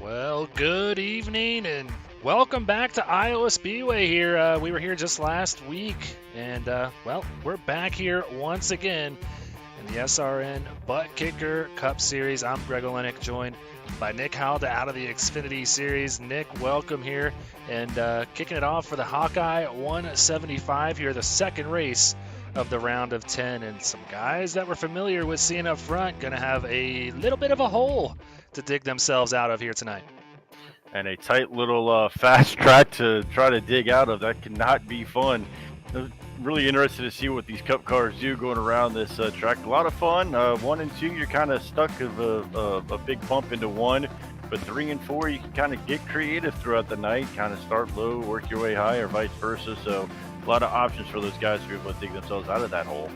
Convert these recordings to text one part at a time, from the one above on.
Well, good evening and welcome back to Iowa Speedway here. We were here just last week and, we're back here once again in the SRN Buttkicker Cup Series. I'm Greg Olenek, joined by Nick Halda out of the Xfinity Series. Nick, welcome here and kicking it off for the Hawkeye 175 here, the second race of the round of 10, and some guys that we're familiar with seeing up front going to have a little bit of a hole to dig themselves out of here tonight. And a tight little fast track to try to dig out of. That cannot be fun. Really interested to see what these Cup cars do going around this track. A lot of fun. 1 and 2, you're kind of stuck of a big bump into 1. But 3 and 4, you can kind of get creative throughout the night, kind of start low, work your way high, or vice versa. So a lot of options for those guys to be able to dig themselves out of that hole.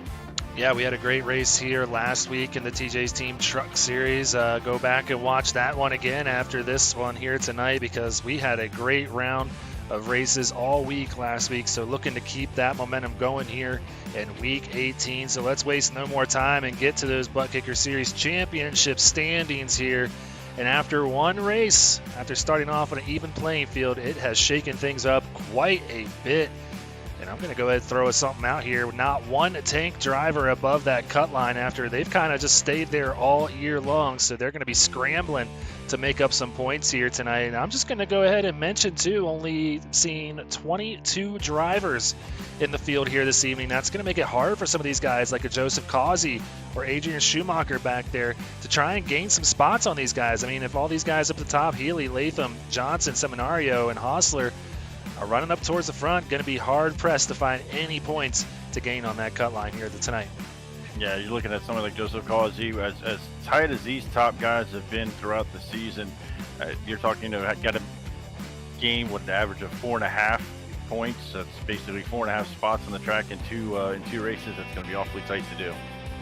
Yeah, we had a great race here last week in the TJ's Team Truck Series. Go back and watch that one again after this one here tonight, because we had a great round of races all week last week. So looking to keep that momentum going here in week 18. So let's waste no more time and get to those Buttkicker Series championship standings here. And after one race, after starting off on an even playing field, it has shaken things up quite a bit. And I'm going to go ahead and throw something out here. Not one tank driver above that cut line after they've kind of just stayed there all year long. So they're going to be scrambling to make up some points here tonight. And I'm just going to go ahead and mention, too, only seeing 22 drivers in the field here this evening. That's going to make it hard for some of these guys like a Joseph Causey or Adrian Schumacher back there to try and gain some spots on these guys. I mean, if all these guys up the top, Healy, Latham, Johnson, Seminario, and Hostler, are running up towards the front, going to be hard-pressed to find any points to gain on that cut line here tonight. Yeah, you're looking at someone like Joseph Causey, as tight as these top guys have been throughout the season. You're talking about got a game with an average of 4.5 points. That's basically 4.5 spots on the track in two races. That's going to be awfully tight to do.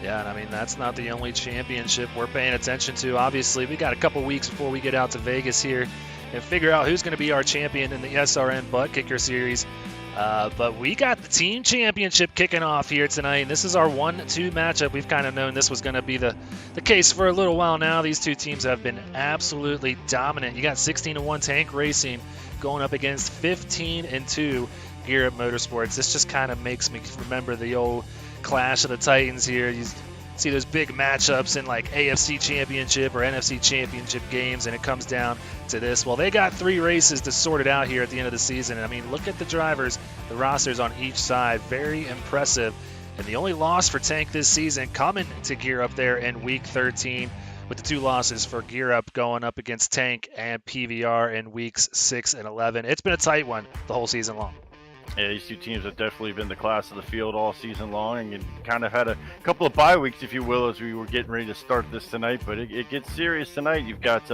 Yeah, and I mean, that's not the only championship we're paying attention to. Obviously, we got a couple weeks before we get out to Vegas here and figure out who's going to be our champion in the SRN Buttkicker Series. But we got the team championship kicking off here tonight, and this is our 1-2 matchup. We've kind of known this was going to be the case for a little while now. These two teams have been absolutely dominant. You got 16-1 Tank Racing going up against 15-2 Gear Up Motorsports. This just kind of makes me remember the old Clash of the Titans here. You see those big matchups in like AFC Championship or NFC Championship games, and it comes down to this. Well, they got 3 races to sort it out here at the end of the season. I mean, look at the drivers, the rosters on each side. Very impressive. And the only loss for Tank this season coming to Gear Up there in week 13, with the 2 losses for Gear Up going up against Tank and PVR in weeks 6 and 11. It's been a tight one the whole season long. Yeah, these two teams have definitely been the class of the field all season long, and kind of had a couple of bye weeks, if you will, as we were getting ready to start this tonight. But it gets serious tonight. You've got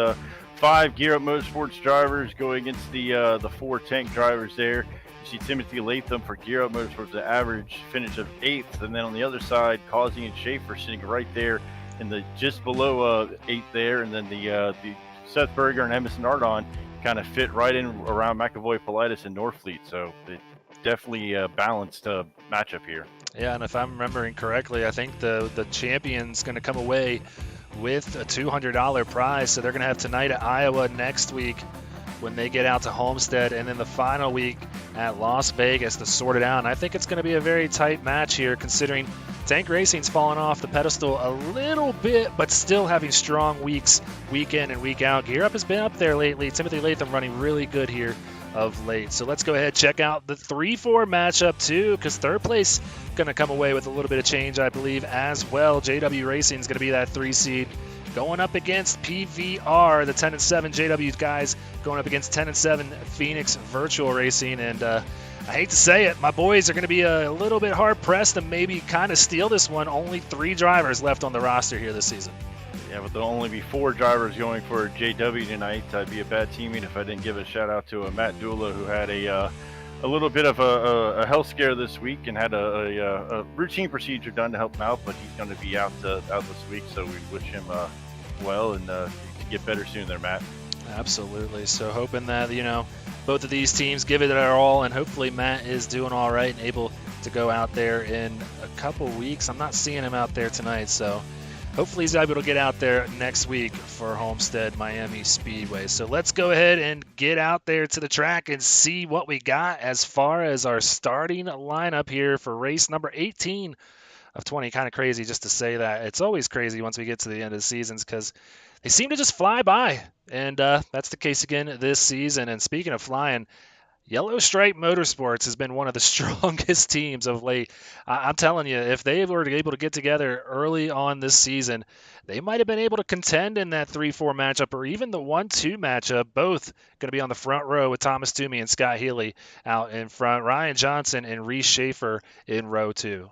5 Gear Up Motorsports drivers going against the 4 Tank drivers there. You see Timothy Latham for Gear Up Motorsports, the average finish of 8th, and then on the other side, Causey and Schaefer sitting right there in the just below 8th there, and then the Seth Berger and Emerson Ardon kind of fit right in around McAvoy, Politis, and Norfleet. So definitely a balanced matchup here. Yeah, and if I'm remembering correctly, I think the champion's going to come away with a $200 prize. So they're going to have tonight at Iowa, next week when they get out to Homestead, and then the final week at Las Vegas to sort it out. And I think it's going to be a very tight match here, considering Tank Racing's fallen off the pedestal a little bit, but still having strong weeks week in and week out. Gear Up has been up there lately. Timothy Latham running really good here of late. So let's go ahead and check out the 3-4 matchup too, because third place going to come away with a little bit of change, I believe, as well. JW Racing is going to be that 3 seed going up against PVR, the 10-7 JW guys going up against 10-7 Phoenix Virtual Racing. And I hate to say it, my boys are going to be a little bit hard pressed to maybe kind of steal this one. Only 3 drivers left on the roster here this season. Yeah, but there'll only be 4 drivers going for JW tonight. I'd be a bad teammate if I didn't give a shout out to Matt Dula, who had a little bit of a health scare this week and had a routine procedure done to help him out, but he's going to be out this week. So we wish him well and to get better soon there, Matt. Absolutely. So hoping that, both of these teams give it their all, and hopefully Matt is doing all right and able to go out there in a couple weeks. I'm not seeing him out there tonight, so hopefully he's able to get out there next week for Homestead Miami Speedway. So let's go ahead and get out there to the track and see what we got as far as our starting lineup here for race number 18 of 20. Kind of crazy just to say that. It's always crazy once we get to the end of the seasons because they seem to just fly by. And that's the case again this season. And speaking of flying, Yellow Stripe Motorsports has been one of the strongest teams of late. I'm telling you, if they were able to get together early on this season, they might have been able to contend in that 3-4 matchup or even the 1-2 matchup. Both going to be on the front row with Thomas Toomey and Scott Healy out in front. Ryan Johnson and Reese Schaefer in row 2.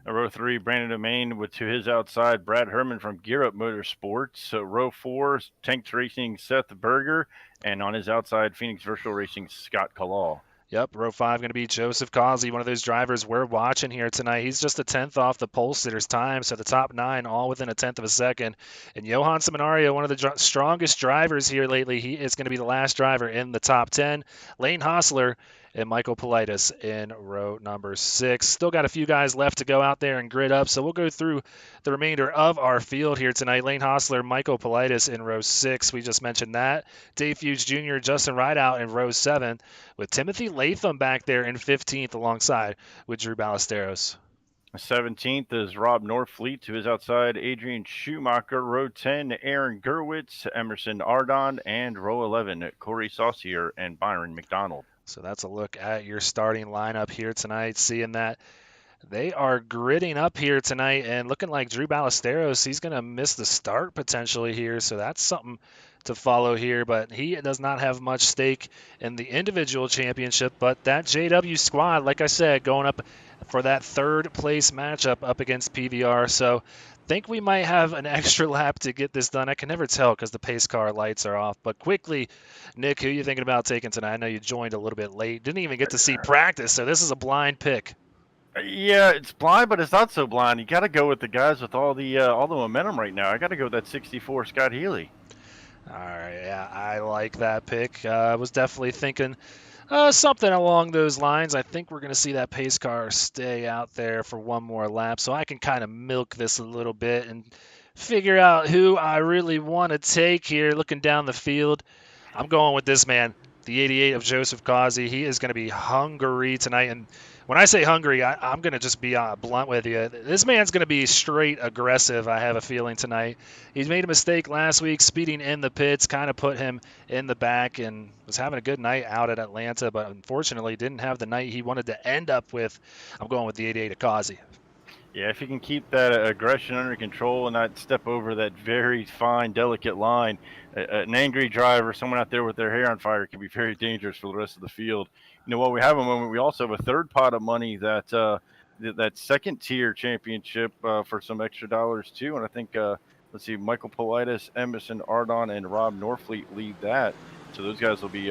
Row 3, Brandon Domain with to his outside, Brad Herman from Gear Up Motorsports. Row 4, Tanks Racing, Seth Berger, and on his outside, Phoenix Virtual Racing, Scott Kalal. Yep, row 5 going to be Joseph Causey, one of those drivers we're watching here tonight. He's just a 10th off the pole sitter's time, so the top 9 all within a 10th of a second. And Johan Seminario, one of the strongest drivers here lately, he is going to be the last driver in the top 10. Lane Hostler and Michael Politis in row number 6. Still got a few guys left to go out there and grid up, so we'll go through the remainder of our field here tonight. Lane Hostler, Michael Politis in row 6. We just mentioned that. Dave Fuchs Jr., Justin Rideout in row 7, with Timothy Latham back there in 15th alongside with Drew Ballesteros. 17th is Rob Norfleet. To his outside, Adrian Schumacher. Row 10, Aaron Gerwitz, Emerson Ardon, and row 11, Corey Saucier and Byron McDonald. So that's a look at your starting lineup here tonight, seeing that they are gridding up here tonight and looking like Drew Ballesteros, he's going to miss the start potentially here, so that's something to follow here, but he does not have much stake in the individual championship, but that JW squad, like I said, going up for that 3rd place matchup up against PVR, so think we might have an extra lap to get this done. I can never tell because the pace car lights are off. But quickly, Nick, who are you thinking about taking tonight? I know you joined a little bit late. Didn't even get to see practice, so this is a blind pick. Yeah, it's blind, but it's not so blind. You got to go with the guys with all the momentum right now. I got to go with that 64 Scott Healy. All right, yeah, I like that pick. I was definitely thinking something along those lines. I think we're going to see that pace car stay out there for one more lap, so I can kind of milk this a little bit and figure out who I really want to take here. Looking down the field, I'm going with this man, the 88 of Joseph Causey. He is going to be hungry tonight, and when I say hungry, I'm going to just be blunt with you. This man's going to be straight aggressive, I have a feeling, tonight. He's made a mistake last week, speeding in the pits, kind of put him in the back, and was having a good night out at Atlanta, but unfortunately didn't have the night he wanted to end up with. I'm going with the 88 of Causey. Yeah, if you can keep that aggression under control and not step over that very fine, delicate line, an angry driver, someone out there with their hair on fire, can be very dangerous for the rest of the field. You know, while we have a moment, we also have a 3rd pot of money that that 2nd tier championship for some extra dollars too. And I think let's see, Michael Politis, Emerson Ardon, and Rob Norfleet lead that. So those guys will be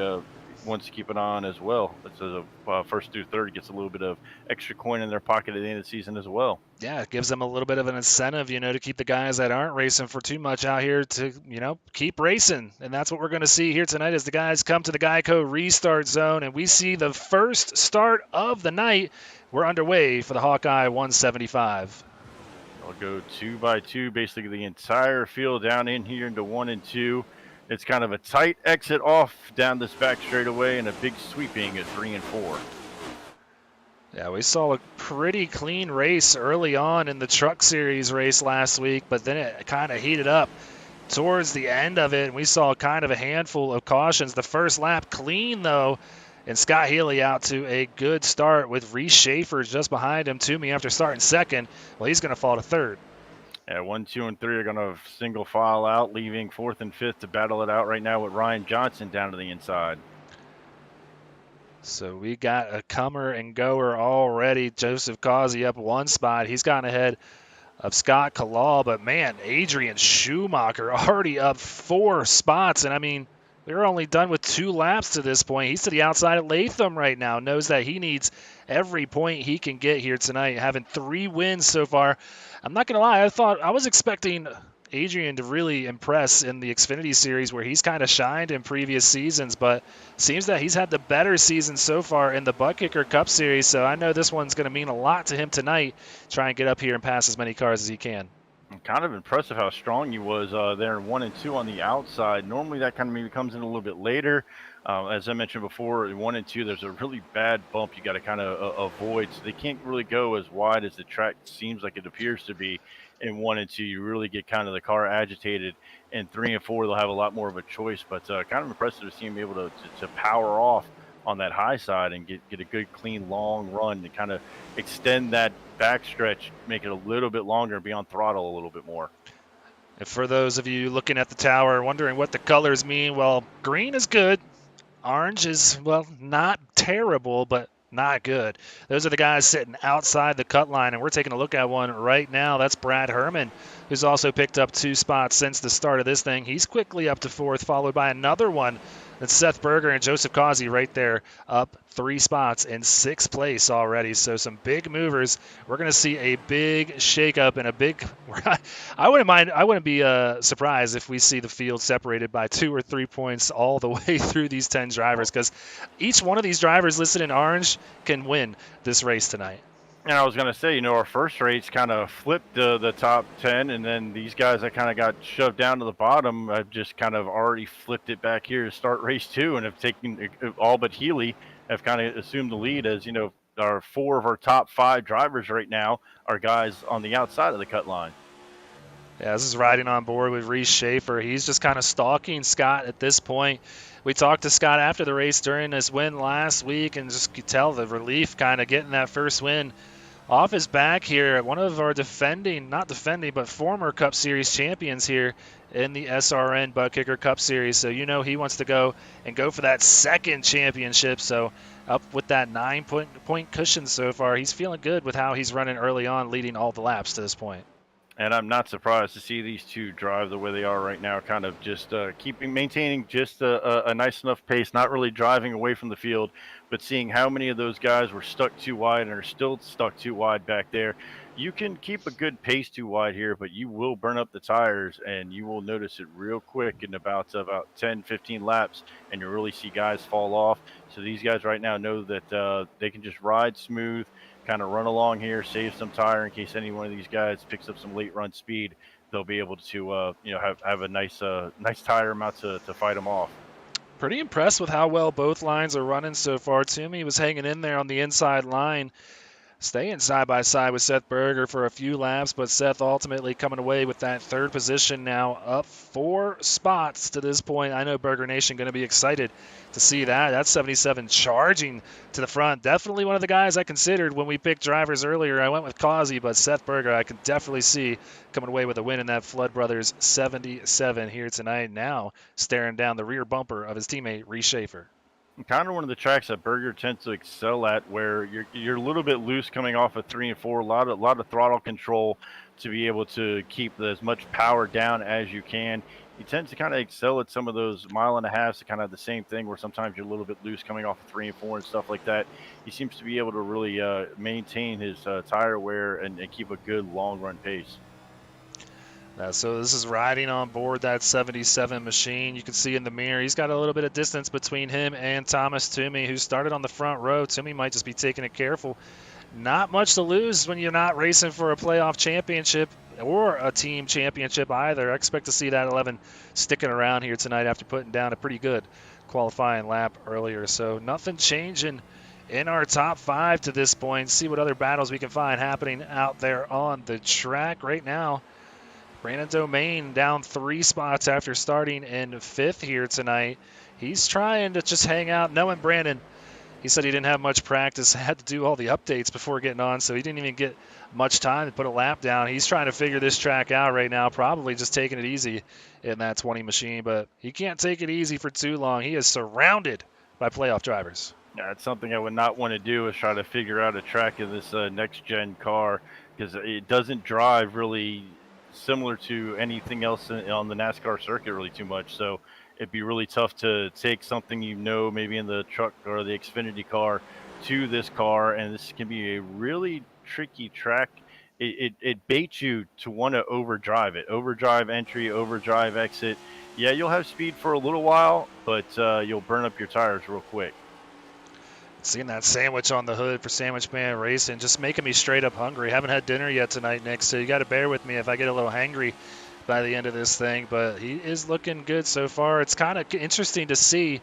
ones to keep an eye on as well. So the 1st through 3rd gets a little bit of extra coin in their pocket at the end of the season as well. Yeah, it gives them a little bit of an incentive, to keep the guys that aren't racing for too much out here to, keep racing. And that's what we're going to see here tonight as the guys come to the Geico restart zone. And we see the first start of the night. We're underway for the Hawkeye 175. I'll go 2 by 2, basically the entire field down in here into 1 and 2. It's kind of a tight exit off down this back straightaway and a big sweeping at 3 and 4. Yeah, we saw a pretty clean race early on in the Truck Series race last week, but then it kind of heated up towards the end of it, and we saw kind of a handful of cautions. The first lap clean, though, and Scott Healy out to a good start with Reese Schaefer just behind him. Toomey after starting 2nd. Well, he's going to fall to 3rd. Yeah, 1, 2, and 3 are going to single file out, leaving 4th and 5th to battle it out right now with Ryan Johnson down to the inside. So we got a comer and goer already. Joseph Causey up 1 spot. He's gotten ahead of Scott Kalal, but man, Adrian Schumacher already up 4 spots. And I mean, we're only done with 2 laps to this point. He's to the outside of Latham right now, knows that he needs every point he can get here tonight, having 3 wins so far. I'm not going to lie, I was expecting Adrian to really impress in the Xfinity Series where he's kind of shined in previous seasons, but seems that he's had the better season so far in the Buttkicker Cup Series, so I know this one's going to mean a lot to him tonight. Try and get up here and pass as many cars as he can. Kind of impressive how strong he was there in 1 and 2 on the outside. Normally that kind of maybe comes in a little bit later. As I mentioned before, in 1 and 2, there's a really bad bump you got to kind of avoid. So they can't really go as wide as the track seems like it appears to be in 1 and 2. You really get kind of the car agitated. In 3 and 4, they'll have a lot more of a choice. But kind of impressive to see him able to power off on that high side and get a good, clean, long run to kind of extend that backstretch, make it a little bit longer, and be on throttle a little bit more. And for those of you looking at the tower, wondering what the colors mean, well, green is good. Orange is, well, not terrible, but not good. Those are the guys sitting outside the cut line, and we're taking a look at one right now. That's Brad Herman, who's also picked up 2 spots since the start of this thing. He's quickly up to 4th, followed by another one. That's Seth Berger and Joseph Causey right there, up 3 spots in 6th place already. So some big movers. We're going to see a big shakeup and a big. I wouldn't be surprised if we see the field separated by 2 or 3 points all the way through these 10 drivers, because each one of these drivers listed in orange can win this race tonight. And I was going to say, our first race kind of flipped the top 10, and then these guys that kind of got shoved down to the bottom, I've just kind of already flipped it back here to start race 2, and have taken all but Healy have kind of assumed the lead as, our 4 of our top 5 drivers right now are guys on the outside of the cut line. Yeah, this is riding on board with Reese Schaefer. He's just kind of stalking Scott at this point. We talked to Scott after the race during his win last week, and just could tell the relief kind of getting that first win off his back here. One of our former Cup Series champions here in the SRN Buttkicker Cup Series. So he wants to go for that second championship. So up with that 9-point cushion so far. He's feeling good with how he's running early on, leading all the laps to this point. And I'm not surprised to see these two drive the way they are right now, kind of just maintaining just a nice enough pace, not really driving away from the field, but seeing how many of those guys were stuck too wide and are still stuck too wide back there. You can keep a good pace too wide here, but you will burn up the tires, and you will notice it real quick in about 10, 15 laps, and you really see guys fall off. So these guys right now know that they can just ride smooth, kind of run along here, save some tire in case any one of these guys picks up some late run speed. They'll be able to have a nice tire amount to fight them off. Pretty impressed with how well both lines are running so far. Toomey was hanging in there on the inside line, staying side by side with Seth Berger for a few laps, but Seth ultimately coming away with that 3rd position now, up 4 spots to this point. I know Berger Nation going to be excited to see that. That's 77 charging to the front. Definitely one of the guys I considered when we picked drivers earlier. I went with Causey, but Seth Berger I can definitely see coming away with a win in that Flood Brothers 77 here tonight. Now staring down the rear bumper of his teammate Reese Schaefer. Kind of one of the tracks that Berger tends to excel at, where you're a little bit loose coming off of 3 and 4, a lot of throttle control to be able to keep as much power down as you can. He tends to kind of excel at some of those 1.5 miles, kind of the same thing where sometimes you're a little bit loose coming off of 3 and 4 and stuff like that. He seems to be able to really maintain his tire wear and keep a good long run pace. So this is riding on board that 77 machine. You can see in the mirror, he's got a little bit of distance between him and Thomas Toomey, who started on the front row. Toomey might just be taking it careful. Not much to lose when you're not racing for a playoff championship or a team championship either. I expect to see that 11 sticking around here tonight after putting down a pretty good qualifying lap earlier. So nothing changing in our top 5 to this point. See what other battles we can find happening out there on the track right now. Brandon Domain down 3 spots after starting in 5th here tonight. He's trying to just hang out. Knowing Brandon, he said he didn't have much practice, had to do all the updates before getting on, so he didn't even get much time to put a lap down. He's trying to figure this track out right now, probably just taking it easy in that 20 machine, but he can't take it easy for too long. He is surrounded by playoff drivers. Yeah, it's something I would not want to do, is try to figure out a track in this next-gen car, because it doesn't drive really similar to anything else on the NASCAR circuit really too much. So it'd be really tough to take something maybe in the truck or the Xfinity car to this car, and this can be a really tricky track. It baits you to want to overdrive it. Overdrive entry, overdrive exit. Yeah, you'll have speed for a little while, but you'll burn up your tires real quick. Seeing that sandwich on the hood for Sandwich Man Racing, just making me straight up hungry. Haven't had dinner yet tonight, Nick, so you got to bear with me if I get a little hangry by the end of this thing. But he is looking good so far. It's kind of interesting to see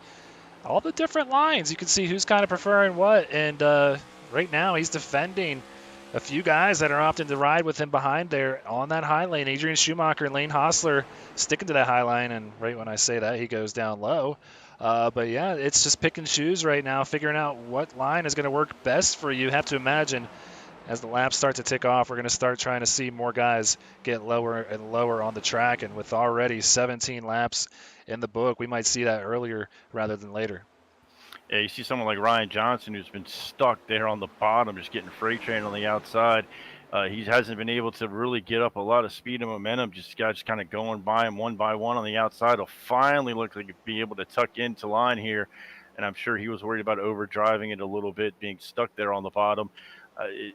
all the different lines. You can see who's kind of preferring what. And right now he's defending a few guys that are opting to ride with him behind there on that high lane. Adrian Schumacher and Lane Hostler sticking to that high line. And right when I say that, he goes down low. But yeah, it's just pick and choose right now, figuring out what line is going to work best for you. Have to imagine as the laps start to tick off, we're going to start trying to see more guys get lower and lower on the track. And with already 17 laps in the book, we might see that earlier rather than later. Yeah, you see someone like Ryan Johnson who's been stuck there on the bottom, just getting freight train on the outside. He hasn't been able to really get up a lot of speed and momentum. Guys kind of going by him one by one on the outside. He'll finally look like he'll be able to tuck into line here. And I'm sure he was worried about overdriving it a little bit, being stuck there on the bottom.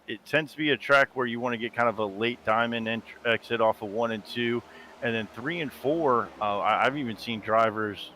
It tends to be a track where you want to get kind of a late diamond exit off of 1 and 2. And then 3 and 4, I've even seen drivers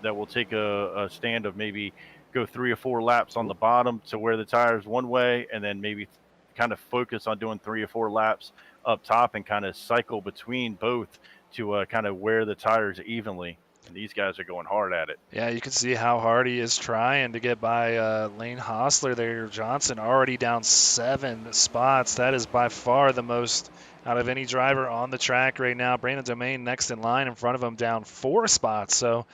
that will take a stand of maybe go 3 or 4 laps on the bottom to wear the tires one way, and then maybe kind of focus on doing 3 or 4 laps up top and kind of cycle between both to kind of wear the tires evenly. And these guys are going hard at it. Yeah, you can see how hard he is trying to get by Lane Hostler there. Johnson already down 7 spots. That is by far the most out of any driver on the track right now. Brandon Domain next in line in front of him, down 4 spots. So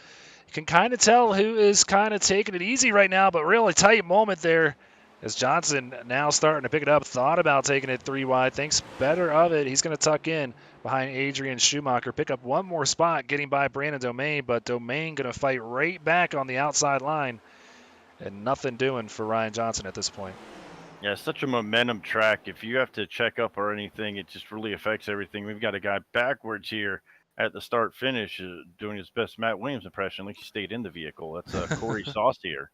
you can kind of tell who is kind of taking it easy right now, but really tight moment there as Johnson now starting to pick it up. Thought about taking it 3 wide, thinks better of it. He's going to tuck in behind Adrian Schumacher, pick up 1 more spot, getting by Brandon Domain, but Domain going to fight right back on the outside line, and nothing doing for Ryan Johnson at this point. Yeah, it's such a momentum track. If you have to check up or anything, it just really affects everything. We've got a guy backwards here at the start finish doing his best Matt Williams impression, like he stayed in the vehicle. That's Corey Saucier.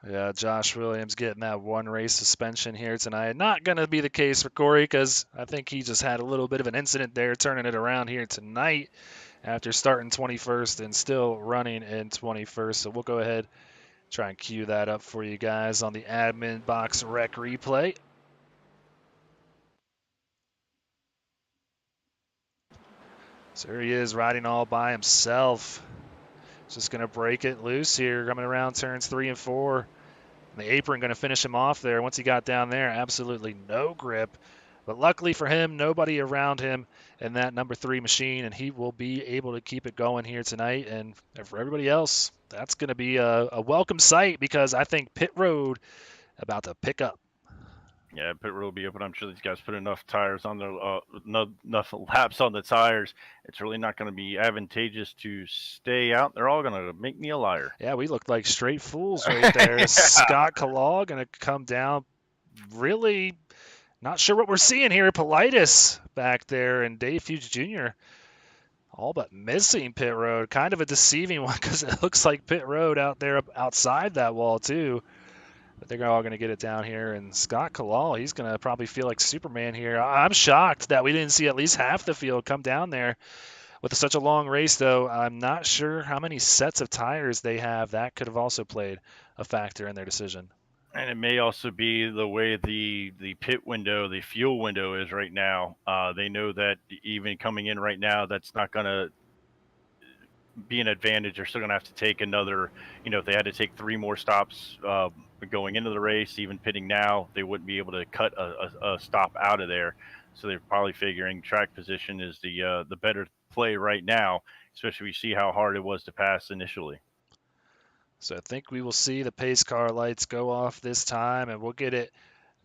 Yeah, Josh Williams getting that 1 race suspension here tonight. Not going to be the case for Corey because I think he just had a little bit of an incident there turning it around here tonight after starting 21st and still running in 21st. So we'll go ahead, try and cue that up for you guys on the admin box rec replay. So here he is riding all by himself. Just going to break it loose here, coming around turns 3 and 4. And the apron going to finish him off there. Once he got down there, absolutely no grip. But luckily for him, nobody around him in that number 3 machine, and he will be able to keep it going here tonight. And for everybody else, that's going to be a welcome sight because I think pit road about to pick up. Yeah, pit road will be open. I'm sure these guys put enough tires on their enough laps on the tires. It's really not going to be advantageous to stay out. They're all going to make me a liar. Yeah, we looked like straight fools right there. Scott Kalal going to come down. Really not sure what we're seeing here. Politis back there and Dave Fuchs Jr. all but missing pit road. Kind of a deceiving one because it looks like pit road out there outside that wall too. But they're all going to get it down here. And Scott Kalal, he's going to probably feel like Superman here. I'm shocked that we didn't see at least half the field come down there. With such a long race, though, I'm not sure how many sets of tires they have. That could have also played a factor in their decision. And it may also be the way the pit window, the fuel window is right now. They know that even coming in right now, that's not going to be an advantage. They're still going to have to take another, if they had to take 3 more stops going into the race, even pitting now, they wouldn't be able to cut a stop out of there. So they're probably figuring track position is the better play right now, especially we see how hard it was to pass initially. So I think we will see the pace car lights go off this time, and we'll get it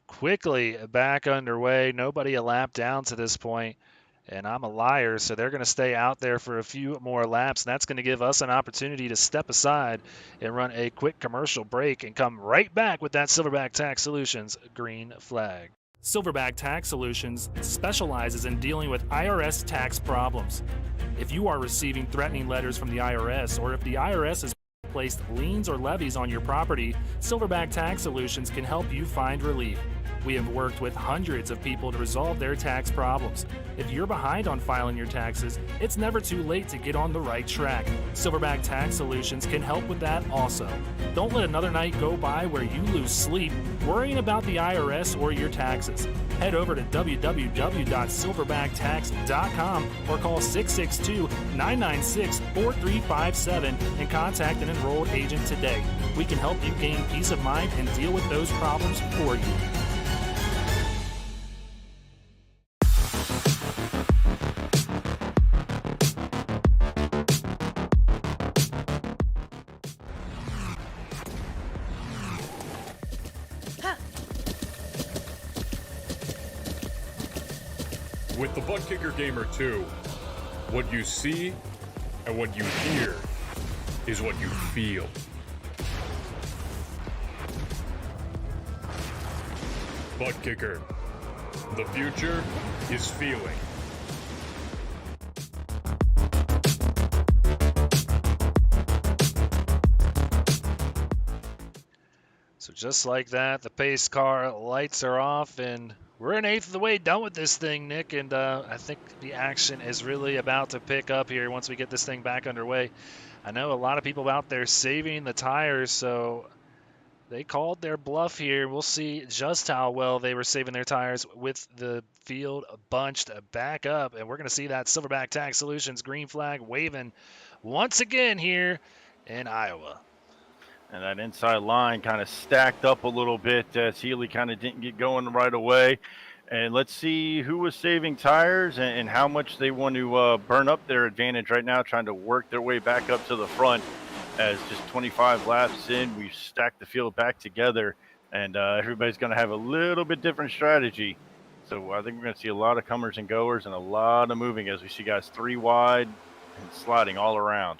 quickly back underway. Nobody a lap down to this point, and I'm a liar, so they're going to stay out there for a few more laps, and that's going to give us an opportunity to step aside and run a quick commercial break and come right back with that Silverback Tax Solutions green flag. Silverback Tax Solutions specializes in dealing with IRS tax problems. If you are receiving threatening letters from the IRS, or if the IRS has placed liens or levies on your property, Silverback Tax Solutions can help you find relief. We have worked with hundreds of people to resolve their tax problems. If you're behind on filing your taxes, it's never too late to get on the right track. Silverback Tax Solutions can help with that also. Don't let another night go by where you lose sleep worrying about the IRS or your taxes. Head over to www.silverbacttax.com or call 662-996-4357 and contact an enrolled agent today. We can help you gain peace of mind and deal with those problems for you. With the Buttkicker Gamer 2, what you see and what you hear is what you feel. Buttkicker, the future is feeling. So just like that, the pace car lights are off, and we're an eighth of the way done with this thing, Nick, and I think the action is really about to pick up here once we get this thing back underway. I know a lot of people out there saving the tires, so they called their bluff here. We'll see just how well they were saving their tires with the field bunched back up, and we're going to see that Silverback Tax Solutions green flag waving once again here in Iowa. And that inside line kind of stacked up a little bit as Healy kind of didn't get going right away. And let's see who was saving tires and how much they want to burn up their advantage right now, trying to work their way back up to the front. As just 25 laps in, we've stacked the field back together, and everybody's going to have a little bit different strategy. So I think we're going to see a lot of comers and goers and a lot of moving as we see guys 3 wide and sliding all around.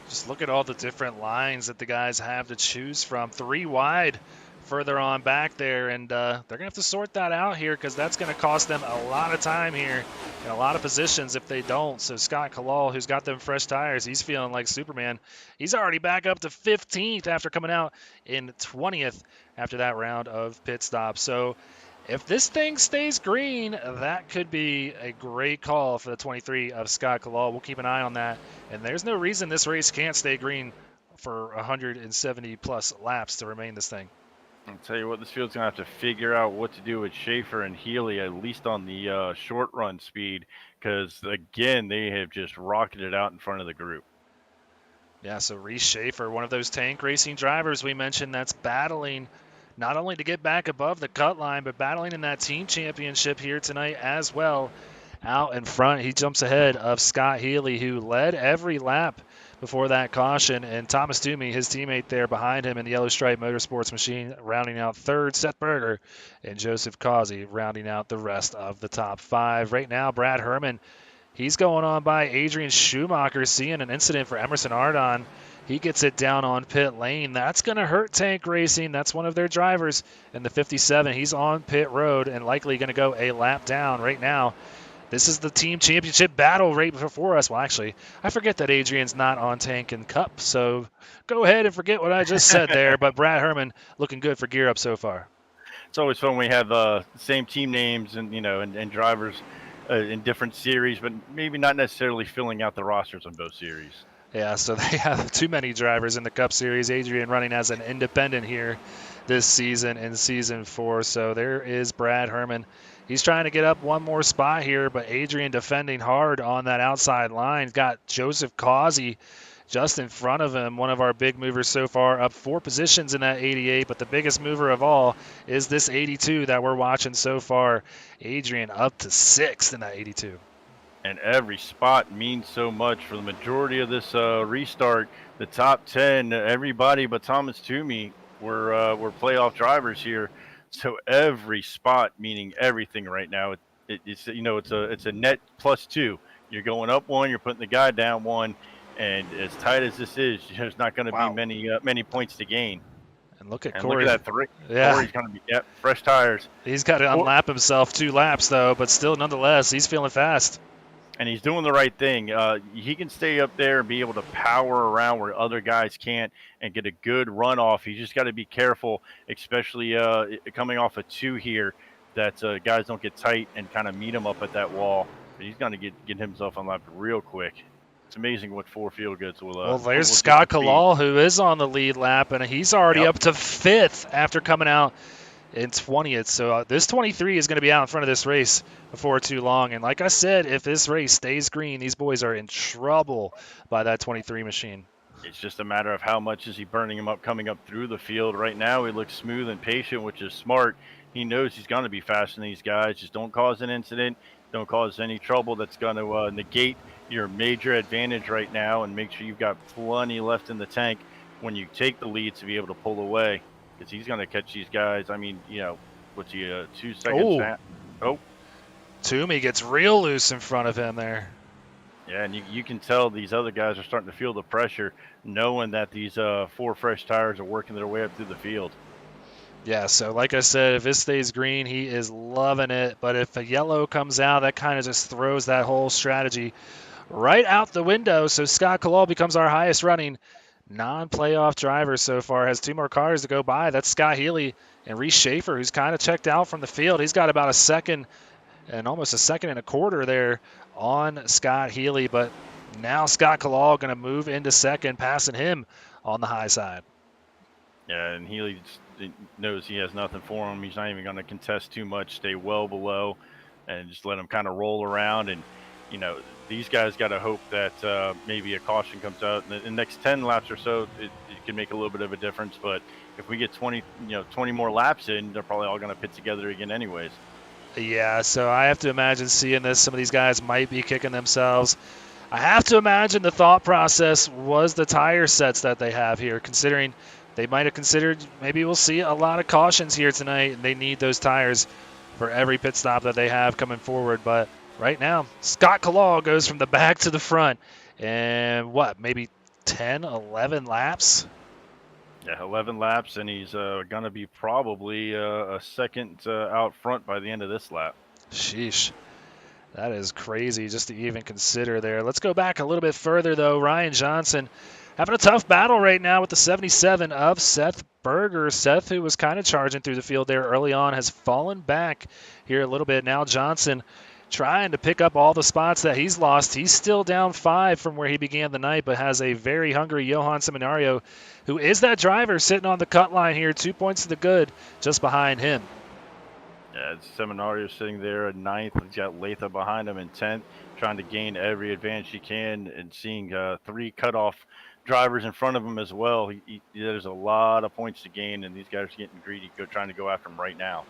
Just look at all the different lines that the guys have to choose from. 3 wide further on back there, and they're going to have to sort that out here because that's going to cost them a lot of time here and a lot of positions if they don't. So Scott Kalal, who's got them fresh tires, he's feeling like Superman. He's already back up to 15th after coming out in 20th after that round of pit stops. So if this thing stays green, that could be a great call for the 23 of Scott Kalal. We'll keep an eye on that. And there's no reason this race can't stay green for 170-plus laps to remain this thing. I'll tell you what, this field's going to have to figure out what to do with Schaefer and Healy, at least on the short run speed, because, again, they have just rocketed out in front of the group. Yeah, so Reese Schaefer, one of those tank racing drivers we mentioned that's battling not only to get back above the cut line, but battling in that team championship here tonight as well. Out in front, he jumps ahead of Scott Healy, who led every lap before that caution, and Thomas Toomey, his teammate there behind him in the Yellow Stripe Motorsports machine, rounding out third. Seth Berger and Joseph Causey rounding out the rest of the top 5. Right now, Brad Herman, he's going on by Adrian Schumacher, seeing an incident for Emerson Ardon. He gets it down on pit lane. That's going to hurt Tank Racing. That's one of their drivers in the 57. He's on pit road and likely going to go a lap down right now. This is the team championship battle right before us. Well, actually, I forget that Adrian's not on Tank and Cup, so go ahead and forget what I just said there. But Brad Herman looking good for Gear Up so far. It's always fun when we have the same team names and and drivers in different series, but maybe not necessarily filling out the rosters on both series. Yeah, so they have too many drivers in the Cup Series. Adrian running as an independent here this season in Season 4. So there is Brad Herman. He's trying to get up one more spot here, but Adrian defending hard on that outside line. Got Joseph Causey just in front of him, one of our big movers so far, up 4 positions in that 88. But the biggest mover of all is this 82 that we're watching so far. Adrian up to 6th in that 82. And every spot means so much for the majority of this restart. The top 10, everybody but Thomas Toomey were playoff drivers here. So every spot meaning everything right now. It's a net +2. You're going up 1, you're putting the guy down 1, and as tight as this is, there's not going to be many points to gain. And look at Corey. Look at that 3. Yeah. Corey's going to be fresh tires. He's got to unlap himself 2 laps though, but still nonetheless, he's feeling fast. And he's doing the right thing. He can stay up there and be able to power around where other guys can't and get a good run off. He's just got to be careful, especially coming off a 2 here, that guys don't get tight and kind of meet him up at that wall. But he's going to get himself unlapped real quick. It's amazing what 4 field goods will. Well, there's Scott Kalal, who is on the lead lap, and he's already up to 5th after coming out in 20th. So this 23 is going to be out in front of this race before too long. And like I said, if this race stays green, these boys are in trouble by that 23 machine. It's just a matter of how much is he burning him up coming up through the field. Right now, he looks smooth and patient, which is smart. He knows he's going to be faster than these guys. Just don't cause an incident. Don't cause any trouble that's going to negate your major advantage right now, and make sure you've got plenty left in the tank when you take the lead to be able to pull away, because he's going to catch these guys. I mean, what's he, 2 seconds? Toomey gets real loose in front of him there. Yeah, and you can tell these other guys are starting to feel the pressure, knowing that these 4 fresh tires are working their way up through the field. Yeah, so like I said, if this stays green, he is loving it. But if a yellow comes out, that kind of just throws that whole strategy right out the window. So Scott Kalal becomes our highest running non-playoff driver so far. Has 2 more cars to go by. That's Scott Healy and Reese Schaefer, who's kind of checked out from the field. He's got about a second and almost a second and a quarter there on Scott Healy. But now Scott Kalal going to move into second, passing him on the high side. Yeah, and Healy knows he has nothing for him. He's not even going to contest too much, stay well below, and just let him kind of roll around. And, these guys got to hope that maybe a caution comes out. In the next 10 laps or so, it can make a little bit of a difference. But if we get 20 more laps in, they're probably all going to pit together again anyways. Yeah, so I have to imagine seeing this, some of these guys might be kicking themselves. I have to imagine the thought process was the tire sets that they have here, considering they might have considered maybe we'll see a lot of cautions here tonight, and they need those tires for every pit stop that they have coming forward. But right now, Scott Kalal goes from the back to the front, and maybe 10, 11 laps? Yeah, 11 laps, and he's going to be probably a second out front by the end of this lap. Sheesh. That is crazy just to even consider there. Let's go back a little bit further, though. Ryan Johnson having a tough battle right now with the 77 of Seth Berger. Seth, who was kind of charging through the field there early on, has fallen back here a little bit. Now Johnson trying to pick up all the spots that he's lost. He's still down 5 from where he began the night, but has a very hungry Johan Seminario, who is that driver sitting on the cut line here, 2 points to the good, just behind him. Yeah, Seminario sitting there at 9th. He's got Latha behind him in 10th, trying to gain every advantage he can, and seeing 3 cutoff drivers in front of him as well. There's a lot of points to gain, and these guys are getting greedy, trying to go after him right now.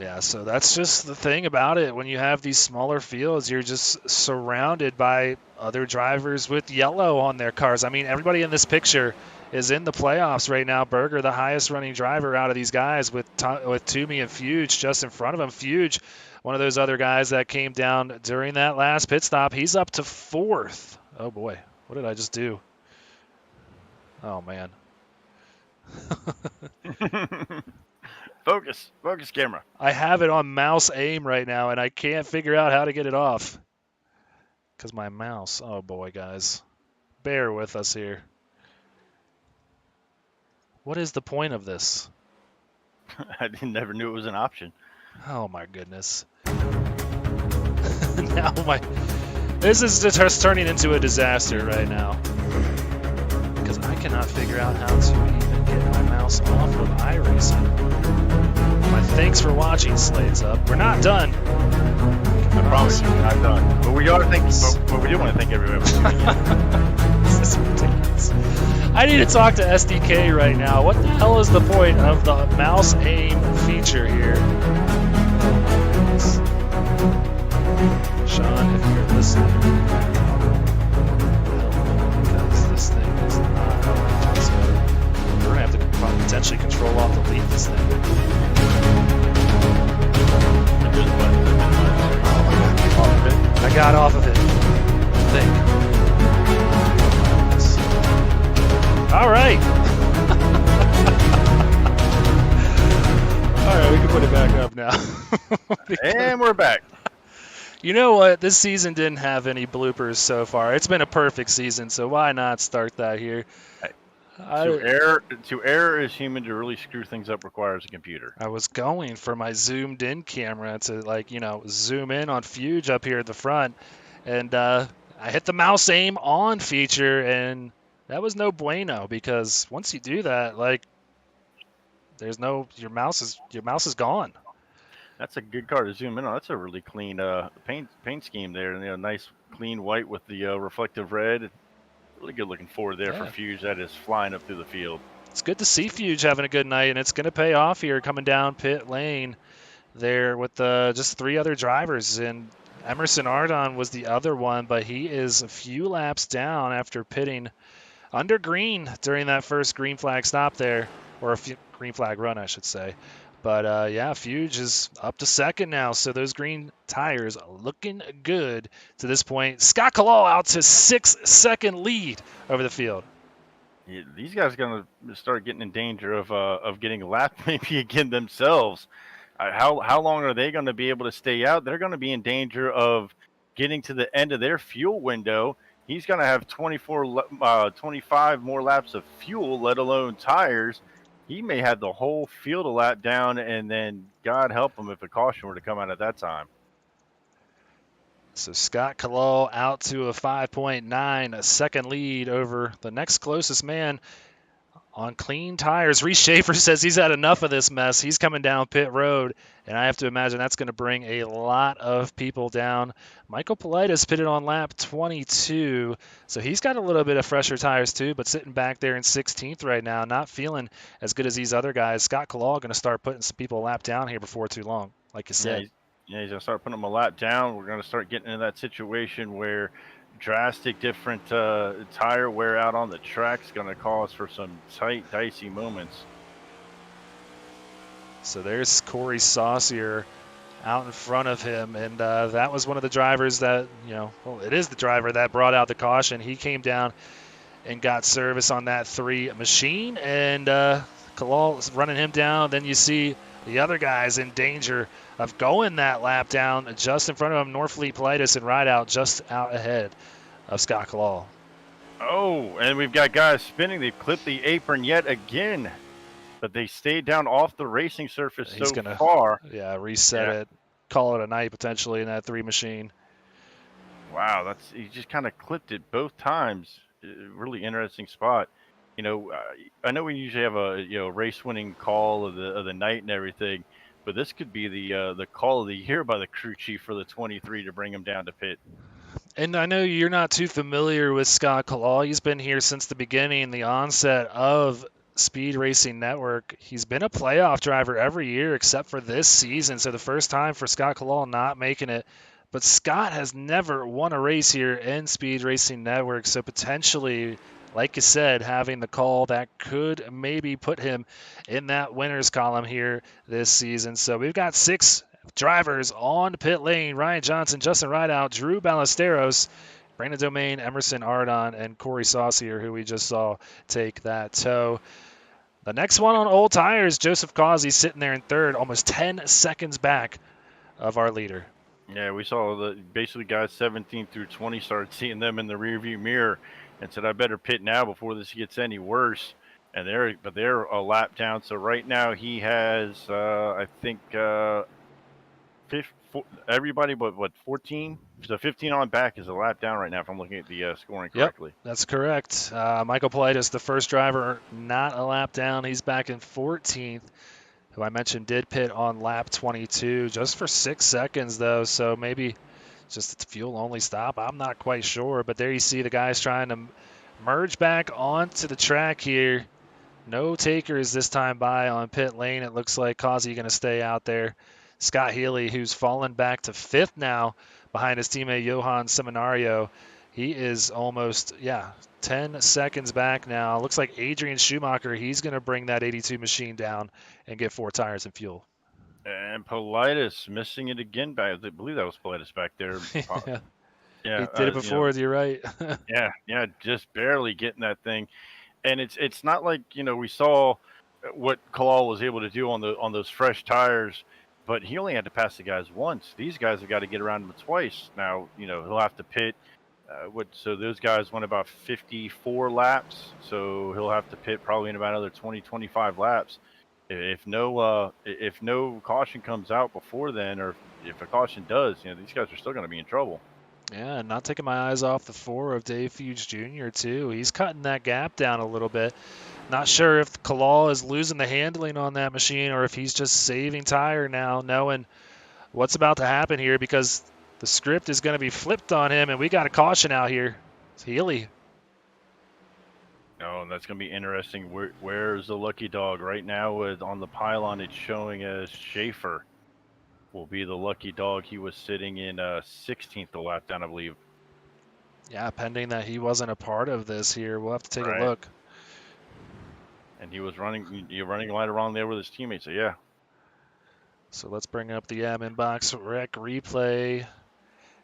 Yeah, so that's just the thing about it. When you have these smaller fields, you're just surrounded by other drivers with yellow on their cars. I mean, everybody in this picture is in the playoffs right now. Berger, the highest running driver out of these guys, with Toomey and Fuge just in front of him. Fuge, one of those other guys that came down during that last pit stop. He's up to 4th. Oh, boy. What did I just do? Oh, man. Focus camera. I have it on mouse aim right now, and I can't figure out how to get it off. Because my mouse, oh boy, guys. Bear with us here. What is the point of this? I never knew it was an option. Oh my goodness. Now this is just turning into a disaster right now. Because I cannot figure out how to even get my mouse off of iRacing. My thanks for watching, Slade's up. We're not done. I promise you, we're not done. But we do want to thank everybody for tuning in. This is ridiculous. I need to talk to SDK right now. What the hell is the point of the mouse aim feature here? Sean, if you're listening, because this thing is not going to go. We're going to have to potentially control alt delete this thing. I got off of it. I think. All right. All right, we can put it back up now. And we're back. You know what? This season didn't have any bloopers so far. It's been a perfect season, so why not start that here? To I, err is human. To really screw things up requires a computer. I was going for my zoomed in camera to zoom in on Fuge up here at the front, and I hit the mouse aim on feature, and that was no bueno because once you do that, there's no your mouse is gone. That's a good car to zoom in on. That's a really clean paint scheme there, and nice clean white with the reflective red. Really good looking forward there for Yeah. Fuge. That is flying up through the field. It's good to see Fuge having a good night, and it's going to pay off here coming down pit lane there with just 3 other drivers. And Emerson Ardon was the other one, but he is a few laps down after pitting under green during that first green flag stop there, or green flag run, I should say. But yeah, Fuge is up to second now, so those green tires looking good to this point. Scott Kalal out to 6-second lead over the field. Yeah, these guys are going to start getting in danger of getting lapped maybe again themselves. How long are they going to be able to stay out? They're going to be in danger of getting to the end of their fuel window. He's going to have 25 more laps of fuel, let alone tires. He may have the whole field a lap down, and then God help him if a caution were to come out at that time. So Scott Kalal out to a 5.9 second lead over the next closest man on clean tires. Reese Schaefer says he's had enough of this mess. He's coming down pit road, and I have to imagine that's going to bring a lot of people down. Michael Politis pitted on lap 22, so he's got a little bit of fresher tires too, but sitting back there in 16th right now, not feeling as good as these other guys. Scott Kalal going to start putting some people a lap down here before too long, like you said. Yeah, he's going to start putting them a lap down. We're going to start getting into that situation where drastic different tire wear out on the track is going to cause for some tight, dicey moments. So there's Corey Saucier out in front of him, and that was one of the drivers that, it is the driver that brought out the caution. He came down and got service on that 3 machine, and Kalal running him down. Then you see the other guys in danger of going that lap down just in front of him. Norfleet, Politis, and Rideout just out ahead of Scott Kalal. Oh, and we've got guys spinning. They've clipped the apron yet again, but they stayed down off the racing surface far. Yeah, reset it, call it a night potentially in that 3 machine. Wow, he just kind of clipped it both times. Really interesting spot. I know we usually have a race-winning call of the night and everything, but this could be the call of the year by the crew chief for the 23 to bring him down to pit. And I know you're not too familiar with Scott Kalal. He's been here since the beginning, the onset of Speed Racing Network. He's been a playoff driver every year except for this season, so the first time for Scott Kalal not making it. But Scott has never won a race here in Speed Racing Network, so potentially, like you said, having the call that could maybe put him in that winner's column here this season. So we've got 6 drivers on pit lane: Ryan Johnson, Justin Rideout, Drew Ballesteros, Brandon Domain, Emerson Ardon, and Corey Saucier, who we just saw take that tow. The next one on old tires, Joseph Causey sitting there in third, almost 10 seconds back of our leader. Yeah, we saw basically guys 17 through 20 started seeing them in the rearview mirror and said, I better pit now before this gets any worse. And they're a lap down. So right now he has, I think, everybody but 14? So 15 on back is a lap down right now if I'm looking at the scoring correctly. Yep, that's correct. Michael Politis, the first driver, not a lap down. He's back in 14th, who I mentioned did pit on lap 22 just for 6 seconds, though. So maybe just a fuel-only stop. I'm not quite sure. But there you see the guys trying to merge back onto the track here. No takers this time by on pit lane. It looks like Causey going to stay out there. Scott Healy, who's fallen back to 5th now behind his teammate Johan Seminario. He is almost, 10 seconds back now. Looks like Adrian Schumacher, he's going to bring that 82 machine down and get 4 tires and fuel. And Politis missing it again. I believe that was Politis back there. Yeah, he did it before, you're right. yeah, just barely getting that thing. And it's not like, we saw what Kalal was able to do on those fresh tires but he only had to pass the guys once. These guys have got to get around him twice. Now, he'll have to pit. So those guys went about 54 laps. So he'll have to pit probably in about another 20, 25 laps. If no caution comes out before then, or if a caution does, these guys are still going to be in trouble. Yeah, not taking my eyes off the 4 of Dave Fuge Jr. too. He's cutting that gap down a little bit. Not sure if Kalal is losing the handling on that machine or if he's just saving tire now, knowing what's about to happen here, because the script is going to be flipped on him, and we got a caution out here. It's Healy. Oh, and that's going to be interesting. Where's the lucky dog? Right now on the pylon, it's showing as Schaefer will be the lucky dog. He was sitting in 16th the lap down, I believe. Yeah, pending that he wasn't a part of this here. We'll have to take Right. a look. And he was running right around there with his teammates, so yeah. So let's bring up the admin box rec replay.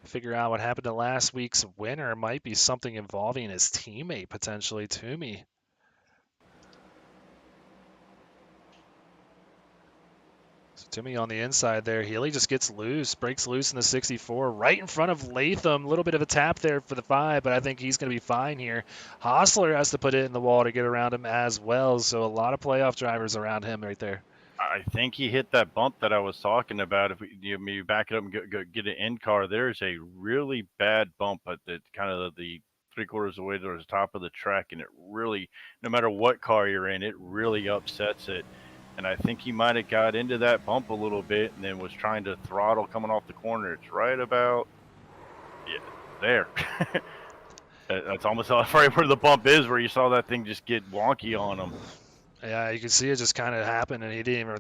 Figure out what happened to last week's winner. Might be something involving his teammate, potentially, Toomey. So Toomey on the inside there. Healy just gets loose, breaks loose in the 64, right in front of Latham. A little bit of a tap there for the 5, but I think he's going to be fine here. Hostler has to put it in the wall to get around him as well, so a lot of playoff drivers around him right there. I think he hit that bump that I was talking about. If you back it up and go get an end car, there's a really bad bump at the kind of the 3/4 of the way to the top of the track, and it really, no matter what car you're in, it really upsets it. And I think he might have got into that bump a little bit and then was trying to throttle coming off the corner. It's right about, there. That's almost right where the bump is, where you saw that thing just get wonky on him. Yeah, you can see it just kind of happened, and he didn't even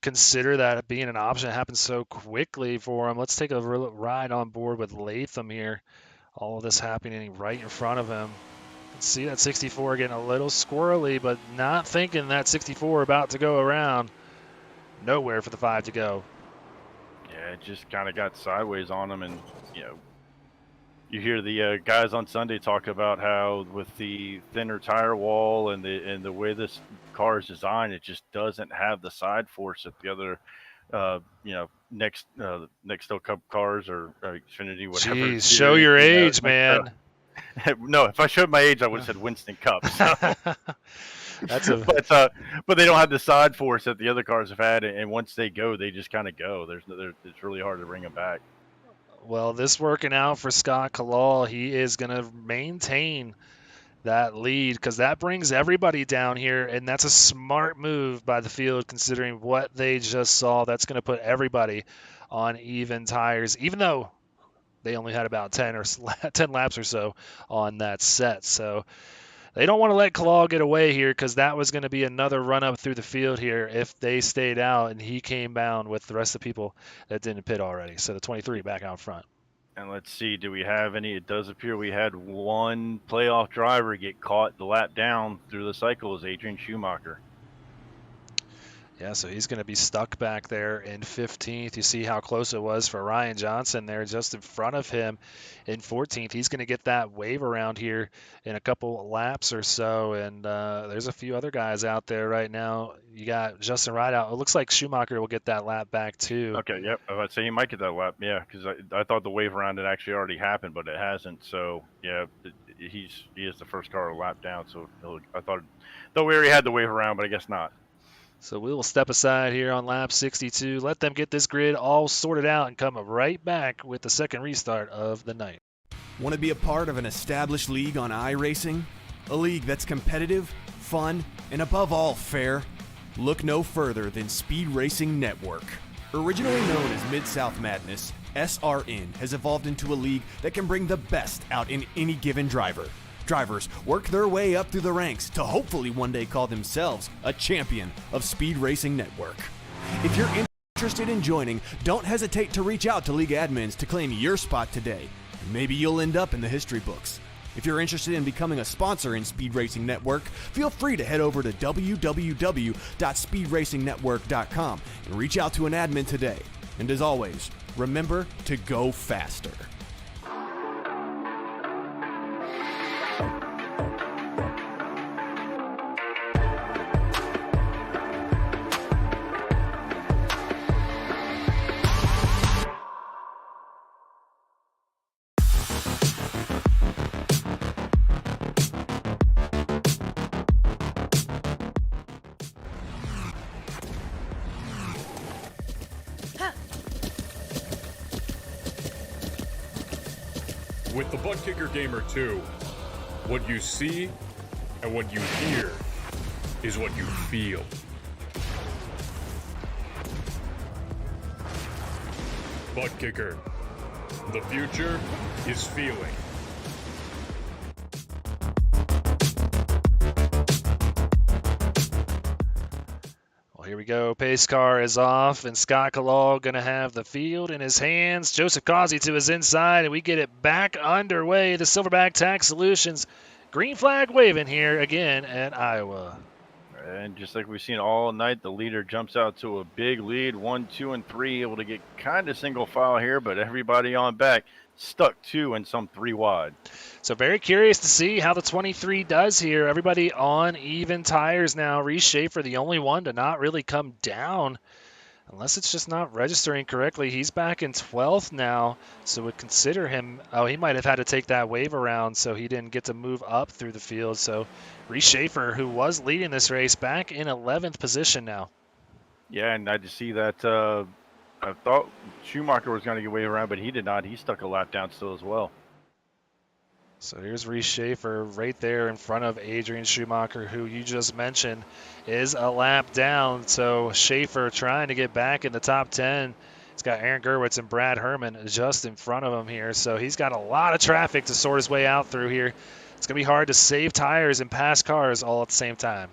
consider that being an option. It happened so quickly for him. Let's take a ride on board with Latham here. All of this happening right in front of him. You can see that 64 getting a little squirrely, but not thinking that 64 about to go around. Nowhere for the 5 to go. Yeah, it just kind of got sideways on him, and you hear the guys on Sunday talk about how with the thinner tire wall and the way this car is designed, it just doesn't have the side force that the other next Cup cars or Xfinity, whatever. Jeez, show your age, man. No, if I showed my age, I would have said Winston Cup. So. That's a... but they don't have the side force that the other cars have had, and once they go, they just kind of go. It's really hard to bring them back. Well, this working out for Scott Kalal. He is going to maintain that lead because that brings everybody down here, and that's a smart move by the field considering what they just saw. That's going to put everybody on even tires, even though they only had about 10 laps or so on that set. So they don't want to let Kalal get away here because that was going to be another run up through the field here if they stayed out and he came down with the rest of the people that didn't pit already. So the 23 back out front. And let's see, do we have any? It does appear we had one playoff driver get caught the lap down through the cycle, is Adrian Schumacher. Yeah, so he's going to be stuck back there in 15th. You see how close it was for Ryan Johnson there just in front of him in 14th. He's going to get that wave around here in a couple laps or so, and there's a few other guys out there right now. You got Justin Rideout. It looks like Schumacher will get that lap back too. Okay, yep. I'd say he might get that lap, yeah, because I thought the wave around had actually already happened, but it hasn't. So, yeah, he is the first car to lap down. So I thought we already had the wave around, but I guess not. So we will step aside here on lap 62, let them get this grid all sorted out, and come right back with the second restart of the night. Want to be a part of an established league on iRacing? A league that's competitive, fun, and above all fair? Look no further than Speed Racing Network. Originally known as Mid-South Madness, SRN has evolved into a league that can bring the best out in any given driver. Drivers work their way up through the ranks to hopefully one day call themselves a champion of Speed Racing Network. If you're interested in joining, don't hesitate to reach out to league admins to claim your spot today. Maybe you'll end up in the history books. If you're interested in becoming a sponsor in Speed Racing Network, feel free to head over to www.speedracingnetwork.com and reach out to an admin today. And as always, remember to go faster. With the Buttkicker Gamer 2, what you see and what you hear is what you feel. Buttkicker. The future is feeling. Here we go. Pace car is off, and Scott Kalal going to have the field in his hands. Joseph Causey to his inside, and we get it back underway. The Silverback Tax Solutions green flag waving here again at Iowa. And just like we've seen all night, the leader jumps out to a big lead, 1, 2, and 3, able to get kind of single file here, but everybody on back stuck 2 and some 3 wide. So very curious to see how the 23 does here. Everybody on even tires now. Reese Schaefer, the only one to not really come down, unless it's just not registering correctly. He's back in 12th now, so would consider him. Oh, he might have had to take that wave around, so he didn't get to move up through the field. So Reese Schaefer, who was leading this race, back in 11th position now. Yeah, and I just see that I thought Schumacher was going to get wave around, but he did not. He stuck a lap down still as well. So here's Reese Schaefer right there in front of Adrian Schumacher, who you just mentioned is a lap down. So Schaefer trying to get back in the top 10. He's got Aaron Gerwitz and Brad Herman just in front of him here. So he's got a lot of traffic to sort his way out through here. It's going to be hard to save tires and pass cars all at the same time.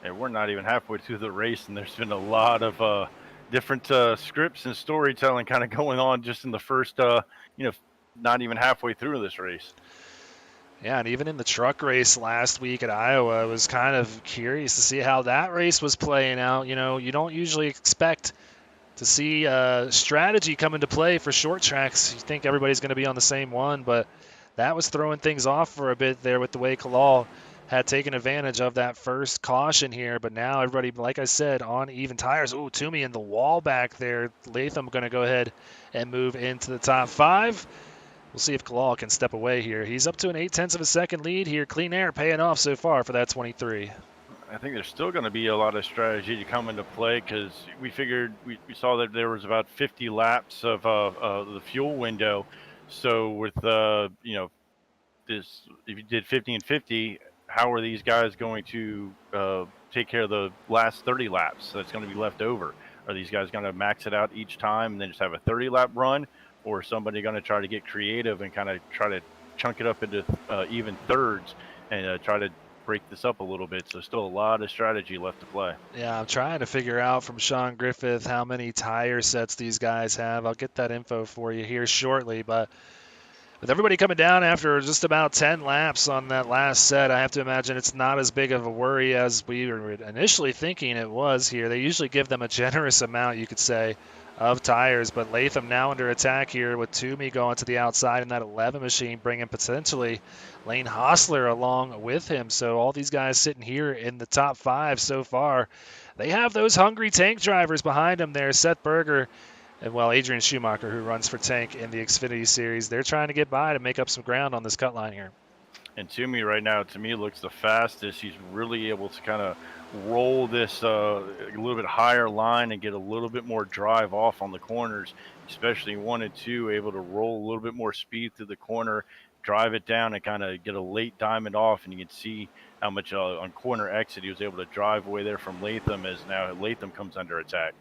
And we're not even halfway through the race, and there's been a lot of different scripts and storytelling kind of going on just in the first, not even halfway through this race. Yeah, and even in the truck race last week at Iowa, I was kind of curious to see how that race was playing out. You know, you don't usually expect to see strategy come into play for short tracks. You think everybody's going to be on the same one, but that was throwing things off for a bit there with the way Kalal had taken advantage of that first caution here. But now everybody, like I said, on even tires. Ooh, Toomey in the wall back there. Latham going to go ahead and move into the top 5. We'll see if Kalal can step away here. He's up to an 0.8 of a second lead here. Clean air paying off so far for that 23. I think there's still going to be a lot of strategy to come into play because we figured we saw that there was about 50 laps of the fuel window. So with this, if you did 50 and 50, how are these guys going to take care of the last 30 laps that's going to be left over? Are these guys going to max it out each time and then just have a 30-lap run? Or somebody going to try to get creative and kind of try to chunk it up into even thirds and try to break this up a little bit. So still a lot of strategy left to play. Yeah, I'm trying to figure out from Sean Griffith how many tire sets these guys have. I'll get that info for you here shortly. But with everybody coming down after just about 10 laps on that last set, I have to imagine it's not as big of a worry as we were initially thinking it was here. They usually give them a generous amount, you could say, of tires, but Latham now under attack here with Toomey going to the outside in that 11 machine, bringing potentially Lane Hostler along with him. So all these guys sitting here in the top 5 so far, they have those hungry tank drivers behind them there, Seth Berger and, Adrian Schumacher, who runs for Tank in the Xfinity Series. They're trying to get by to make up some ground on this cut line here. And Toomey right now, to me, looks the fastest. He's really able to kind of roll this a little bit higher line and get a little bit more drive off on the corners, especially 1 and 2, able to roll a little bit more speed through the corner, drive it down and kind of get a late diamond off. And you can see how much on corner exit he was able to drive away there from Latham, as now Latham comes under attack.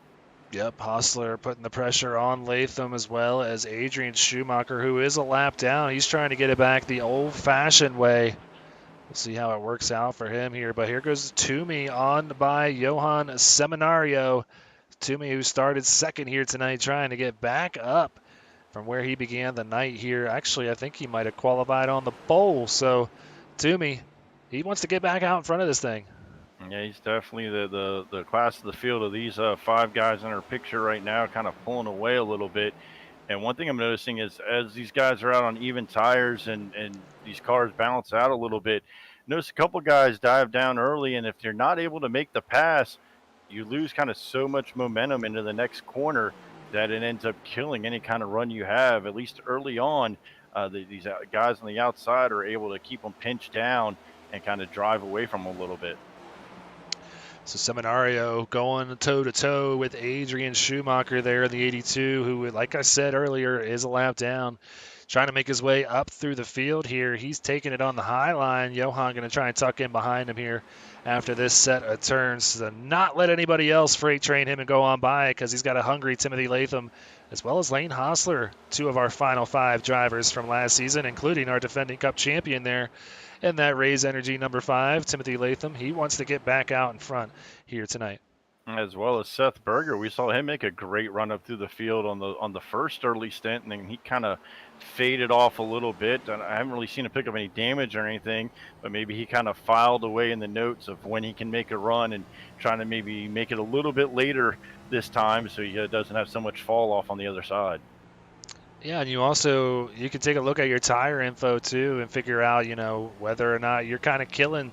Yep, Hostler putting the pressure on Latham as well as Adrian Schumacher, who is a lap down. He's trying to get it back the old-fashioned way. We'll see how it works out for him here. But here goes Toomey on by Johan Seminario. Toomey, who started second here tonight, trying to get back up from where he began the night here. Actually, I think he might have qualified on the pole. So Toomey, he wants to get back out in front of this thing. Yeah, he's definitely the class of the field of these 5 guys in our picture right now, kind of pulling away a little bit. And one thing I'm noticing is as these guys are out on even tires and these cars balance out a little bit, notice a couple guys dive down early, and if they're not able to make the pass, you lose kind of so much momentum into the next corner that it ends up killing any kind of run you have. At least early on, these guys on the outside are able to keep them pinched down and kind of drive away from them a little bit. So Seminario going toe-to-toe with Adrian Schumacher there in the 82, who, like I said earlier, is a lap down. Trying to make his way up through the field here. He's taking it on the high line. Johan going to try and tuck in behind him here after this set of turns to not let anybody else freight train him and go on by, because he's got a hungry Timothy Latham as well as Lane Hostler, two of our final 5 drivers from last season, including our defending Cup champion there. And that Raise Energy number 5, Timothy Latham, he wants to get back out in front here tonight. As well as Seth Berger. We saw him make a great run up through the field on the first early stint, and then he kind of faded off a little bit. And I haven't really seen him pick up any damage or anything, but maybe he kind of filed away in the notes of when he can make a run and trying to maybe make it a little bit later this time so he doesn't have so much fall off on the other side. Yeah, and you can take a look at your tire info too and figure out, whether or not you're kind of killing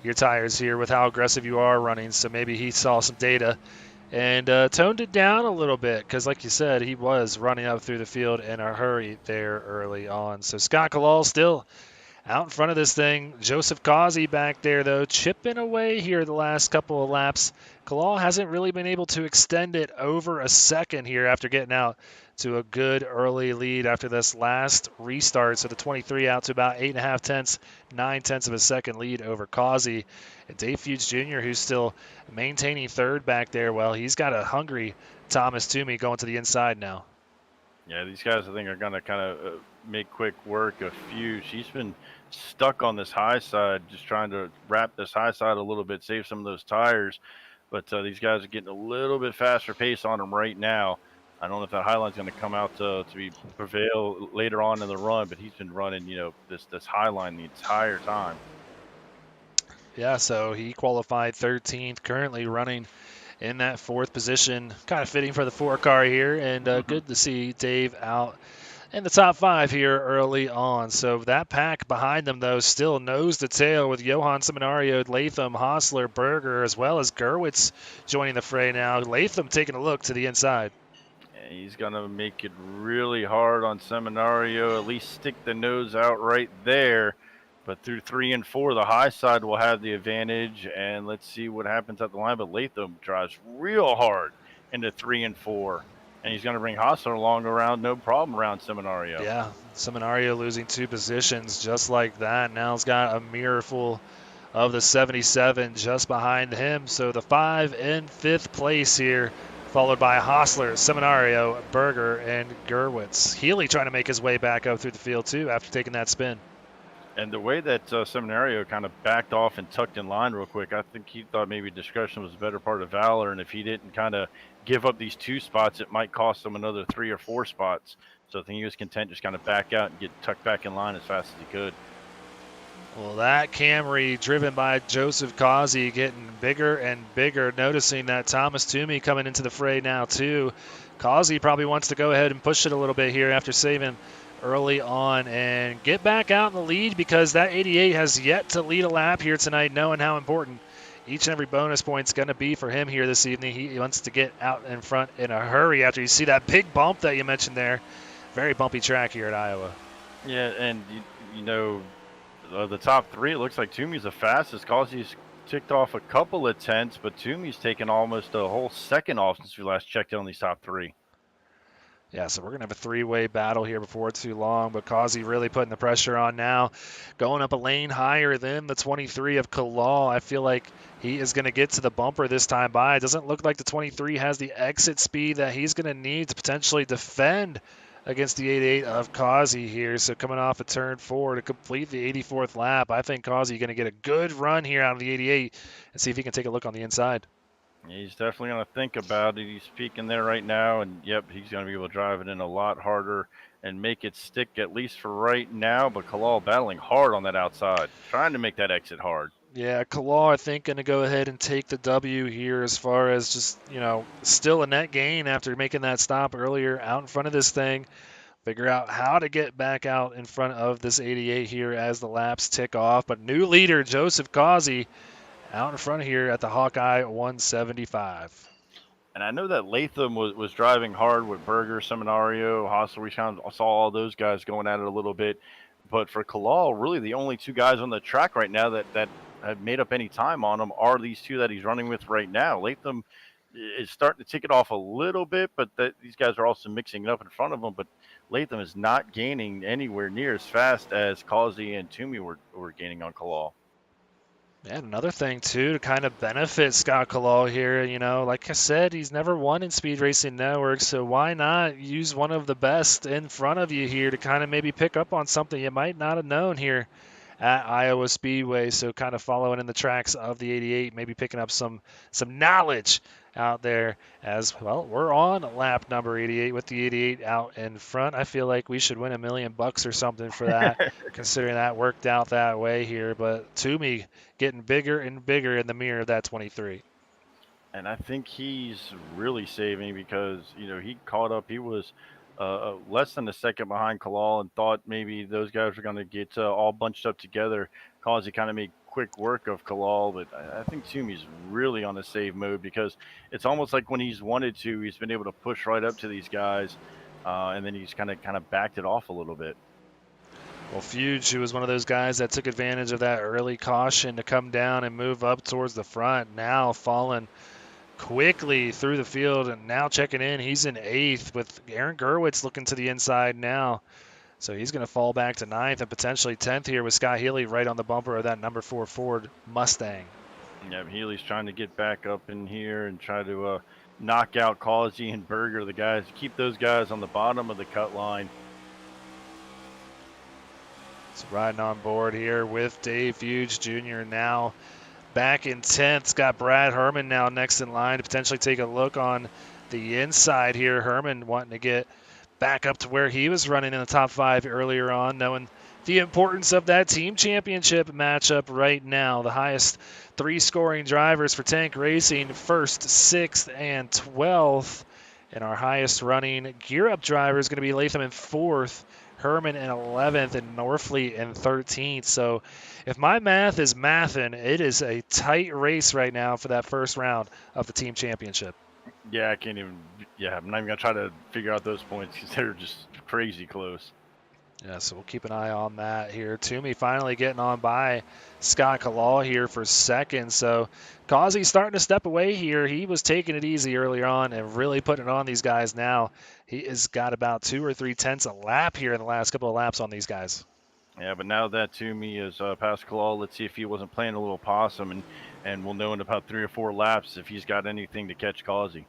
your tires here with how aggressive you are running. So maybe he saw some data and toned it down a little bit, because like you said, he was running up through the field in a hurry there early on. So Scott Kalal still out in front of this thing. Joseph Causey back there, though, chipping away here the last couple of laps. Kalal hasn't really been able to extend it over a second here after getting out to a good early lead after this last restart. So the 23 out to about 8.5 tenths, 9 tenths of a second lead over Causey. And Dave Feuds Jr., who's still maintaining third back there, well, he's got a hungry Thomas Toomey going to the inside now. Yeah, these guys, I think, are going to kind of make quick work of Feuds. She's been stuck on this high side, just trying to wrap this high side a little bit, save some of those tires. But these guys are getting a little bit faster pace on them right now. I don't know if that Highline's going to come out to prevail later on in the run, but he's been running, this Highline the entire time. Yeah, so he qualified 13th, currently running in that 4th position, kind of fitting for the 4 car here, and good to see Dave out in the top 5 here early on. So that pack behind them, though, still nose to tail with Johan Seminario, Latham, Hostler, Berger, as well as Gerwitz joining the fray now. Latham taking a look to the inside. He's going to make it really hard on Seminario, at least stick the nose out right there. But through 3 and 4, the high side will have the advantage. And let's see what happens at the line. But Latham drives real hard into 3 and 4. And he's going to bring Hostler along around, no problem, around Seminario. Yeah, Seminario losing 2 positions just like that. Now he's got a mirror full of the 77 just behind him. So the 5 in 5th place here, followed by Hostler, Seminario, Berger, and Gerwitz. Healy trying to make his way back up through the field, too, after taking that spin. And the way that Seminario kind of backed off and tucked in line real quick, I think he thought maybe discretion was a better part of valor. And if he didn't kind of give up these 2 spots, it might cost him another 3 or 4 spots. So I think he was content just kind of back out and get tucked back in line as fast as he could. Well, that Camry driven by Joseph Causey getting bigger and bigger, noticing that Thomas Toomey coming into the fray now too. Causey probably wants to go ahead and push it a little bit here after saving early on and get back out in the lead, because that 88 has yet to lead a lap here tonight, knowing how important each and every bonus point's going to be for him here this evening. He wants to get out in front in a hurry after you see that big bump that you mentioned there. Very bumpy track here at Iowa. Yeah, and the top 3, it looks like Toomey's the fastest. Causey's ticked off a couple of tenths, but Toomey's taken almost a whole second off since we last checked in on these top 3. Yeah, so we're going to have a 3-way battle here before too long, but Causey really putting the pressure on now. Going up a lane higher than the 23 of Kalal. I feel like he is going to get to the bumper this time by. It doesn't look like the 23 has the exit speed that he's going to need to potentially defend against the 88 of Causey here. So coming off a turn 4 to complete the 84th lap, I think Causey going to get a good run here out of the 88 and see if he can take a look on the inside. He's definitely going to think about it. He's peeking there right now, and yep, he's going to be able to drive it in a lot harder and make it stick, at least for right now. But Kalal battling hard on that outside, trying to make that exit hard. Yeah, Kalal, I think, going to go ahead and take the W here as far as just, still a net gain after making that stop earlier out in front of this thing. Figure out how to get back out in front of this 88 here as the laps tick off. But new leader, Joseph Causey, out in front here at the Hawkeye 175. And I know that Latham was driving hard with Berger, Seminario, Hostler. We saw all those guys going at it a little bit. But for Kalal, really the only 2 guys on the track right now that have made up any time on him are these two that he's running with right now. Latham is starting to take it off a little bit, but these guys are also mixing it up in front of him. But Latham is not gaining anywhere near as fast as Causey and Toomey were gaining on Kalal. And another thing, too, to kind of benefit Scott Kalal here, like I said, he's never won in Speed Racing Network, so why not use one of the best in front of you here to kind of maybe pick up on something you might not have known here at Iowa Speedway. So kind of following in the tracks of the 88, maybe picking up some knowledge out there as well. We're on lap number 88 with the 88 out in front. I feel like we should win $1 million or something for that, considering that worked out that way here. But Toomey getting bigger and bigger in the mirror of that 23. And I think he's really saving because, he caught up. He was less than a second behind Kalal and thought maybe those guys were going to get all bunched up together. Causey kind of made quick work of Kalal, but I think Toomey's really on a save mode because it's almost like when he's wanted to, he's been able to push right up to these guys, and then he's kind of backed it off a little bit. Well, Fuge, who was one of those guys that took advantage of that early caution to come down and move up towards the front, now falling quickly through the field and now checking in. He's in 8th with Aaron Gerwitz looking to the inside now. So he's going to fall back to 9th and potentially 10th here with Scott Healy right on the bumper of that number 4 Ford Mustang. Yeah, Healy's trying to get back up in here and try to knock out Causey and Berger, the guys, keep those guys on the bottom of the cut line. So riding on board here with Dave Fuge Jr. now back in 10th. Got Brad Herman now next in line to potentially take a look on the inside here. Herman wanting to get back up to where he was running in the top 5 earlier on, knowing the importance of that team championship matchup right now. The highest 3 scoring drivers for Tank Racing, 1st, 6th, and 12th. And our highest running gear up driver is going to be Latham in 4th, Herman in 11th, and Norfleet in 13th. So if my math is mathin', it is a tight race right now for that first round of the team championship. Yeah, I'm not even going to try to figure out those points because they're just crazy close. Yeah, so we'll keep an eye on that here. Toomey finally getting on by Scott Kalal here for 2nd. So Causey's starting to step away here. He was taking it easy earlier on and really putting it on these guys now. He has got about 2 or 3 tenths a lap here in the last couple of laps on these guys. Yeah, but now that Toomey is past Kalal, let's see if he wasn't playing a little possum, and we'll know in about 3 or 4 laps if he's got anything to catch Causey.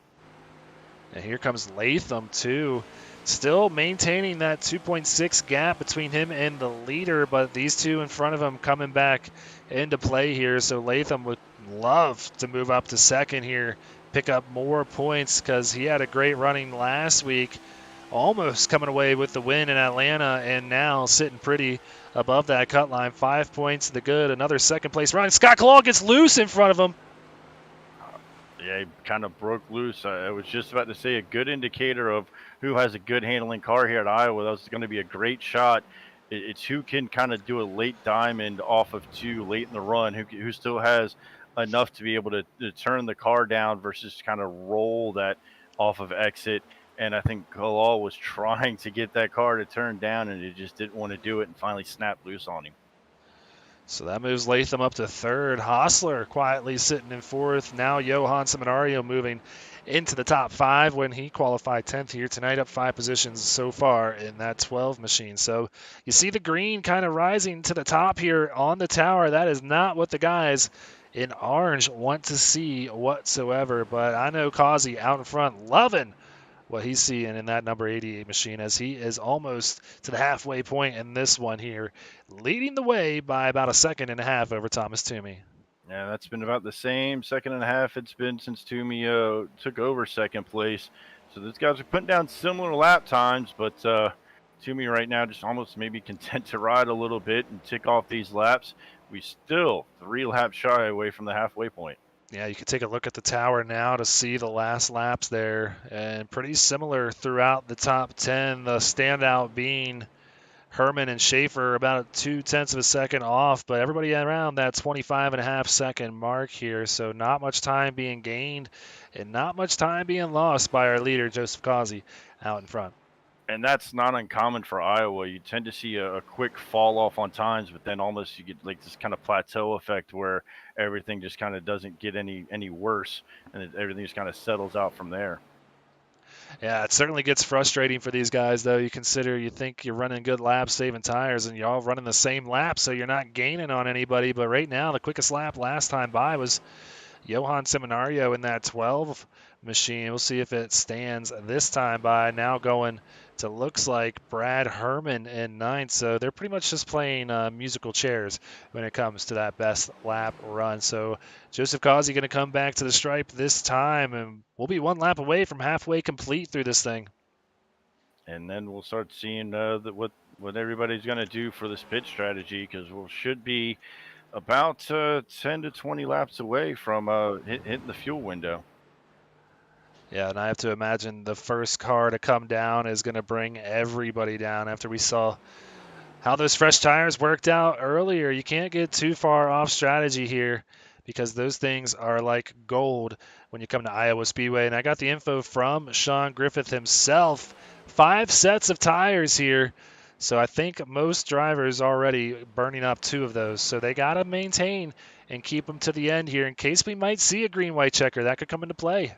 And here comes Latham, too. Still maintaining that 2.6 gap between him and the leader, but these two in front of him coming back into play here. So Latham would love to move up to 2nd here, pick up more points because he had a great running last week, almost coming away with the win in Atlanta, and now sitting pretty above that cut line. 5 points to the good. Another 2nd place run. Scott Kalal gets loose in front of him. Yeah, he kind of broke loose. I was just about to say a good indicator of who has a good handling car here at Iowa. That was going to be a great shot. It's who can kind of do a late diamond off of 2 late in the run, who still has enough to be able to turn the car down versus kind of roll that off of exit. And I think Kalal was trying to get that car to turn down, and it just didn't want to do it and finally snapped loose on him. So that moves Latham up to 3rd. Hostler quietly sitting in 4th. Now Johan Seminario moving into the top 5 when he qualified 10th here tonight, up 5 positions so far in that 12 machine. So you see the green kind of rising to the top here on the tower. That is not what the guys in orange want to see whatsoever. But I know Causey out in front loving what he's seeing in that number 88 machine as he is almost to the halfway point in this one here, leading the way by about 1.5 seconds over Thomas Toomey. Yeah, that's been about the same 1.5 seconds it's been since Toomey took over 2nd place. So those guys are putting down similar lap times, but Toomey right now just almost maybe content to ride a little bit and tick off these laps. We still 3 laps shy away from the halfway point. Yeah, you can take a look at the tower now to see the last laps there, and pretty similar throughout the top 10. The standout being Herman and Schaefer about 0.2 of a second off, but everybody around that 25.5 second mark here. So not much time being gained and not much time being lost by our leader, Joseph Causey, out in front. And that's not uncommon for Iowa. You tend to see a quick fall off on times, but then almost you get like this kind of plateau effect where everything just kind of doesn't get any worse, and everything just kind of settles out from there. Yeah, it certainly gets frustrating for these guys, though. You think you're running good laps, saving tires, and you're all running the same lap, so you're not gaining on anybody. But right now, the quickest lap last time by was Johan Seminario in that 12 machine. We'll see if it stands this time by. Now going to looks like Brad Herman in ninth. So they're pretty much just playing musical chairs when it comes to that best lap run. So Joseph Causey going to come back to the stripe this time, and we'll be one lap away from halfway complete through this thing. And then we'll start seeing what everybody's going to do for this pit strategy, because we should be about 10 to 20 laps away from hitting the fuel window. Yeah, and I have to imagine the first car to come down is going to bring everybody down after we saw how those fresh tires worked out earlier. You can't get too far off strategy here because those things are like gold when you come to Iowa Speedway. And I got the info from Sean Griffith himself. 5 sets of tires here. So I think most drivers already burning up 2 of those. So they got to maintain and keep them to the end here in case we might see a green-white checker. That could come into play.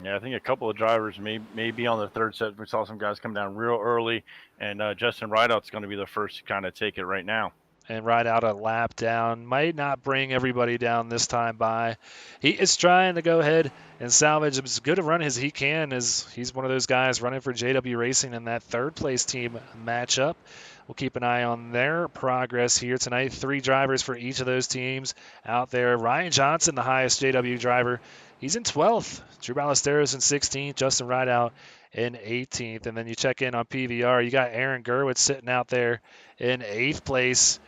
Yeah, I think a couple of drivers may be on the third set. We saw some guys come down real early, and Justin Rideout's going to be the first to kind of take it right now. And ride out a lap down. Might not bring everybody down this time by. He is trying to go ahead and salvage as good a run as he can, as he's one of those guys running for JW Racing in that third place team matchup. We'll keep an eye on their progress here tonight. 3 drivers for each of those teams out there. Ryan Johnson, the highest JW driver. He's in 12th. Drew Ballesteros in 16th. Justin Rideout in 18th. And then you check in on PVR. You got Aaron Gerwitz sitting out there in 8th place.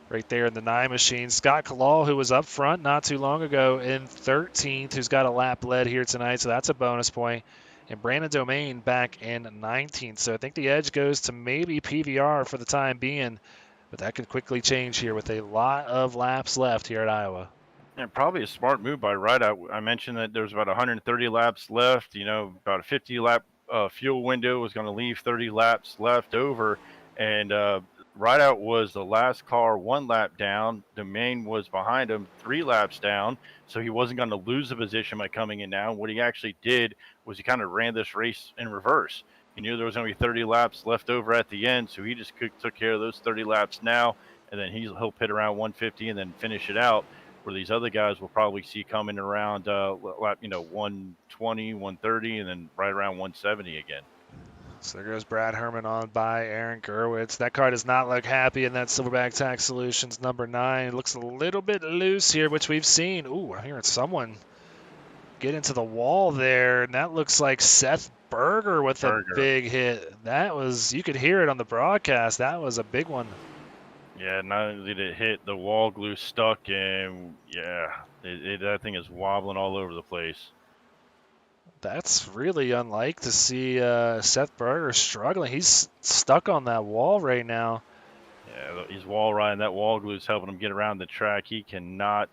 Right there in the 9 machine. Scott Kalal, who was up front not too long ago, in 13th, who's got a lap led here tonight, so that's a bonus point. And Brandon Domain back in 19th. So I think the edge goes to maybe PVR for the time being, but that could quickly change here with a lot of laps left here at Iowa. And probably a smart move by Rideout. I mentioned that there's about 130 laps left. About a 50-lap fuel window was going to leave 30 laps left over. And Rideout was the last car 1 lap down. Domain was behind him 3 laps down. So he wasn't going to lose the position by coming in now. What he actually did was he kind of ran this race in reverse. He knew there was going to be 30 laps left over at the end. So he just took care of those 30 laps now. And then he'll pit around 150 and then finish it out, where these other guys will probably see coming around lap 120, 130, and then right around 170 again. So there goes Brad Herman on by Aaron Gerwitz. That car does not look happy in that Silverback Tax Solutions number 9. It looks a little bit loose here, which we've seen. Ooh, I'm hearing someone get into the wall there, and that looks like Seth Berger with a big hit. That was, you could hear it on the broadcast. That was a big one. Yeah, not only did it hit, the wall glue stuck, and yeah, that thing is wobbling all over the place. That's really unlike to see Seth Berger struggling. He's stuck on that wall right now. Yeah, he's wall riding. That wall glue is helping him get around the track. He cannot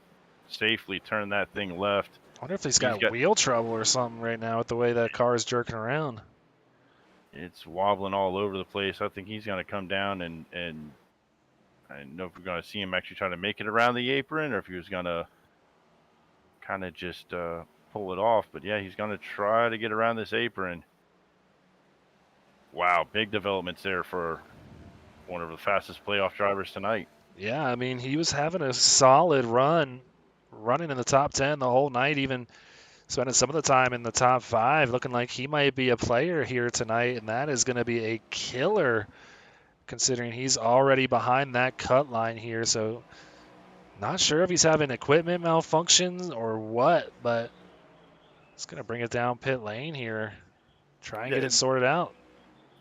safely turn that thing left. I wonder if he's got wheel trouble or something right now with the way that car is jerking around. It's wobbling all over the place. I think he's going to come down and I don't know if we're going to see him actually try to make it around the apron or if he was going to kind of just pull it off. But yeah, he's going to try to get around this apron. Wow, big developments there for one of the fastest playoff drivers tonight. Yeah, I mean, he was having a solid run, running in the top 10 the whole night, even spending some of the time in the top 5, looking like he might be a player here tonight, and that is going to be a killer considering he's already behind that cut line here. So not sure if he's having equipment malfunctions or what, but it's going to bring it down pit lane here. Try and get it sorted out.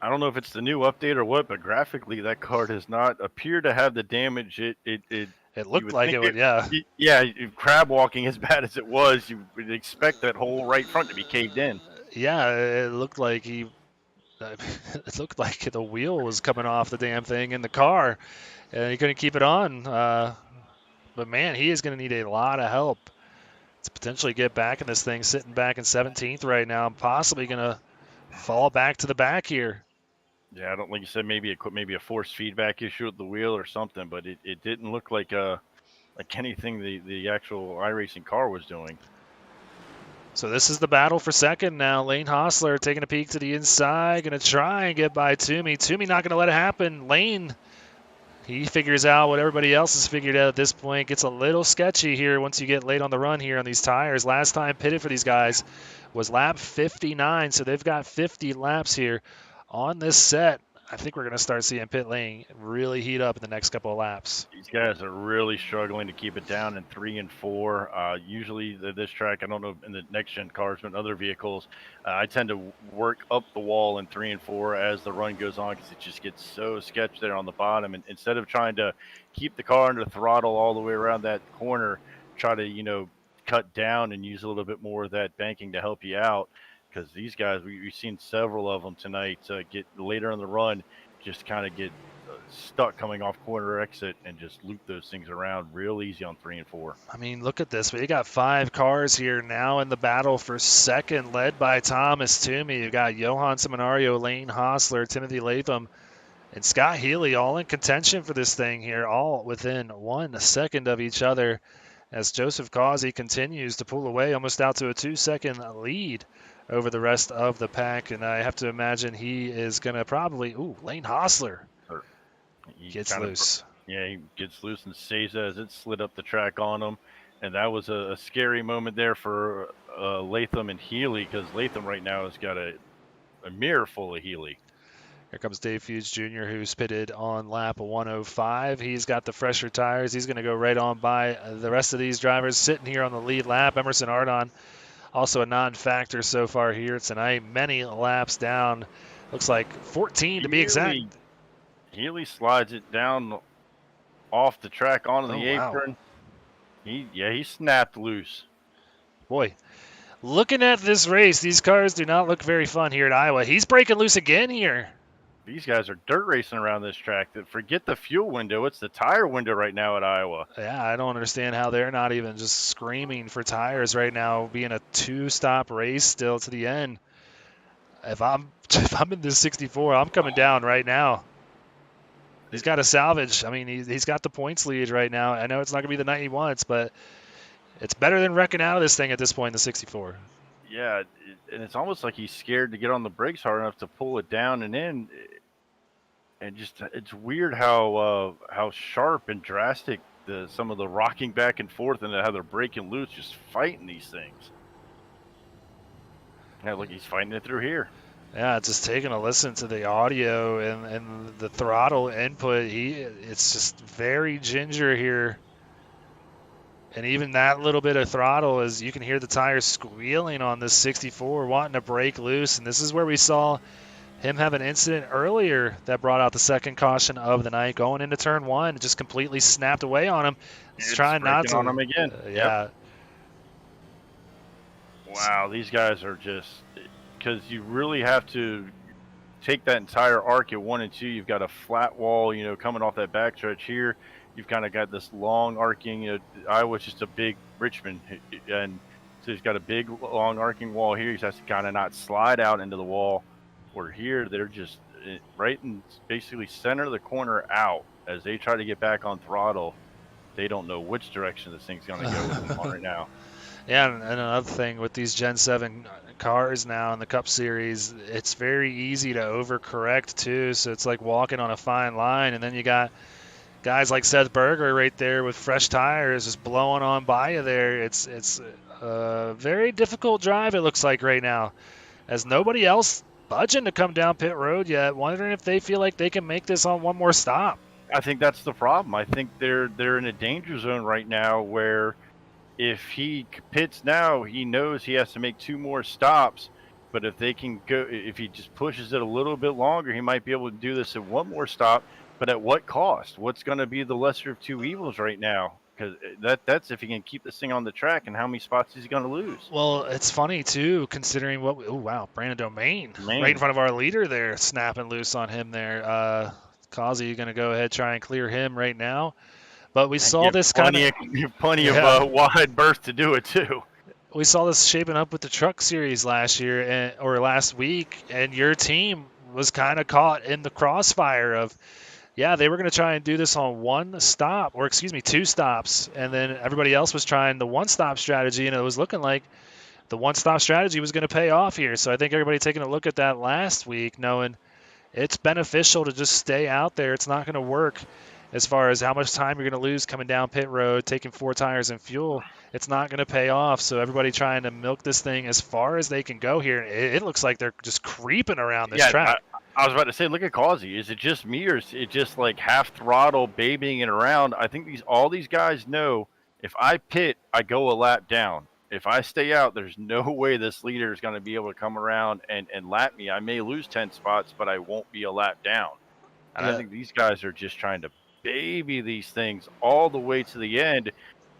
I don't know if it's the new update or what, but graphically that car does not appear to have the damage it looked like it would, yeah. Yeah, crab walking as bad as it was, you would expect that whole right front to be caved in. Yeah, it looked like it looked like the wheel was coming off the damn thing in the car, and he couldn't keep it on. But man, he is going to need a lot of help to potentially get back in this thing, sitting back in 17th right now, and possibly going to fall back to the back here. Yeah, I don't like you said maybe a force feedback issue with the wheel or something, but it didn't look like anything the actual iRacing car was doing. So this is the battle for second now. Lane Hostler taking a peek to the inside, going to try and get by Toomey. Toomey not going to let it happen. Lane, he figures out what everybody else has figured out at this point. Gets a little sketchy here once you get late on the run here on these tires. Last time pitted for these guys was lap 59, so they've got 50 laps here on this set. I think we're going to start seeing pit lane really heat up in the next couple of laps. These guys are really struggling to keep it down in 3 and 4. Usually this track, I don't know in the next gen cars, but in other vehicles, I tend to work up the wall in 3 and 4 as the run goes on because it just gets so sketched there on the bottom. And instead of trying to keep the car under throttle all the way around that corner, try to cut down and use a little bit more of that banking to help you out. Because these guys, we've seen several of them tonight get later in the run, just kind of get stuck coming off corner exit and just loop those things around real easy on 3 and 4. I mean, look at this. We got 5 cars here now in the battle for second, led by Thomas Toomey. You've got Johan Seminario, Lane Hostler, Timothy Latham, and Scott Healy all in contention for this thing here, all within 1 second of each other as Joseph Causey continues to pull away almost out to a 2-second lead over the rest of the pack. And I have to imagine he is going to probably, Lane Hostler gets loose. He gets loose and saves as it slid up the track on him. And that was a scary moment there for Latham and Healy, because Latham right now has got a mirror full of Healy. Here comes Dave Feuds Jr., who's pitted on lap 105. He's got the fresher tires. He's going to go right on by the rest of these drivers sitting here on the lead lap. Emerson Ardon, also a non-factor so far here tonight. Many laps down. Looks like 14 to be exact. Healy slides it down off the track onto the apron. He snapped loose. Boy, looking at this race, these cars do not look very fun here at Iowa. He's breaking loose again here. These guys are dirt racing around this track. Forget the fuel window. It's the tire window right now at Iowa. Yeah, I don't understand how they're not even just screaming for tires right now, being a 2-stop race still to the end. If I'm in this 64, I'm coming down right now. He's got to salvage. I mean, he's got the points lead right now. I know it's not going to be the night he wants, but it's better than wrecking out of this thing at this point in the 64. Yeah, and it's almost like he's scared to get on the brakes hard enough to pull it down and in. And just, it's weird how sharp and drastic some of the rocking back and forth and how they're breaking loose, just fighting these things. Yeah, look, he's fighting it through here. Yeah, just taking a listen to the audio and the throttle input. It's just very ginger here. And even that little bit of throttle, is you can hear the tires squealing on this 64, wanting to break loose. And this is where we saw him have an incident earlier that brought out the second caution of the night. Going into turn 1, it just completely snapped away on him. He's trying not to. On him again. Yeah. Wow, these guys are just, because you really have to take that entire arc at 1 and 2. You've got a flat wall, coming off that backstretch here. You've kind of got this long arcing. Iowa's just a big Richmond, and so he's got a big long arcing wall here. He has to kind of not slide out into the wall. Where here they're just right in basically center of the corner out as they try to get back on throttle. They don't know which direction this thing's going to go with them right now. Yeah, and another thing with these Gen 7 cars now in the Cup Series, it's very easy to overcorrect too. So it's like walking on a fine line, and then you got guys like Seth Berger right there with fresh tires just blowing on by you there. It's a very difficult drive, it looks like right now, as nobody else budging to come down pit road yet. Wondering if they feel like they can make this on one more stop. I think that's the problem. I think they're in a danger zone right now where if he pits now, he knows he has to make 2 more stops. But if they can go, if he just pushes it a little bit longer, he might be able to do this at 1 more stop. But at what cost? What's going to be the lesser of 2 evils right now? Because that's if he can keep this thing on the track, and how many spots is he going to lose? Well, it's funny too, considering what. Oh wow, Brandon Domain right in front of our leader there, snapping loose on him there. Causey going to go ahead try and clear him right now, but we saw this plenty of wide berth to do it too. We saw this shaping up with the Truck Series last year or last week, and your team was kind of caught in the crossfire of, yeah, they were going to try and do this on two stops, and then everybody else was trying the one-stop strategy, and it was looking like the one-stop strategy was going to pay off here. So I think everybody taking a look at that last week, knowing it's beneficial to just stay out there. It's not going to work as far as how much time you're going to lose coming down pit road, taking 4 tires and fuel. It's not going to pay off. So everybody trying to milk this thing as far as they can go here. It looks like they're just creeping around this track. I was about to say, look at Causey. Is it just me, or is it just like half throttle, babying it around? I think all these guys know if I pit, I go a lap down. If I stay out, there's no way this leader is going to be able to come around and lap me. I may lose 10 spots, but I won't be a lap down. And I think these guys are just trying to baby these things all the way to the end.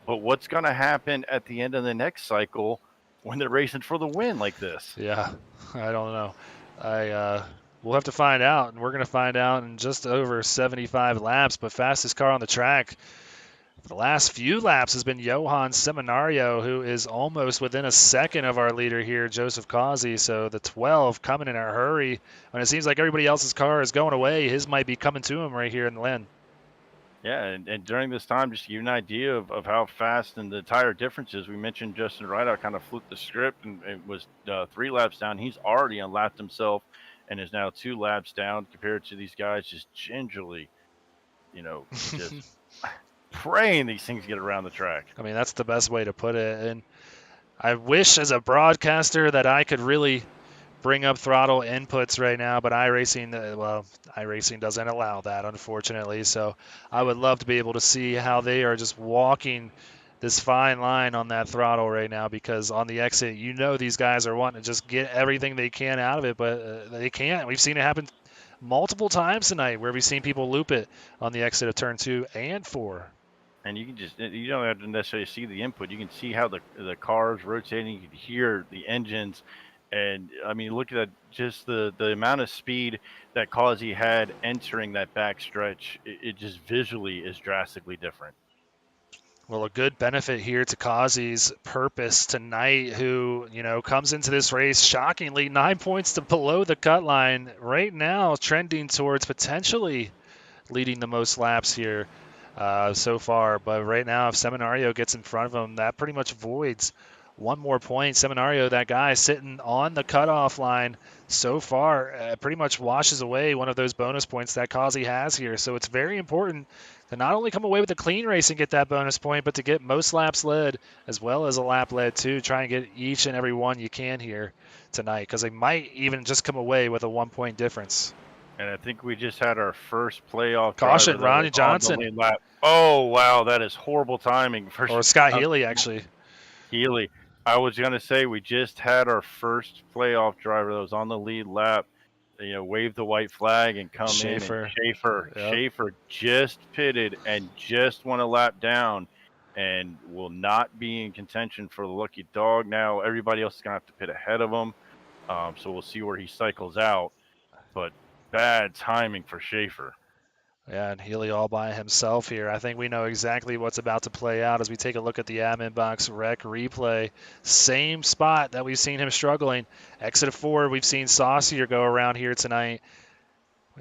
But what's going to happen at the end of the next cycle when they're racing for the win like this? Yeah, I don't know. We'll have to find out, and we're going to find out in just over 75 laps. But fastest car on the track for the last few laps has been Johan Seminario, who is almost within a second of our leader here, Joseph Causey. So the 12 coming in a hurry. When it seems like everybody else's car is going away, his might be coming to him right here in the end. Yeah, and during this time, just to give you an idea of how fast and the tire differences, we mentioned Justin Rideout kind of flipped the script and it was 3 laps down. He's already unlapped himself and is now 2 laps down compared to these guys just gingerly, just praying these things get around the track. I mean, that's the best way to put it. And I wish as a broadcaster that I could really bring up throttle inputs right now, but iRacing doesn't allow that, unfortunately. So I would love to be able to see how they are just walking this fine line on that throttle right now, because on the exit, these guys are wanting to just get everything they can out of it, but they can't. We've seen it happen multiple times tonight where we've seen people loop it on the exit of turn 2 and 4. And you don't have to necessarily see the input. You can see how the car's rotating. You can hear the engines. And, I mean, look at that, just the amount of speed that Causey had entering that back stretch. It just visually is drastically different. Well, a good benefit here to Causey's purpose tonight, who, comes into this race shockingly 9 points to below the cut line. Right now, trending towards potentially leading the most laps here so far. But right now, if Seminario gets in front of him, that pretty much voids one more point. Seminario, that guy sitting on the cutoff line so far, pretty much washes away one of those bonus points that Causey has here. So it's very important to not only come away with a clean race and get that bonus point, but to get most laps led as well as a lap led too. Try and get each and every one you can here tonight, because they might even just come away with a 1 point difference. And I think we just had our first playoff. Caution, Ronnie Johnson. Oh, wow, that is horrible timing. Or Scott Healy, actually. Healy. I was going to say we just had our first playoff driver that was on the lead lap, wave the white flag and come Schaefer. in. Schaefer just pitted and just went a lap down and will not be in contention for the lucky dog. Now everybody else is going to have to pit ahead of him. So we'll see where he cycles out. But bad timing for Schaefer. Yeah, and Healy all by himself here. I think we know exactly what's about to play out as we take a look at the admin box rec replay. Same spot that we've seen him struggling. Exit of 4, we've seen Saucier go around here tonight.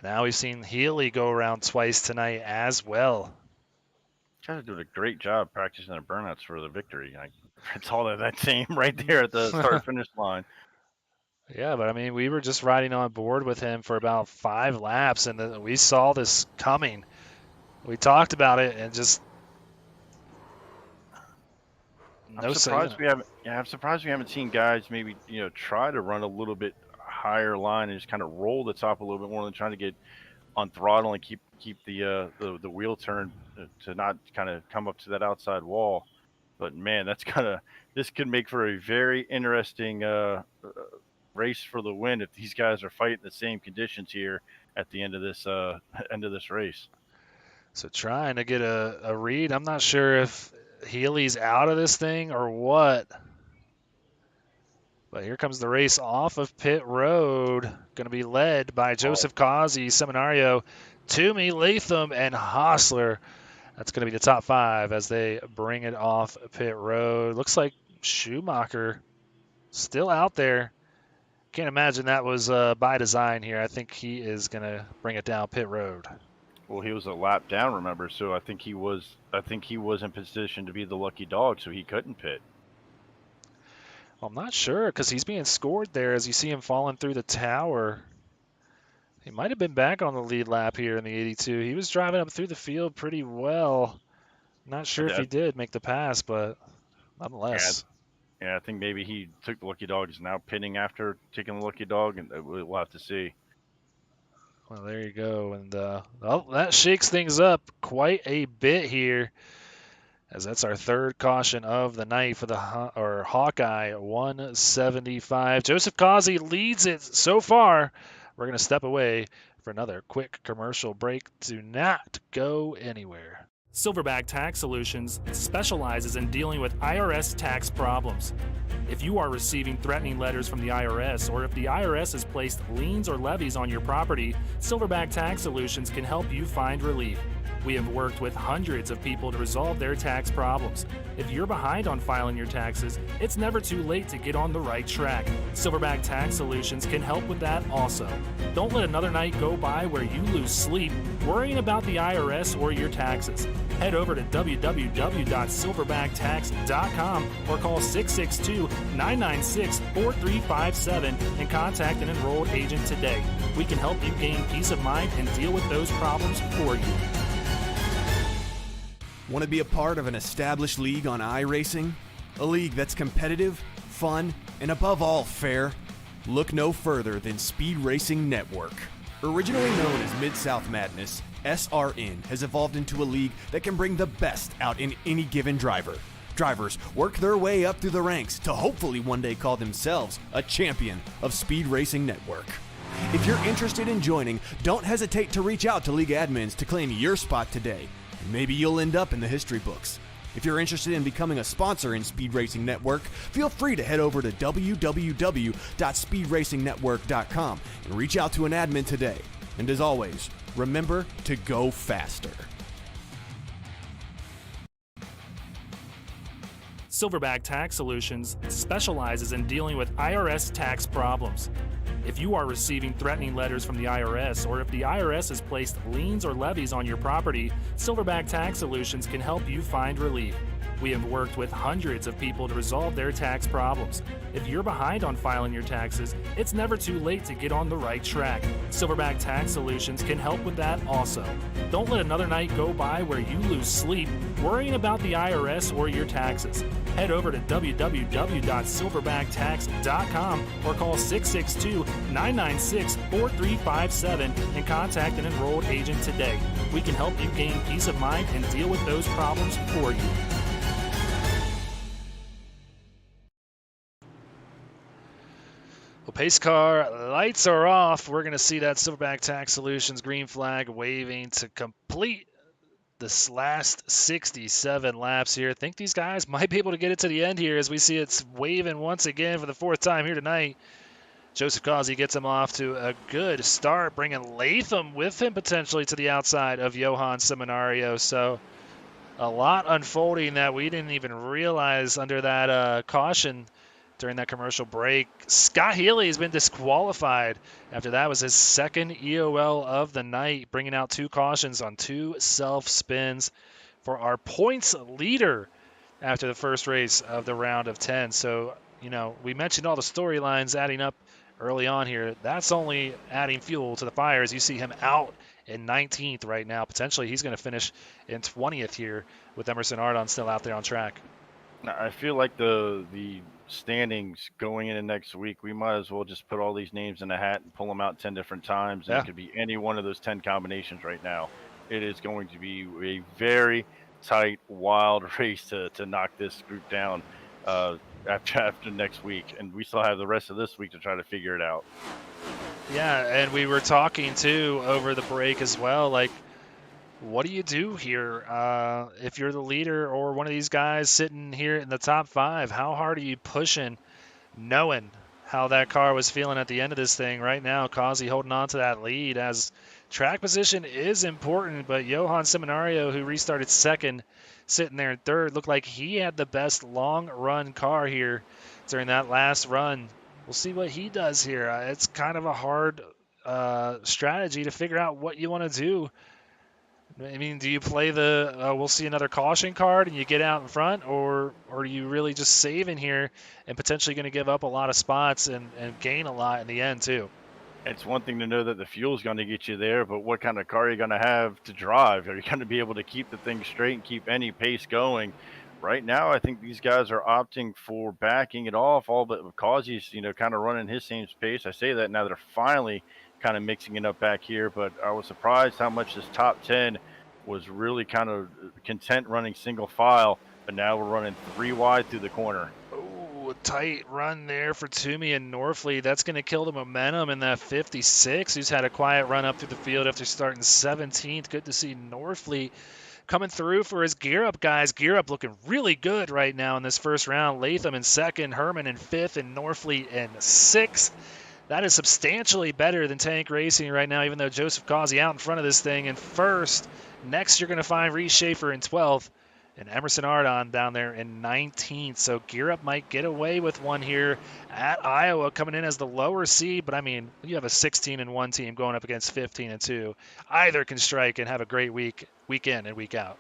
Now we've seen Healy go around twice tonight as well. Guys are doing a great job practicing their burnouts for the victory. It's all that team right there at the start-finish line. Yeah, but I mean, we were just riding on board with him for about 5 laps, and we saw this coming. We talked about it, and just I'm surprised we haven't seen guys maybe try to run a little bit higher line and just kind of roll the top a little bit more than trying to get on throttle and keep the wheel turn to not kind of come up to that outside wall. But man, this could make for a very interesting race for the win if these guys are fighting the same conditions here at the end of this race. So trying to get a read. I'm not sure if Healy's out of this thing or what. But here comes the race off of pit road. Going to be led by Joseph Causey, Seminario, Toomey, Latham, and Hostler. That's going to be the top 5 as they bring it off pit road. Looks like Schumacher still out there Can't imagine that was by design here. I think he is going to bring it down pit road. Well, he was a lap down, remember? So I think he was in position to be the lucky dog, so he couldn't pit. I'm not sure because he's being scored there as you see him falling through the tower. He might have been back on the lead lap here in the 82. He was driving up through the field pretty well. Not sure if he did make the pass, but nonetheless. Yeah, I think maybe he took the lucky dog. He's now pitting after taking the lucky dog, and we'll have to see. Well, there you go. And that shakes things up quite a bit here, as that's our third caution of the night for the Hawkeye 175. Joseph Causey leads it so far. We're going to step away for another quick commercial break. Do not go anywhere. Silverback Tax Solutions specializes in dealing with IRS tax problems. If you are receiving threatening letters from the IRS, or if the IRS has placed liens or levies on your property, Silverback Tax Solutions can help you find relief. We have worked with hundreds of people to resolve their tax problems. If you're behind on filing your taxes, it's never too late to get on the right track. Silverback Tax Solutions can help with that also. Don't let another night go by where you lose sleep worrying about the IRS or your taxes. Head over to www.silverbacttax.com or call 662-996-4357 and contact an enrolled agent today. We can help you gain peace of mind and deal with those problems for you. Want to be a part of an established league on iRacing? A league that's competitive, fun, and above all fair? Look no further than Speed Racing Network. Originally known as Mid-South Madness, SRN has evolved into a league that can bring the best out in any given driver. Drivers work their way up through the ranks to hopefully one day call themselves a champion of Speed Racing Network. If you're interested in joining, don't hesitate to reach out to league admins to claim your spot today. Maybe you'll end up in the history books. If you're interested in becoming a sponsor in Speed Racing Network, feel free to head over to www.speedracingnetwork.com and reach out to an admin today. And as always, remember to go faster. Silverback Tax Solutions specializes in dealing with IRS tax problems. If you are receiving threatening letters from the IRS, or if the IRS has placed liens or levies on your property, Silverback Tax Solutions can help you find relief. We have worked with hundreds of people to resolve their tax problems. If you're behind on filing your taxes, it's never too late to get on the right track. Silverback Tax Solutions can help with that also. Don't let another night go by where you lose sleep worrying about the IRS or your taxes. Head over to www.silverbacttax.com or call 662-996-4357 and contact an enrolled agent today. We can help you gain peace of mind and deal with those problems for you. Well, pace car lights are off. We're going to see that Silverback Tax Solutions green flag waving to complete this last 67 laps here. I think these guys might be able to get it to the end here as we see it's waving once again for the fourth time here tonight. Joseph Causey gets him off to a good start, bringing Latham with him potentially to the outside of Johan Seminario. So a lot unfolding that we didn't even realize under that caution during that commercial break. Scott Healy has been disqualified after that was his second EOL of the night, bringing out two cautions on two self-spins for our points leader after the first race of the round of 10. So, you know, we mentioned all the storylines adding up early on here. That's only adding fuel to the fire as you see him out in 19th right now. Potentially he's going to finish in 20th here with Emerson Ardon still out there on track. I feel like the standings going into next week, we might as well just put all these names in a hat and pull them out 10 different times. And It could be any one of those 10 combinations right now. It is going to be a very tight, wild race to knock this group down after next week. And we still have the rest of this week to try to figure it out. Yeah, and we were talking too over the break as well, like, what do you do here if you're the leader or one of these guys sitting here in the top 5? How hard are you pushing, knowing how that car was feeling at the end of this thing? Right now, Causey holding on to that lead as track position is important, but Johan Seminario, who restarted second, sitting there in third, looked like he had the best long-run car here during that last run we'll see what he does here. It's kind of a hard strategy to figure out what you want to do. I mean, do you play the we'll see another caution card and you get out in front, or are you really just saving here and potentially going to give up a lot of spots and gain a lot in the end too? It's one thing to know that the fuel's going to get you there, but what kind of car are you going to have to drive? Are you going to be able to keep the thing straight and keep any pace going? Right now, I think these guys are opting for backing it off, all but Causy's, kind of running his same pace. I say that now they're finally kind of mixing it up back here, but I was surprised how much this top 10 was really kind of content running single file, but now we're running 3 wide through the corner. Oh, a tight run there for Toomey and Norfleet. That's going to kill the momentum in that 56, who's had a quiet run up through the field after starting 17th. Good to see Norfleet coming through for his Gear Up guys. Gear Up looking really good right now in this first round. Latham in second, Herman in fifth, and Norfleet in sixth. That is substantially better than Tank Racing right now, even though Joseph Causey out in front of this thing in first. Next, you're going to find Reese Schaefer in 12th and Emerson Ardon down there in 19th. So Gear Up might get away with one here at Iowa, coming in as the lower seed. But, I mean, you have a 16-1 team going up against 15-2. Either can strike and have a great week in and week out.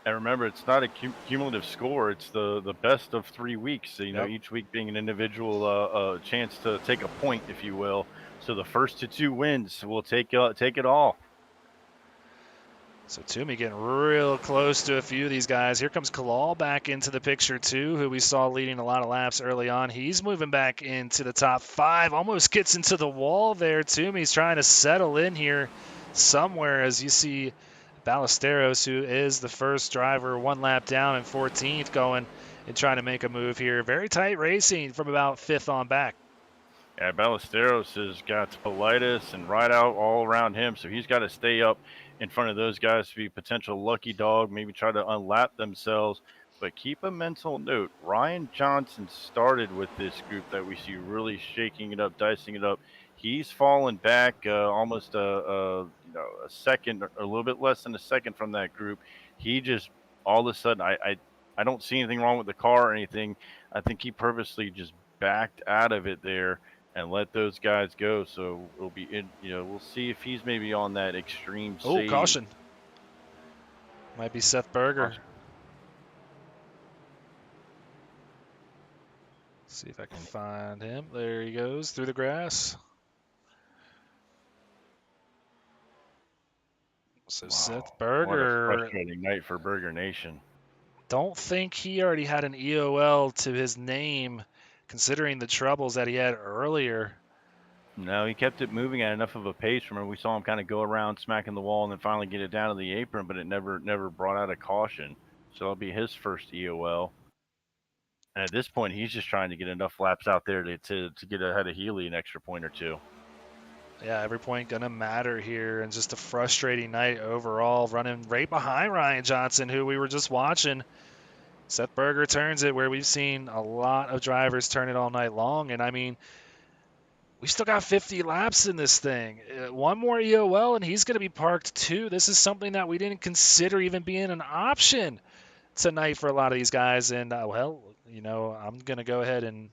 And remember, it's not a cumulative score. It's the best of 3 weeks. Yep. Each week being an individual chance to take a point, if you will. So the first to 2 wins will take it all. So Toomey getting real close to a few of these guys. Here comes Kalal back into the picture too, who we saw leading a lot of laps early on. He's moving back into the top 5. Almost gets into the wall there. Toomey's trying to settle in here somewhere, as you see Ballesteros, who is the first driver, 1 lap down in 14th, going and trying to make a move here. Very tight racing from about 5th on back. Yeah, Ballesteros has got Politis and Rideout all around him, so he's got to stay up in front of those guys to be a potential lucky dog, maybe try to unlap themselves. But keep a mental note, Ryan Johnson started with this group that we see really shaking it up, dicing it up. He's fallen back almost a second, or a little bit less than a second from that group. He just, all of a sudden, I don't see anything wrong with the car or anything. I think he purposely just backed out of it there and let those guys go. So it'll be we'll see if he's maybe on that extreme Oh, save. caution. Might be Seth Berger. Caution. See if I can find him. There he goes through the grass. So Wow. Seth What a Berger, frustrating night for Burger Nation. don't think he already had an EOL to his name, considering the troubles that he had earlier. No, he kept it moving at enough of a pace. Remember, we saw him kind of go around smacking the wall and then finally get it down to the apron, but it never brought out a caution. So it'll be his first EOL. And at this point, he's just trying to get enough laps out there to get ahead of Healy an extra point or two. Yeah, every point going to matter here, and just a frustrating night overall, running right behind Ryan Johnson, who we were just watching. Seth Berger turns it where we've seen a lot of drivers turn it all night long, and I mean, we still got 50 laps in this thing. One more EOL, and he's going to be parked too. This is something that we didn't consider even being an option tonight for a lot of these guys, and well, I'm going to go ahead and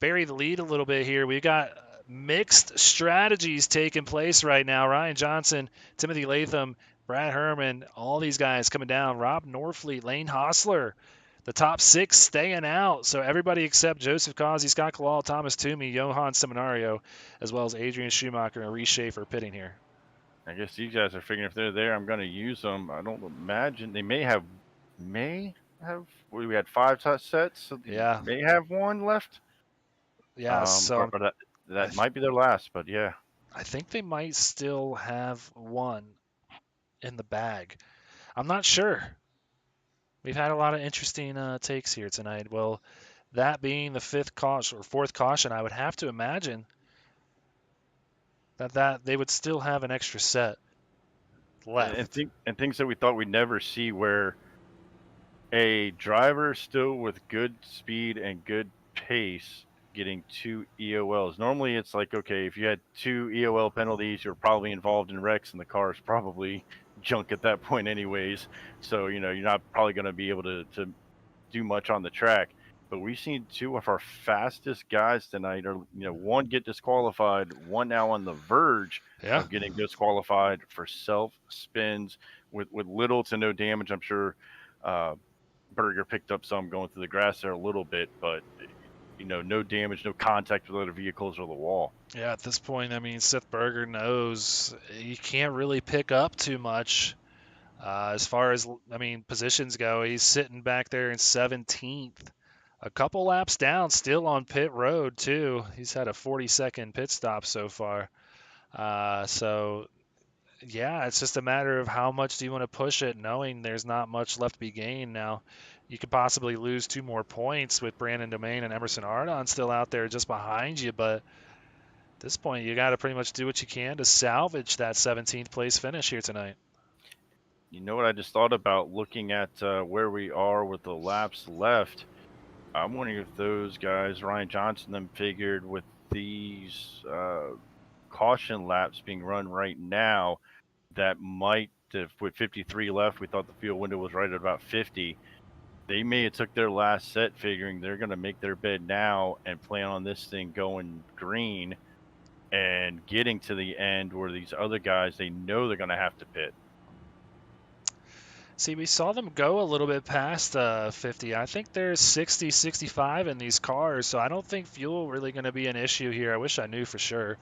bury the lead a little bit here. We got mixed strategies taking place right now. Ryan Johnson, Timothy Latham, Brad Herman, all these guys coming down. Rob Norfleet, Lane Hostler, the top 6 staying out. So everybody except Joseph Causey, Scott Kalal, Thomas Toomey, Johan Seminario, as well as Adrian Schumacher and Reese Schaefer pitting here. I guess these guys are figuring if they're there, I'm going to use them. I don't imagine they may have. We had 5 sets. So Yeah. May have 1 left. Yeah, so but that might be their last, but yeah. I think they might still have 1 in the bag. I'm not sure. We've had a lot of interesting takes here tonight. Well, that being the 5th caution or 4th caution, I would have to imagine that they would still have an extra set left. And things that we thought we'd never see, where a driver still with good speed and good pace getting 2 EOLs. Normally it's like, okay, if you had 2 EOL penalties, you're probably involved in wrecks and the car is probably junk at that point anyways. So, you're not probably going to be able to do much on the track. but we've seen two of our fastest guys tonight, or one get disqualified, one now on the verge Yeah. of getting disqualified for self spins with little to no damage. I'm sure Berger picked up some going through the grass there a little bit, but no damage, no contact with other vehicles or the wall. Yeah, at this point, I mean, Seth Berger knows he can't really pick up too much. As far as, I mean, positions go, he's sitting back there in 17th. A couple laps down, still on pit road, too. He's had a 40-second pit stop so far. So, yeah, it's just a matter of how much do you want to push it, knowing there's not much left to be gained now. You could possibly lose 2 more points with Brandon Domain and Emerson Ardon still out there just behind you, but at this point, you got to pretty much do what you can to salvage that 17th place finish here tonight. You know what I just thought about looking at where we are with the laps left? I'm wondering if those guys, Ryan Johnson, them figured with these caution laps being run right now, that might, if with 53 left, we thought the field window was right at about 50. They may have took their last set figuring they're going to make their bed now and plan on this thing going green and getting to the end where these other guys, they know they're going to have to pit. See, we saw them go a little bit past 50. I think there's 60, 65 in these cars, so I don't think fuel really going to be an issue here. I wish I knew for sure.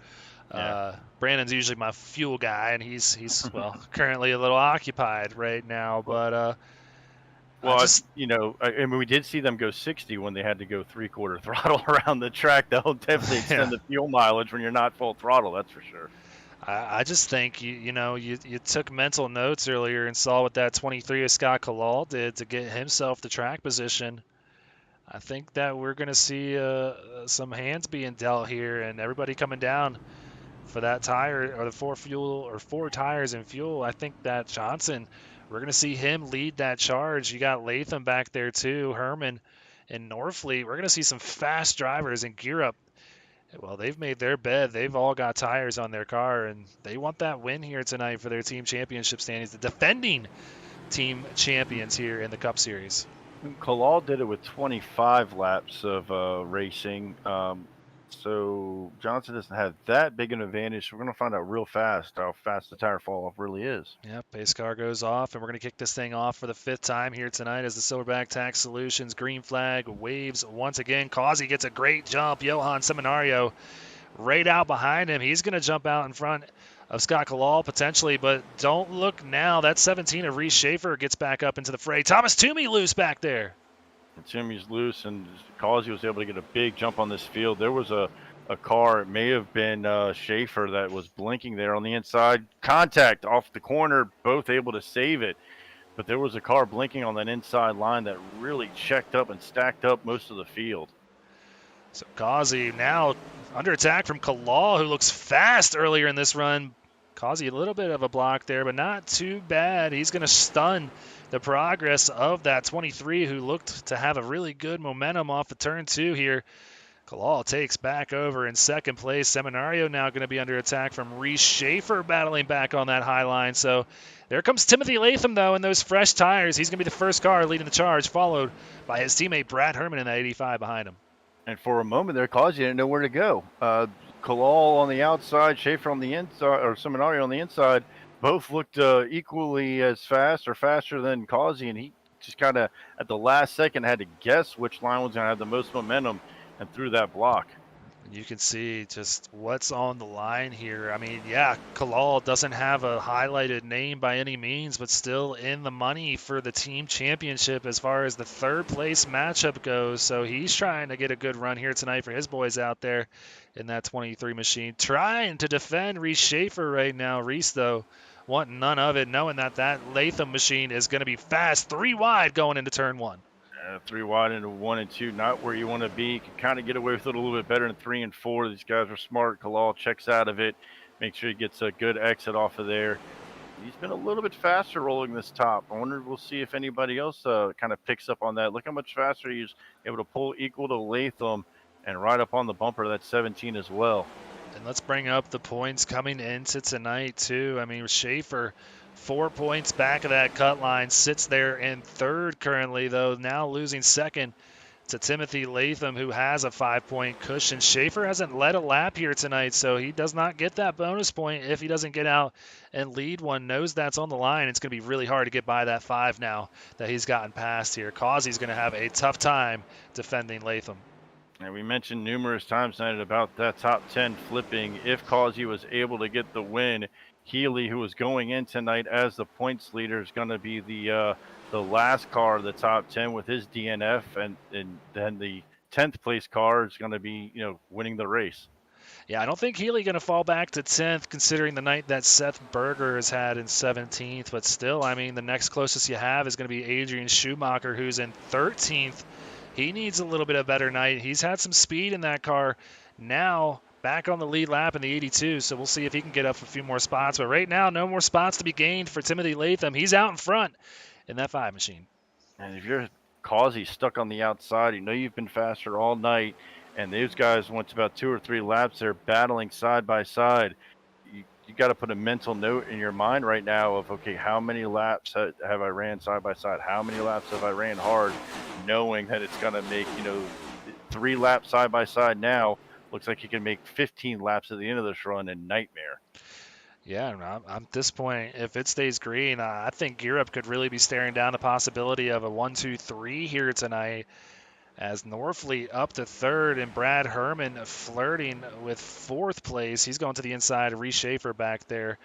Yeah. Brandon's usually my fuel guy, and he's well, currently a little occupied right now, but I mean, we did see them go 60 when they had to go 3/4 throttle around the track. That'll definitely extend the fuel mileage when you're not full throttle, that's for sure. I just think you took mental notes earlier and saw what that 23 of Scott Kalal did to get himself the track position. I think that we're going to see some hands being dealt here, and everybody coming down for that tire or the 4 tires and fuel. I think that Johnson, we're going to see him lead that charge. You got Latham back there too, Herman and Norfleet. We're going to see some fast drivers and gear up. Well, they've made their bed. They've all got tires on their car, and they want that win here tonight for their team championship standings. The defending team champions here in the Cup Series. Kalal did it with 25 laps of racing. So Johnson doesn't have that big an advantage. So we're going to find out real fast how fast the tire fall off really is. Yep, pace car goes off, and we're going to kick this thing off for the 5th time here tonight as the Silverback Tax Solutions green flag waves once again. Causey gets a great jump. Johan Seminario right out behind him. He's going to jump out in front of Scott Kalal potentially, but don't look now. That 17 of Reese Schaefer gets back up into the fray. Thomas Toomey loose back there. Timmy's loose, and Causey was able to get a big jump on this field. There was a car, it may have been Schaefer, that was blinking there on the inside. Contact off the corner, both able to save it. But there was a car blinking on that inside line that really checked up and stacked up most of the field. So Causey now under attack from Kalal, who looks fast earlier in this run. Causey a little bit of a block there, but not too bad. He's going to stun the progress of that 23 who looked to have a really good momentum off of turn 2 here. Kalal takes back over in second place. Seminario now going to be under attack from Reese Schaefer battling back on that high line. So there comes Timothy Latham, though, in those fresh tires. He's going to be the first car leading the charge, followed by his teammate Brad Herman in that 85 behind him. And for a moment there, Causey didn't know where to go. Kalal on the outside, Schaefer on the inside, or Seminario on the inside, both looked equally as fast or faster than Causey, and he just kind of at the last second had to guess which line was going to have the most momentum and threw that block. You can see just what's on the line here. I mean, yeah, Kalal doesn't have a highlighted name by any means, but still in the money for the team championship as far as the 3rd place matchup goes. So he's trying to get a good run here tonight for his boys out there in that 23 machine. Trying to defend Reese Schaefer right now. Reese, though, wanting none of it, knowing that that Latham machine is going to be fast, 3 wide going into turn 1. 3 wide into 1 and 2, not where you want to be. You can kind of get away with it a little bit better in 3 and 4. These guys are smart. Kalal checks out of it, makes sure he gets a good exit off of there. He's been a little bit faster rolling this top. I wonder, we'll see if anybody else kind of picks up on that. Look how much faster he's able to pull equal to Latham and right up on the bumper of that 17 as well. And let's bring up the points coming into tonight, too. I mean, Schaefer, 4 points back of that cut line, sits there in 3rd currently, though, now losing 2nd to Timothy Latham, who has a 5-point cushion. Schaefer hasn't led a lap here tonight, so he does not get that bonus point if he doesn't get out and lead one. Knows that's on the line. It's going to be really hard to get by that 5 now that he's gotten past here. Causey's going to have a tough time defending Latham. And we mentioned numerous times tonight about that top 10 flipping. If Causey was able to get the win, Healy, who was going in tonight as the points leader, is going to be the last car of the top 10 with his DNF, and then the 10th place car is going to be, winning the race. Yeah, I don't think Healy going to fall back to 10th considering the night that Seth Berger has had in 17th. But still, I mean, the next closest you have is going to be Adrian Schumacher, who's in 13th. He needs a little bit of better night. He's had some speed in that car. Now back on the lead lap in the 82, so we'll see if he can get up a few more spots. But right now, no more spots to be gained for Timothy Latham. He's out in front in that 5 machine. And if you're Causey stuck on the outside, you've been faster all night, and those guys, once about 2 or 3 laps, they're battling side by side. You got to put a mental note in your mind right now of, okay, how many laps have I ran side by side? How many laps have I ran hard, knowing that it's going to make, 3 laps side by side now. Looks like you can make 15 laps at the end of this run in nightmare. Yeah, I'm at this point, if it stays green, I think Europe could really be staring down the possibility of a 1-2-3 here tonight, as Norfleet up to 3rd and Brad Herman flirting with 4th place. He's going to the inside. Reese Schaefer back there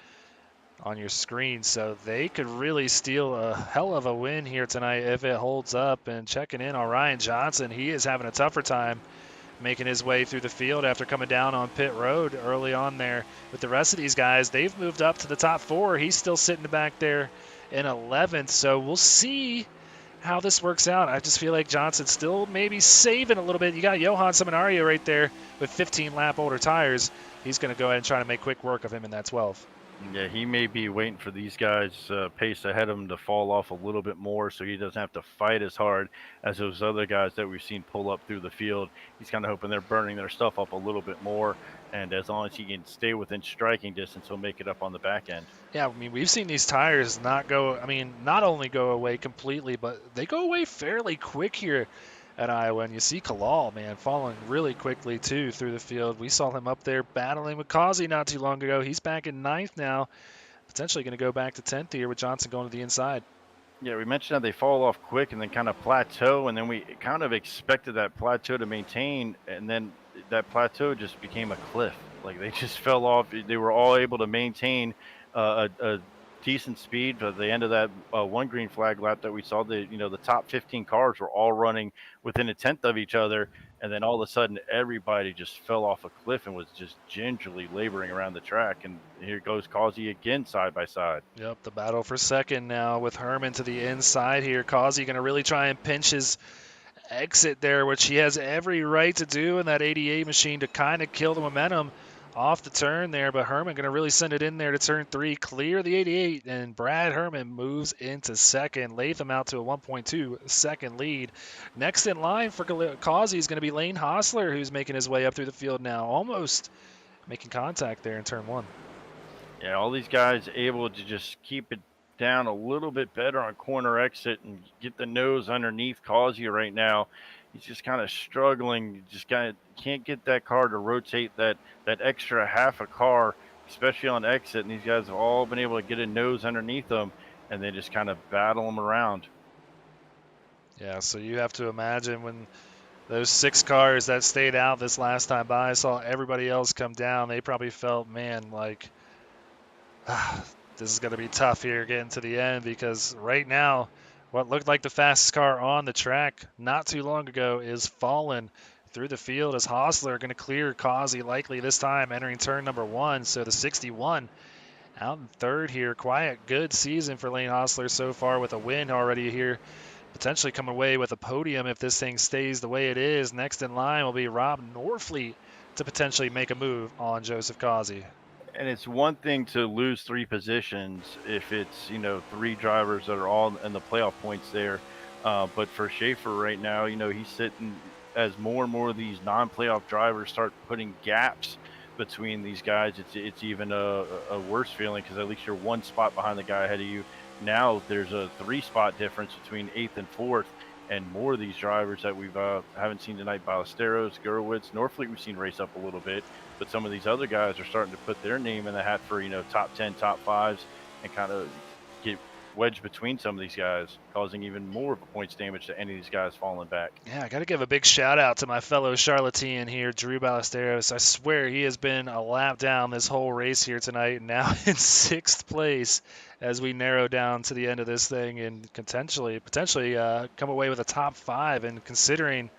on your screen. So they could really steal a hell of a win here tonight if it holds up. And checking in on Ryan Johnson, he is having a tougher time making his way through the field after coming down on pit road early on there. With the rest of these guys, they've moved up to the top 4. He's still sitting back there in 11th. So we'll see how this works out. I just feel like Johnson's still maybe saving a little bit. You got Johan Seminario right there with 15 lap older tires. He's going to go ahead and try to make quick work of him in that 12. Yeah, he may be waiting for these guys pace ahead of him to fall off a little bit more, so he doesn't have to fight as hard as those other guys that we've seen pull up through the field. He's kind of hoping they're burning their stuff up a little bit more, and as long as he can stay within striking distance, he'll make it up on the back end. Yeah, I mean, we've seen these tires not only go away completely, but they go away fairly quick here at Iowa. And you see Kalal, man, falling really quickly, too, through the field. We saw him up there battling with Causey not too long ago. He's back in 9th now, potentially going to go back to 10th here with Johnson going to the inside. Yeah, we mentioned how they fall off quick and then kind of plateau, and then we kind of expected that plateau to maintain, and then that plateau just became a cliff. Like, they just fell off. They were all able to maintain a decent speed. But at the end of that one green flag lap that we saw, the top 15 cars were all running within a tenth of each other, and then all of a sudden everybody just fell off a cliff and was just gingerly laboring around the track. And here goes Causey again side by side. Yep, the battle for second now with Herman to the inside here. Causey going to really try and pinch his exit there, which he has every right to do in that 88 machine to kind of kill the momentum off the turn there, but Herman going to really send it in there to turn 3, clear the 88, and Brad Herman moves into second. Latham out to a 1.2 second lead. Next in line for Causey is going to be Lane Hostler, who's making his way up through the field now, almost making contact there in turn 1. Yeah, all these guys able to just keep it down a little bit better on corner exit and get the nose underneath Causey right now. He's just kind of struggling. Just can't get that car to rotate that extra half a car, especially on exit. And these guys have all been able to get a nose underneath them, and they just kind of battle them around. Yeah, so you have to imagine when those 6 cars that stayed out this last time by saw everybody else come down, they probably felt, man, like, this is going to be tough here getting to the end, because right now, what looked like the fastest car on the track not too long ago is falling through the field as Hostler going to clear Causey likely this time entering turn number 1. So the 61 out in 3rd here. Quiet, good season for Lane Hostler so far with a win already here. Potentially come away with a podium if this thing stays the way it is. Next in line will be Rob Norfleet to potentially make a move on Joseph Causey. And it's one thing to lose 3 positions if it's, 3 drivers that are all in the playoff points there. But for Schaefer right now, he's sitting as more and more of these non-playoff drivers start putting gaps between these guys. It's even a worse feeling, because at least you're 1 spot behind the guy ahead of you. Now there's a 3-spot difference between 8th and 4th. and more of these drivers that we've haven't seen tonight, Ballesteros, Gurwitz, Norfleet, we've seen race up a little bit, but some of these other guys are starting to put their name in the hat for, top 10, top fives, and kind of get wedged between some of these guys, causing even more of a points damage to any of these guys falling back. Yeah, I got to give a big shout out to my fellow Charlatan here, Drew Ballesteros. I swear he has been a lap down this whole race here tonight, and now in 6th place as we narrow down to the end of this thing and potentially come away with a top 5. And considering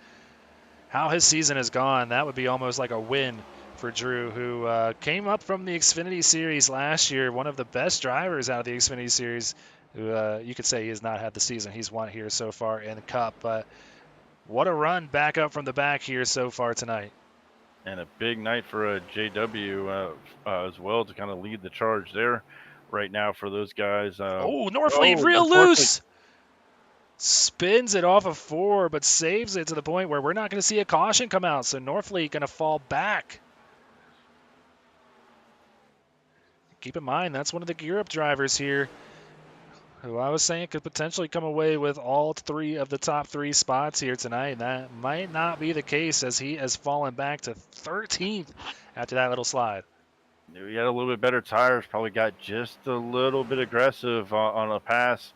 how his season has gone, that would be almost like a win for Drew, who came up from the Xfinity Series last year, one of the best drivers out of the Xfinity Series. Who you could say he has not had the season he's won here so far in the Cup, but what a run back up from the back here so far tonight. And a big night for JW as well to kind of lead the charge there right now for those guys. Norfleet real loose. Spins it off of 4, but saves it to the point where we're not going to see a caution come out. So Norfleet going to fall back. Keep in mind, that's one of the gear up drivers here, who I was saying could potentially come away with all 3 of the top 3 spots here tonight. And that might not be the case, as he has fallen back to 13th after that little slide. He had a little bit better tires, probably got just a little bit aggressive on a pass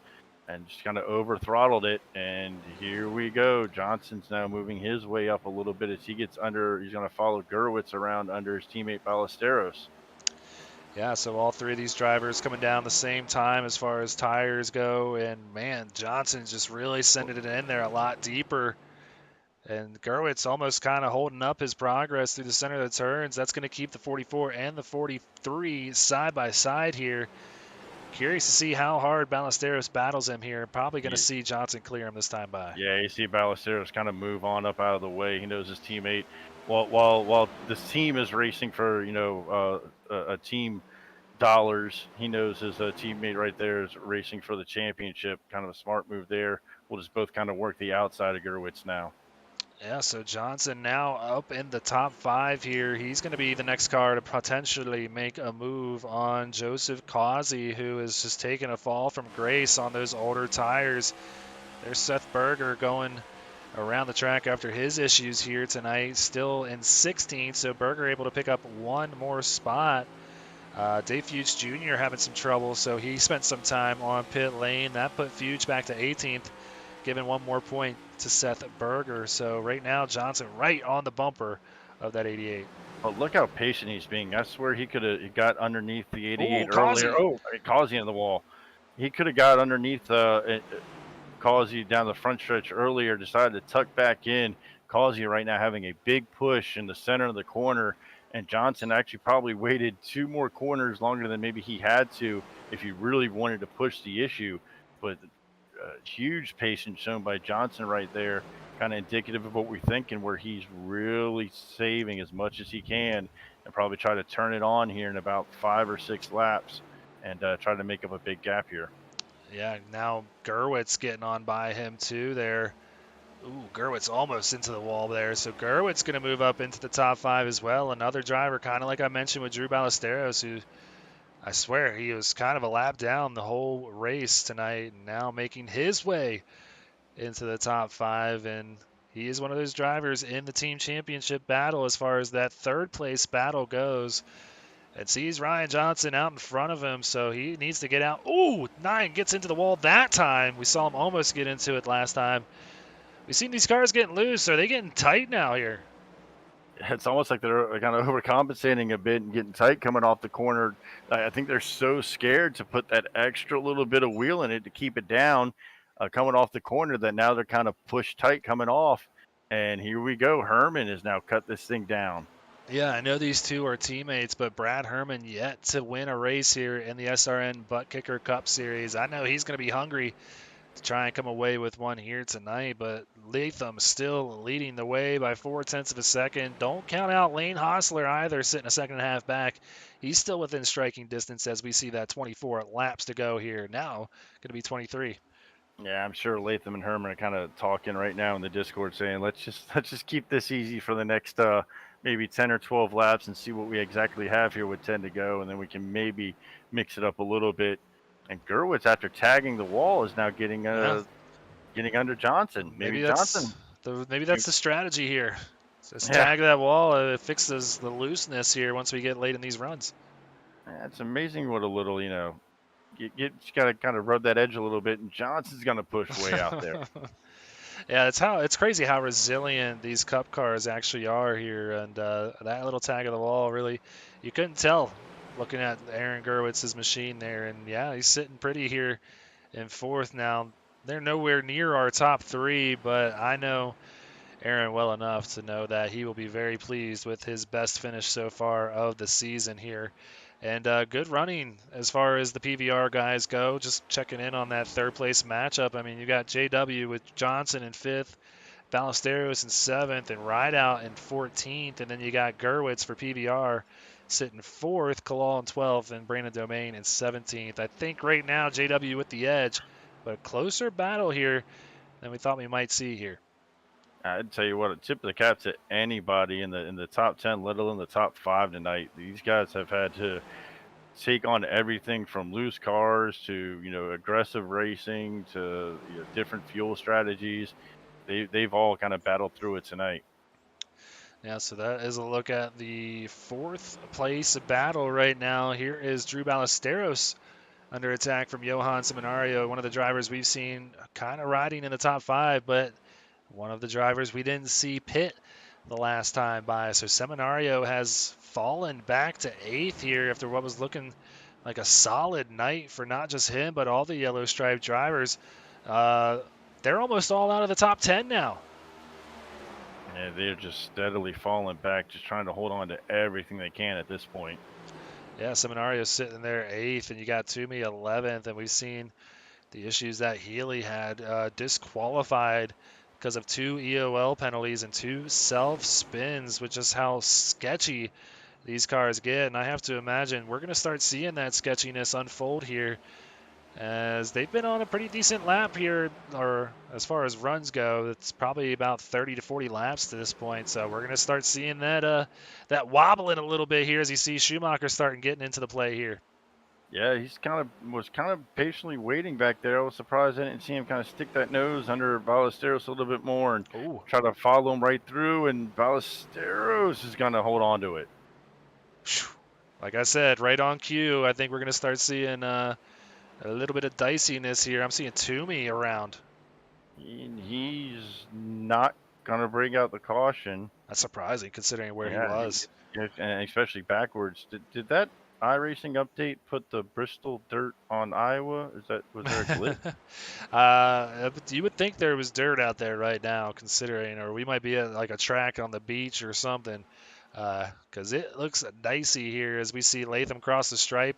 and just kind of over throttled it. And here we go. Johnson's now moving his way up a little bit as he gets under. He's going to follow Gurwitz around under his teammate Ballesteros. Yeah, so all 3 of these drivers coming down the same time as far as tires go. And, man, Johnson's just really sending it in there a lot deeper. And Gurwitz almost kind of holding up his progress through the center of the turns. That's going to keep the 44 and the 43 side by side here. Curious to see how hard Ballesteros battles him here. Probably going to see Johnson clear him this time by. Yeah, you see Ballesteros kind of move on up out of the way. He knows his teammate. While this team is racing for a team dollars, he knows his teammate right there is racing for the championship. Kind of a smart move there. We'll just both kind of work the outside of Gurwitz now. Yeah, so Johnson now up in the top 5 here. He's going to be the next car to potentially make a move on Joseph Causey, who is just taking a fall from grace on those older tires. There's Seth Berger going around the track after his issues here tonight, still in 16th, so Berger able to pick up 1 more spot. Dave Fuchs Jr. having some trouble, so he spent some time on pit lane. That put Fuchs back to 18th, giving 1 more point to Seth Berger. So right now, Johnson right on the bumper of that 88. But look how patient he's being. I swear he could have got underneath the 88 Causey. earlier. Causey in the wall. He could have got underneath Causey down the front stretch earlier, decided to tuck back in. Causey right now having a big push in the center of the corner, and Johnson actually probably waited 2 more corners longer than maybe he had to if he really wanted to push the issue. But huge patience shown by Johnson right there, kind of indicative of what we're thinking, where he's really saving as much as he can and probably try to turn it on here in about 5 or 6 laps and try to make up a big gap here. Yeah, now Gurwitz getting on by him too there. Ooh, Gurwitz almost into the wall there. So Gurwitz going to move up into the top 5 as well. Another driver, kind of like I mentioned with Drew Ballesteros, who I swear he was kind of a lap down the whole race tonight, and now making his way into the top 5. And he is one of those drivers in the team championship battle as far as that 3rd place battle goes. And sees Ryan Johnson out in front of him, so he needs to get out. Ooh, 9 gets into the wall that time. We saw him almost get into it last time. We've seen these cars getting loose. Are they getting tight now here? It's almost like they're kind of overcompensating a bit and getting tight coming off the corner. I think they're so scared to put that extra little bit of wheel in it to keep it down coming off the corner that now they're kind of pushed tight coming off. And here we go. Herman has now cut this thing down. Yeah, I know these two are teammates, but Brad Herman yet to win a race here in the SRN Buttkicker Cup Series. I know he's going to be hungry to try and come away with one here tonight, but Latham still leading the way by 0.4 of a second. Don't count out Lane Hostler either, sitting a 1.5 back. He's still within striking distance as we see that 24 laps to go here. Now going to be 23. Yeah, I'm sure Latham and Herman are kind of talking right now in the Discord saying, let's just keep this easy for the next maybe 10 or 12 laps and see what we exactly have here with 10 to go, and then we can maybe mix it up a little bit. And Gurwitz, after tagging the wall, is now getting getting under Johnson. Maybe Johnson. Maybe that's the strategy here. Just Yeah. tag that wall. It fixes the looseness here once we get late in these runs. Yeah, it's amazing what a little, you just got to kind of rub that edge a little bit, and Johnson's going to push way out there. Yeah, it's crazy how resilient these Cup cars actually are here, and that little tag of the wall really, you couldn't tell looking at Aaron Gerwitz's machine there, and yeah, he's sitting pretty here in fourth now. They're nowhere near our top three, but I know Aaron well enough to know that he will be very pleased with his best finish so far of the season here. And good running as far as the PVR guys go. Just checking in on that third place matchup. I mean, you got JW with Johnson in fifth, Ballesteros in seventh, and Rideout in 14th. And then you got Gerwitz for PVR sitting fourth, Kalal in 12th, and Brandon Domain in 17th. I think right now JW with the edge, but a closer battle here than we thought we might see here. I'd tell you what, a tip of the cap to anybody in the top 10, let alone the top 5 tonight. These guys have had to take on everything from loose cars to aggressive racing to different fuel strategies. They've all kind of battled through it tonight. Yeah, so that is a look at the fourth place battle right now. Here is Drew Ballesteros under attack from Johan Seminario, one of the drivers we've seen kind of riding in the top 5, but one of the drivers we didn't see pit the last time by. So Seminario has fallen back to 8th here after what was looking like a solid night for not just him, but all the yellow stripe drivers. They're almost all out of the top 10 now. Yeah, they're just steadily falling back, just trying to hold on to everything they can at this point. Yeah, Seminario's sitting there 8th, and you got Toomey 11th, and we've seen the issues that Healy had disqualified because of 2 EOL penalties and 2 self-spins, which is how sketchy these cars get. And I have to imagine we're going to start seeing that sketchiness unfold here, as they've been on a pretty decent lap here, or as far as runs go, it's probably about 30 to 40 laps to this point. So we're going to start seeing that wobbling a little bit here as you see Schumacher starting getting into the play here. Yeah, was kind of patiently waiting back there. I was surprised I didn't see him kind of stick that nose under Ballesteros a little bit more and try to follow him right through, and Ballesteros is going to hold on to it. Like I said, right on cue, I think we're going to start seeing a little bit of diciness here. I'm seeing Toomey around. He's not going to bring out the caution. That's surprising considering where he was. And especially backwards. Did that iRacing update put the Bristol dirt on Iowa? Was there a glitch? You would think there was dirt out there right now, considering, or we might be at like a track on the beach or something, because it looks dicey here as we see Latham cross the stripe.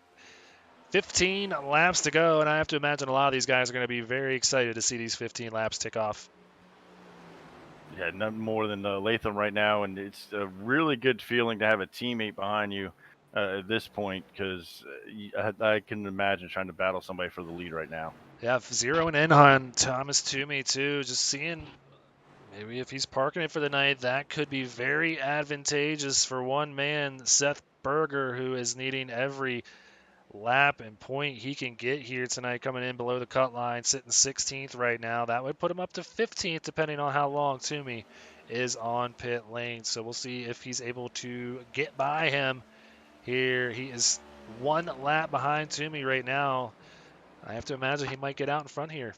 15 laps to go, and I have to imagine a lot of these guys are going to be very excited to see these 15 laps tick off. Yeah, none more than Latham right now, and it's a really good feeling to have a teammate behind you at this point, because I can imagine trying to battle somebody for the lead right now. Yeah, zeroing in on Thomas Toomey too, just seeing maybe if he's parking it for the night, that could be very advantageous for one man, Seth Berger, who is needing every lap and point he can get here tonight, coming in below the cut line, sitting 16th right now. That would put him up to 15th depending on how long Toomey is on pit lane. So we'll see if he's able to get by him here. He is 1 lap behind Toomey right now. I have to imagine he might get out in front here.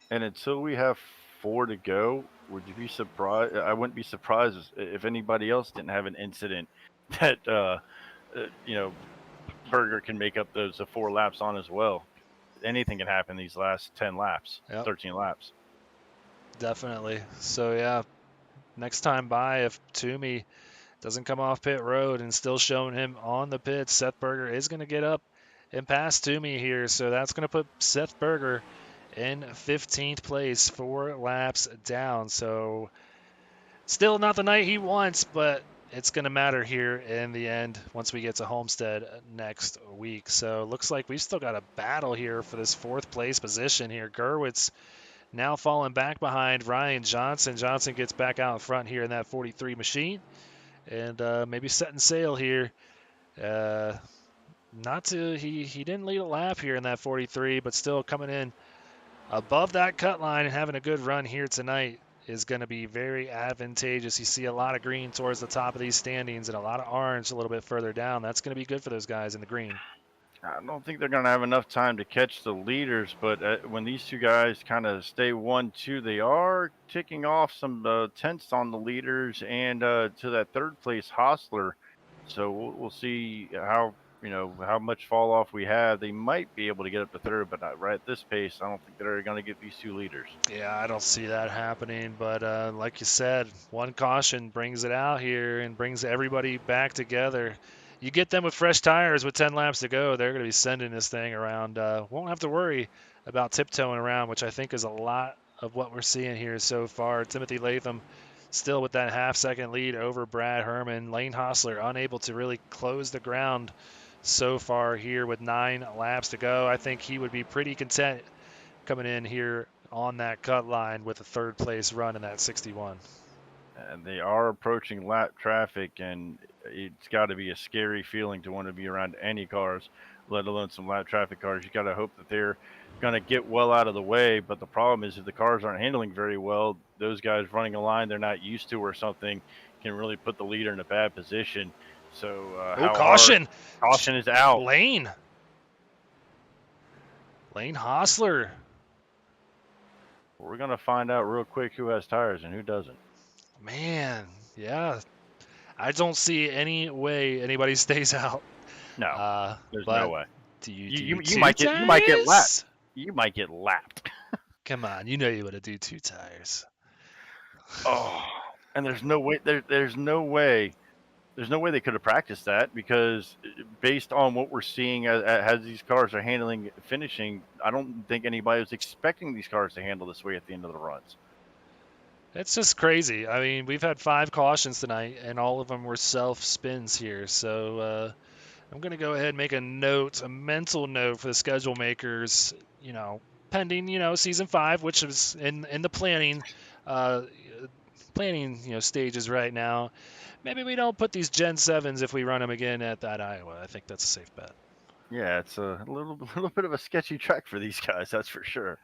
And until we have 4 to go, would you be surprised? I wouldn't be surprised if anybody else didn't have an incident that Berger can make up those 4 laps on as well. Anything can happen these last 10 laps, 13 laps. Definitely. So, yeah, next time by, if Toomey doesn't come off pit road and still showing him on the pit, Seth Berger is going to get up and pass Toomey here. So that's going to put Seth Berger in 15th place, 4 laps down. So still not the night he wants, but it's going to matter here in the end once we get to Homestead next week. So looks like we've still got a battle here for this 4th place position here. Gerwitz now falling back behind Ryan Johnson. Johnson gets back out in front here in that 43 machine and maybe setting sail here. He didn't lead a lap here in that 43, but still coming in above that cut line and having a good run here tonight is going to be very advantageous. You see a lot of green towards the top of these standings and a lot of orange a little bit further down. That's going to be good for those guys in the green. I don't think they're going to have enough time to catch the leaders, but when these two guys kind of stay 1-2, they are ticking off some tenths on the leaders and to that third place Hostler. So we'll see how much fall off we have. They might be able to get up to third, but not right at this pace. I don't think they're going to get these two leaders. Yeah, I don't see that happening. But like you said, one caution brings it out here and brings everybody back together. You get them with fresh tires with 10 laps to go, they're going to be sending this thing around. Won't have to worry about tiptoeing around, which I think is a lot of what we're seeing here so far. Timothy Latham still with that half-second lead over Brad Herman. Lane Hostler unable to really close the ground so far here with 9 laps to go. I think he would be pretty content coming in here on that cut line with a third-place run in that 61. And they are approaching lap traffic, and it's got to be a scary feeling to want to be around any cars, let alone some lap traffic cars. You got to hope that they're going to get well out of the way. But the problem is if the cars aren't handling very well, those guys running a line they're not used to or something can really put the leader in a bad position. So caution! Caution is out. Lane Hostler. We're going to find out real quick who has tires and who doesn't. Man, yeah. I don't see any way anybody stays out. No, there's no way. You might get lapped. You might get lapped. Come on, you know you would have do 2 tires. Oh, and there's no way. There's no way they could have practiced that, because based on what we're seeing as these cars are handling finishing, I don't think anybody was expecting these cars to handle this way at the end of the runs. It's just crazy. I mean, we've had 5 cautions tonight, and all of them were self-spins here. So I'm going to go ahead and make a mental note for the schedule makers, pending, season 5, which is in the planning stages right now. Maybe we don't put these Gen 7s if we run them again at that Iowa. I think that's a safe bet. Yeah, it's a little bit of a sketchy track for these guys, that's for sure.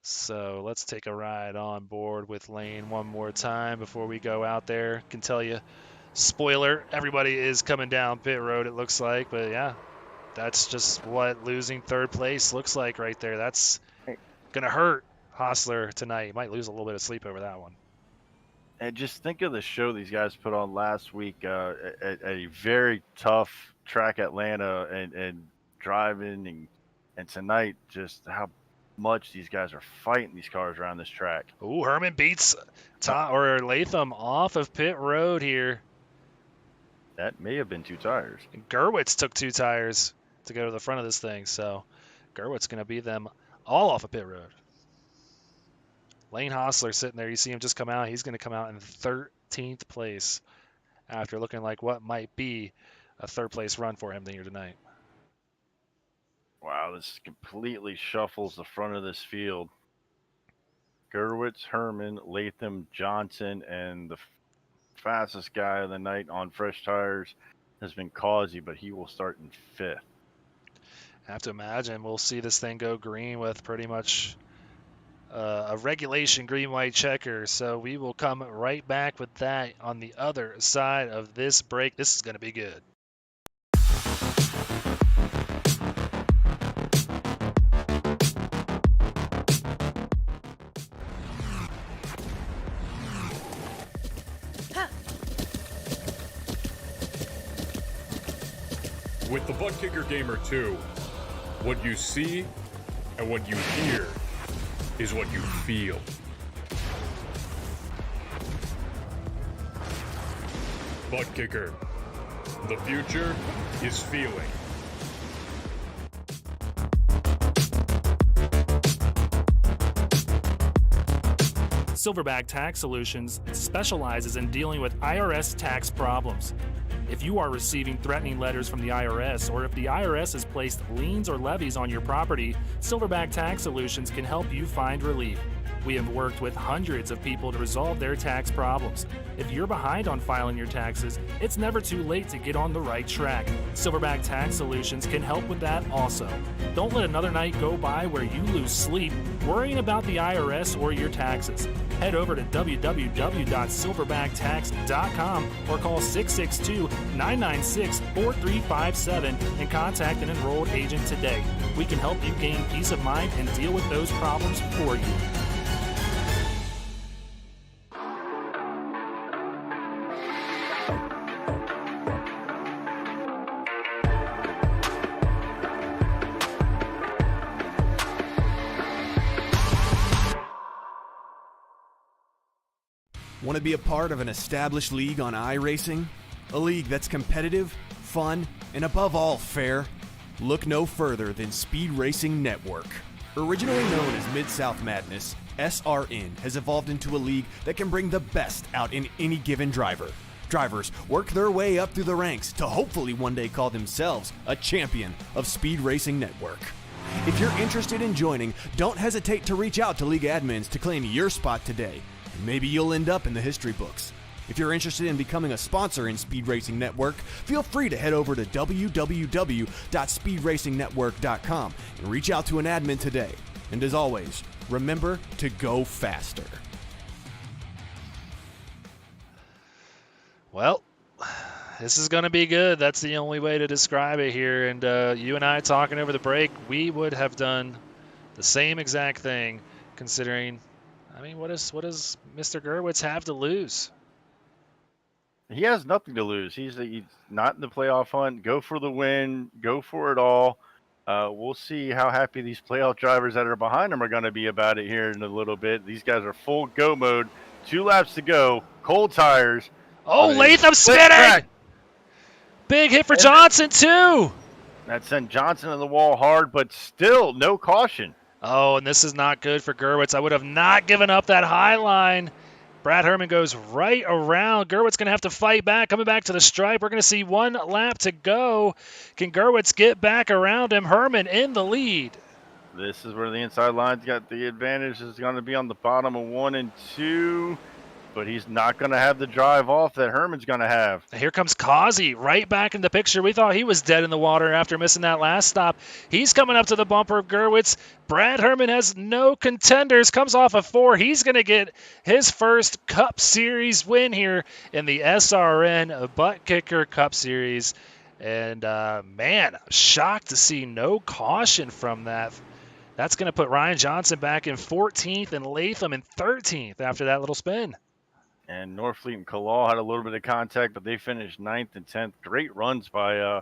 So let's take a ride on board with Lane one more time before we go out there. Can tell you, spoiler, everybody is coming down pit road, it looks like. But yeah, that's just what losing third place looks like right there. That's going to hurt Hostler tonight. He might lose a little bit of sleep over that one. And just think of the show these guys put on last week at a very tough track, Atlanta, and driving, and tonight just how much these guys are fighting these cars around this track. Ooh, Herman beats Latham off of pit road here. That may have been 2 tires. And Gerwitz took 2 tires to go to the front of this thing, so Gerwitz going to beat them all off of pit road. Lane Hostler sitting there. You see him just come out. He's going to come out in 13th place after looking like what might be a third-place run for him here tonight. Wow, this completely shuffles the front of this field. Gerwitz, Herman, Latham, Johnson, and the fastest guy of the night on fresh tires has been Causey, but he will start in 5th. I have to imagine we'll see this thing go green with pretty much a regulation green-white checker. So we will come right back with that on the other side of this break. This is going to be good. With the Buttkicker Gamer 2, what you see and what you hear is what you feel. Buttkicker, the future is feeling. Silverback Tax Solutions specializes in dealing with IRS tax problems. If you are receiving threatening letters from the IRS, or if the IRS has placed liens or levies on your property, Silverback Tax Solutions can help you find relief. We have worked with hundreds of people to resolve their tax problems. If you're behind on filing your taxes, it's never too late to get on the right track. Silverback Tax Solutions can help with that also. Don't let another night go by where you lose sleep worrying about the IRS or your taxes. Head over to www.silverbacktacks.com or call 662-996-4357 and contact an enrolled agent today. We can help you gain peace of mind and deal with those problems for you. Want to be a part of an established league on iRacing? A league that's competitive, fun, and above all fair? Look no further than Speed Racing Network. Originally known as Mid-South Madness, SRN has evolved into a league that can bring the best out in any given driver. Drivers work their way up through the ranks to hopefully one day call themselves a champion of Speed Racing Network. If you're interested in joining, don't hesitate to reach out to league admins to claim your spot today. Maybe you'll end up in the history books. If you're interested in becoming a sponsor in Speed Racing Network, feel free to head over to www.speedracingnetwork.com and reach out to an admin today. And as always, remember to go faster. Well, this is going to be good. That's the only way to describe it here. And you and I talking over the break, we would have done the same exact thing considering, I mean, what does Mr. Gerwitz have to lose? He has nothing to lose. He's not in the playoff hunt. Go for the win. Go for it all. We'll see how happy these playoff drivers that are behind him are going to be about it here in a little bit. These guys are full go mode. 2 laps to go. Cold tires. Oh, Latham spinning! Big hit for Johnson, too. That sent Johnson on the wall hard, but still no caution. Oh, and this is not good for Gerwitz. I would have not given up that high line. Brad Herman goes right around. Gerwitz going to have to fight back, coming back to the stripe. We're going to see 1 lap to go. Can Gerwitz get back around him? Herman in the lead. This is where the inside line's got the advantage. Is going to be on the bottom of 1 and 2. But he's not going to have the drive off that Herman's going to have. Here comes Causey right back in the picture. We thought he was dead in the water after missing that last stop. He's coming up to the bumper of Gerwitz. Brad Herman has no contenders, comes off of 4. He's going to get his first Cup Series win here in the SRN Buttkicker Cup Series. And, man, shocked to see no caution from that. That's going to put Ryan Johnson back in 14th and Latham in 13th after that little spin. And Norfleet and Kalal had a little bit of contact, but they finished 9th and 10th. Great runs by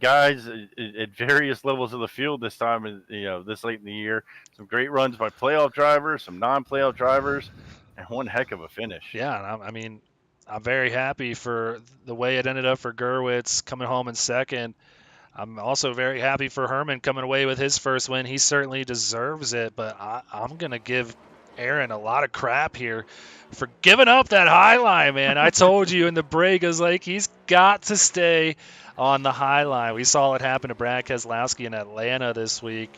guys at various levels of the field this time, this late in the year. Some great runs by playoff drivers, some non-playoff drivers, and one heck of a finish. Yeah, I mean, I'm very happy for the way it ended up for Gerwitz coming home in second. I'm also very happy for Herman coming away with his first win. He certainly deserves it, but I'm going to give Aaron a lot of crap here for giving up that high line, man. I told you in the break, I was like, he's got to stay on the high line. We saw it happen to Brad Keselowski in Atlanta this week.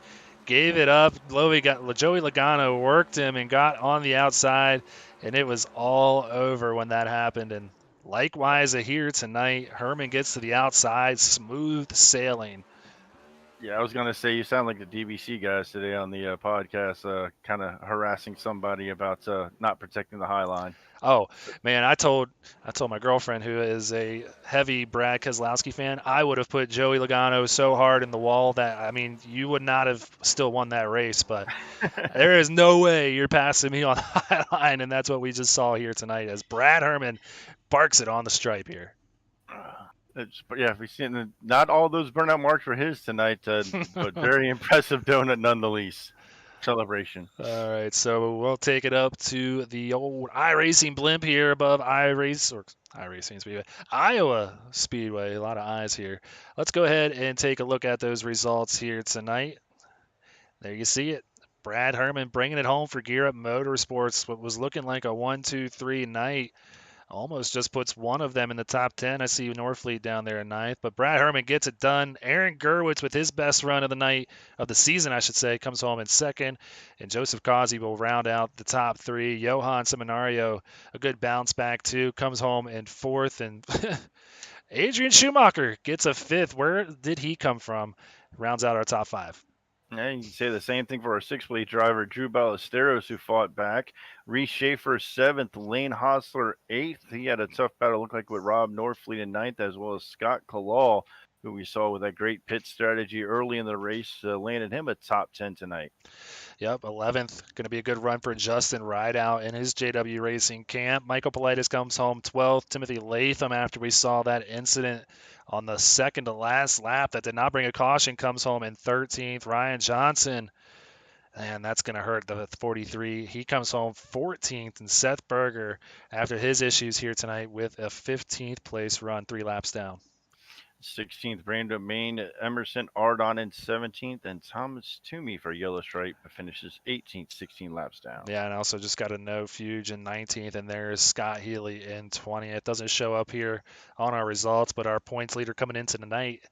Gave it up. Joey Logano worked him and got on the outside, and it was all over when that happened. And likewise here tonight, Herman gets to the outside, smooth sailing. Yeah, I was going to say, you sound like the DBC guys today on the podcast, kind of harassing somebody about not protecting the high line. Oh, man, I told my girlfriend, who is a heavy Brad Keselowski fan, I would have put Joey Logano so hard in the wall that, I mean, you would not have still won that race, but there is no way you're passing me on the high line, and that's what we just saw here tonight as Brad Herman barks it on the stripe here. We've seen not all those burnout marks were his tonight, but very impressive donut nonetheless. Celebration. All right, so we'll take it up to the old iRacing blimp here above iRacing Speedway, Iowa Speedway. A lot of eyes here. Let's go ahead and take a look at those results here tonight. There you see it. Brad Herman bringing it home for Gear Up Motorsports. What was looking like a 1-2-3 night. almost just puts one of them in the top 10. I see Norfleet down there in ninth, but Brad Herman gets it done. Aaron Gerwitz with his best run of the night, of the season, I should say, comes home in second, and Joseph Causey will round out the top three. Johan Seminario, a good bounce back too, comes home in fourth, and Adrian Schumacher gets a fifth. Where did he come from? Rounds out our top five. Yeah, you can say the same thing for our six-plate driver, Drew Ballesteros, who fought back. Reese Schaefer, seventh. Lane Hostler, eighth. He had a tough battle, looked like with Rob Norfleet in ninth, as well as Scott Kalal, who we saw with that great pit strategy early in the race, landed him a top 10 tonight. Yep, 11th. Going to be a good run for Justin Rideout in his JW Racing camp. Michael Politis comes home 12th. Timothy Latham, after we saw that incident on the second to last lap that did not bring a caution, comes home in 13th. Ryan Johnson, and that's going to hurt the 43. He comes home 14th. And Seth Berger, after his issues here tonight, with a 15th place run, 3 laps down. 16th, Brandon Main, Emerson Ardon in 17th, and Thomas Toomey for Yellow Stripe finishes 18th, 16 laps down. Yeah, and also just got a no Fuge in 19th, and there's Scott Healy in 20th. It doesn't show up here on our results, but our points leader coming into the night,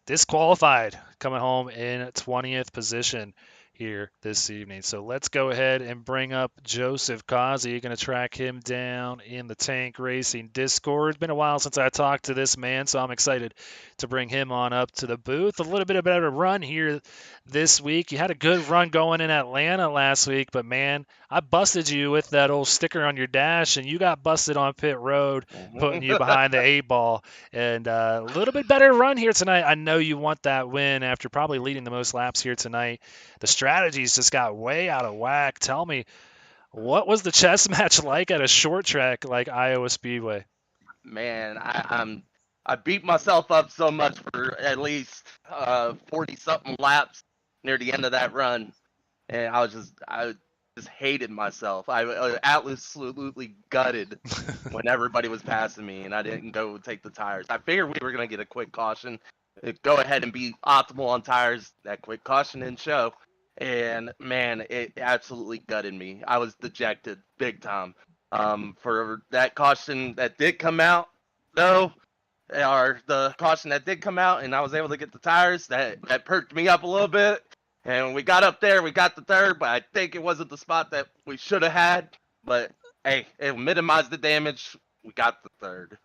disqualified, coming home in 20th position here this evening. So let's go ahead and bring up Joseph Causey. Going to track him down in the Tank Racing Discord. It's been a while since I talked to this man, so I'm excited to bring him on up to the booth. A little bit of a better run here this week. You had a good run going in Atlanta last week, but man, I busted you with that old sticker on your dash, and you got busted on pit road, putting you behind the 8-ball. And a little bit better run here tonight. I know you want that win after probably leading the most laps here tonight. The strategies just got way out of whack. Tell me, what was the chess match like at a short track like Iowa Speedway? Man, I beat myself up so much for at least 40-something laps near the end of that run, and I just hated myself. I was absolutely gutted when everybody was passing me, and I didn't go take the tires. I figured we were gonna get a quick caution, go ahead and be optimal on tires. That quick caution didn't show, and man, it absolutely gutted me. I was dejected big time. For that caution that did come out, though, or the caution that did come out, and I was able to get the tires, that perked me up a little bit. And when we got up there, we got the third, but I think it wasn't the spot that we should have had. But hey, it minimized the damage. We got the third.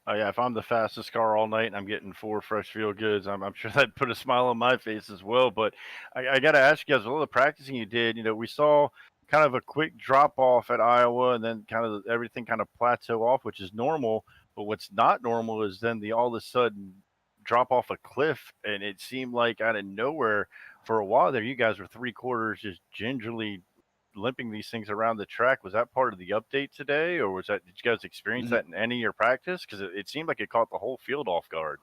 Oh yeah, if I'm the fastest car all night and I'm getting 4 fresh feel goods, I'm sure that put a smile on my face as well. But I got to ask you guys, all the practicing you did, we saw kind of a quick drop off at Iowa, and then kind of everything kind of plateau off, which is normal. But what's not normal is then the all of a sudden drop off a cliff, and it seemed like out of nowhere for a while there, you guys were 3/4 just gingerly limping these things around the track. Was that part of the update today, or did you guys experience that in any of your practice? Because it seemed like it caught the whole field off guard.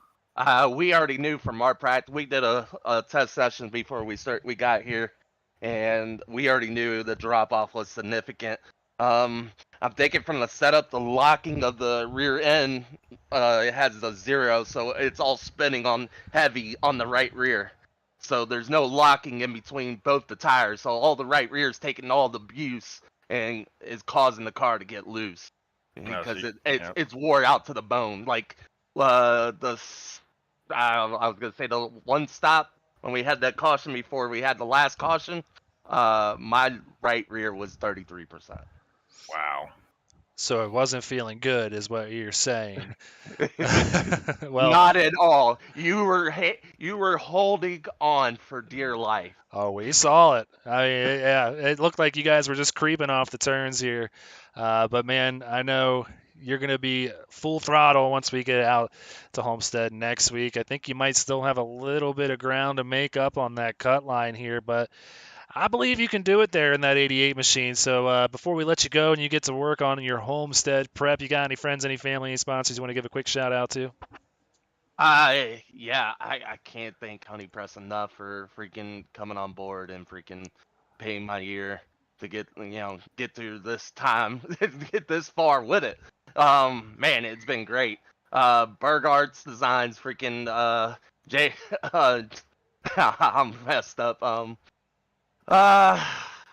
We already knew from our practice. We did a test session before we got here, and we already knew the drop off was significant. I'm thinking from the setup, the locking of the rear end, it has a 0, so it's all spinning on heavy on the right rear. So there's no locking in between both the tires. So all the right rear is taking all the abuse and is causing the car to get loose because it's wore out to the bone. Like I was gonna say the one stop when we had that caution before we had the last caution, my right rear was 33%. Wow. So it wasn't feeling good, is what you're saying. Well, not at all. You were holding on for dear life. Oh, we saw it. I mean, yeah, it looked like you guys were just creeping off the turns here. But man, I know you're going to be full throttle once we get out to Homestead next week. I think you might still have a little bit of ground to make up on that cut line here, but I believe you can do it there in that 88 machine. So before we let you go and you get to work on your Homestead prep, you got any friends, any family, any sponsors you want to give a quick shout out to? I can't thank Honey Press enough for freaking coming on board and freaking paying my ear to get through this time, get this far with it. Man, it's been great. Berg Arts Designs, freaking I'm messed up.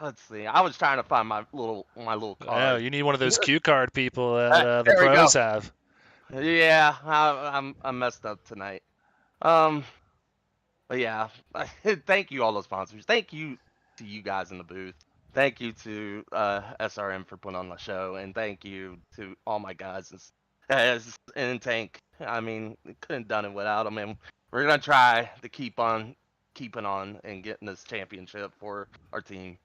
let's see. I was trying to find my little Oh, card. you need one of those cue card people that the There we go. pros have. Yeah, I messed up tonight. But yeah, thank you all those sponsors. Thank you to you guys in the booth. Thank you to SRN for putting on the show, and thank you to all my guys as in Tank. I mean, couldn't have done it without them, and we're gonna try to keep on keeping on and getting this championship for our team.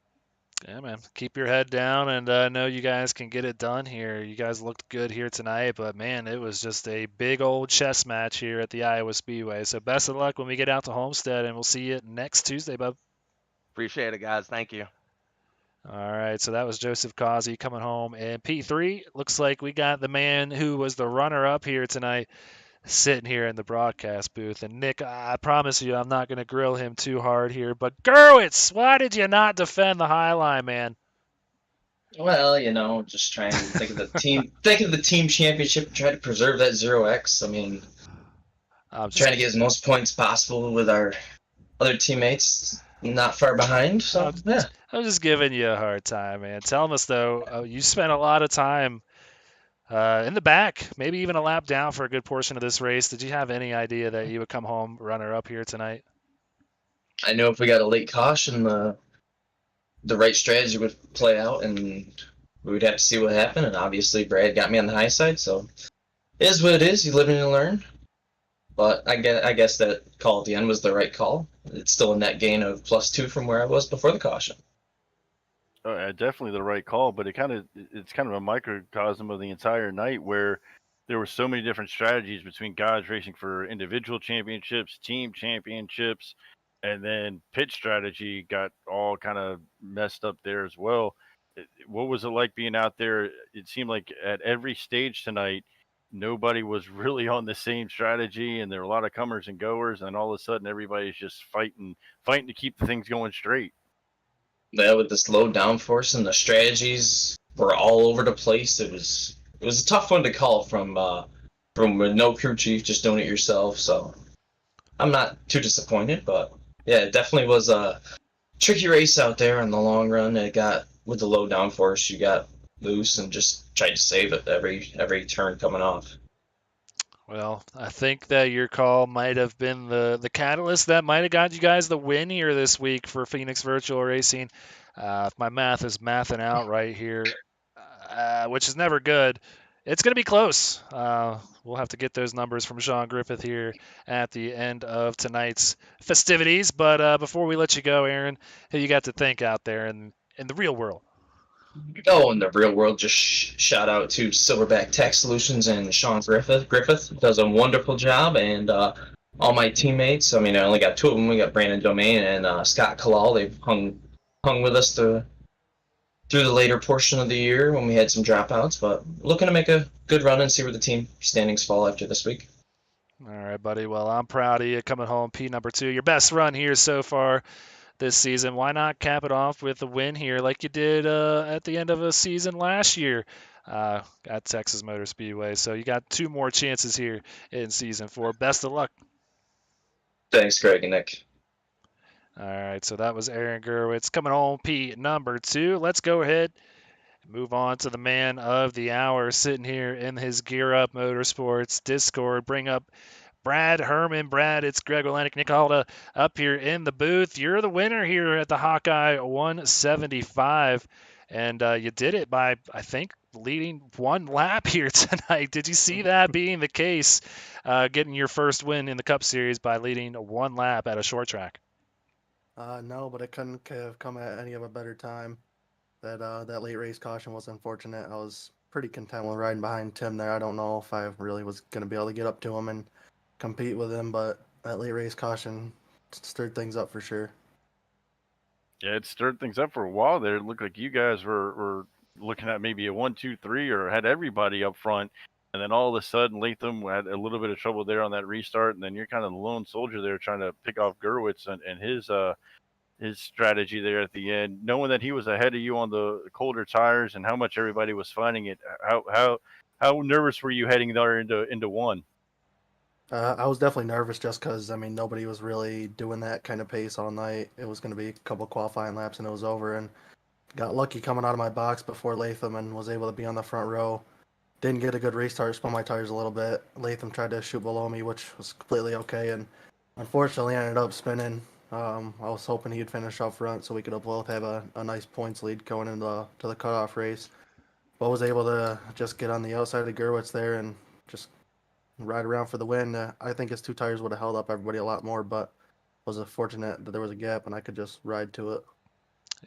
Yeah, man. Keep your head down, and I know you guys can get it done here. You guys looked good here tonight, but man, it was just a big old chess match here at the Iowa Speedway. So best of luck when we get out to Homestead, and we'll see you next Tuesday, bub. Appreciate it, guys. Thank you. All right, so that was Joseph Causey coming home. And P3, looks like we got the man who was the runner-up here tonight sitting here in the broadcast booth. And Nick, I promise you I'm not going to grill him too hard here, but Gerwitz, why did you not defend the High Line, man? Well, just trying to think of the team championship, try to preserve that 0x. I mean, trying to get as most points possible with our other teammates not far behind. So, yeah. I'm just giving you a hard time, man. Tell us, though, you spent a lot of time in the back, maybe even a lap down for a good portion of this race. Did you have any idea that you would come home runner-up here tonight? I know if we got a late caution, the right strategy would play out, and we would have to see what happened. And obviously, Brad got me on the high side, so it is what it is. You live and you learn. But I guess that call at the end was the right call. It's still a net gain of +2 from where I was before the caution. Oh, yeah, definitely the right call, but it's kind of a microcosm of the entire night where there were so many different strategies between guys racing for individual championships, team championships, and then pit strategy got all kind of messed up there as well. What was it like being out there? It seemed like at every stage tonight, nobody was really on the same strategy, and there were a lot of comers and goers, and all of a sudden everybody's just fighting to keep the things going straight. Yeah, with this low downforce and the strategies were all over the place. It was a tough one to call from no crew chief, just doing it yourself. So I'm not too disappointed, but yeah, it definitely was a tricky race out there in the long run. It got with the low downforce, you got loose and just tried to save it every turn coming off. Well, I think that your call might have been the catalyst that might have got you guys the win here this week for Phoenix Virtual Racing. If my math is mathing out right here, which is never good, it's going to be close. We'll have to get those numbers from Sean Griffith here at the end of tonight's festivities. But before we let you go, Aaron, who you got to think out there in the real world? Oh, in the real world, just shout out to Silverback Tech Solutions and Sean Griffith. Griffith does a wonderful job, and all my teammates. I mean, I only got two of them. We got Brandon Domain and Scott Kalal. They've hung with us through the later portion of the year when we had some dropouts, but looking to make a good run and see where the team standings fall after this week. All right, buddy. Well, I'm proud of you coming home P number 2. Your best run here so far this season. Why not cap it off with a win here like you did at the end of a season last year at Texas Motor Speedway? So you got 2 more chances here in season 4. Best of luck. Thanks, Greg and Nick. All right, so that was Aaron Gerwitz coming home P number 2. Let's go ahead and move on to the man of the hour sitting here in his Gear Up Motorsports Discord. Bring up Brad Herman. Brad, it's Greg Olenek, Nick Halda up here in the booth. You're the winner here at the Hawkeye 175, and you did it by, I think, leading 1 lap here tonight. Did you see that being the case, getting your first win in the Cup Series by leading 1 lap at a short track? No, but it couldn't have come at any of a better time. That late race caution was unfortunate. I was pretty content with riding behind Tim there. I don't know if I really was going to be able to get up to him and compete with him, but that late race caution stirred things up for sure. Yeah, it stirred things up for a while there. It looked like you guys were looking at maybe a 1, 2, 3 or had everybody up front. And then all of a sudden, Latham had a little bit of trouble there on that restart. And then you're kind of the lone soldier there trying to pick off Gerwitz and his strategy there at the end, knowing that he was ahead of you on the colder tires and how much everybody was finding it. How nervous were you heading there into 1? I was definitely nervous just because, I mean, nobody was really doing that kind of pace all night. It was going to be a couple qualifying laps and it was over. And got lucky coming out of my box before Latham and was able to be on the front row. Didn't get a good restart, spun my tires a little bit. Latham tried to shoot below me, which was completely okay, and unfortunately I ended up spinning. I was hoping he'd finish up front so we could both have a nice points lead going into the cutoff race. But was able to just get on the outside of Gerwitz there and just ride around for the win. I think his 2 tires would have held up everybody a lot more, but was fortunate that there was a gap and I could just ride to it.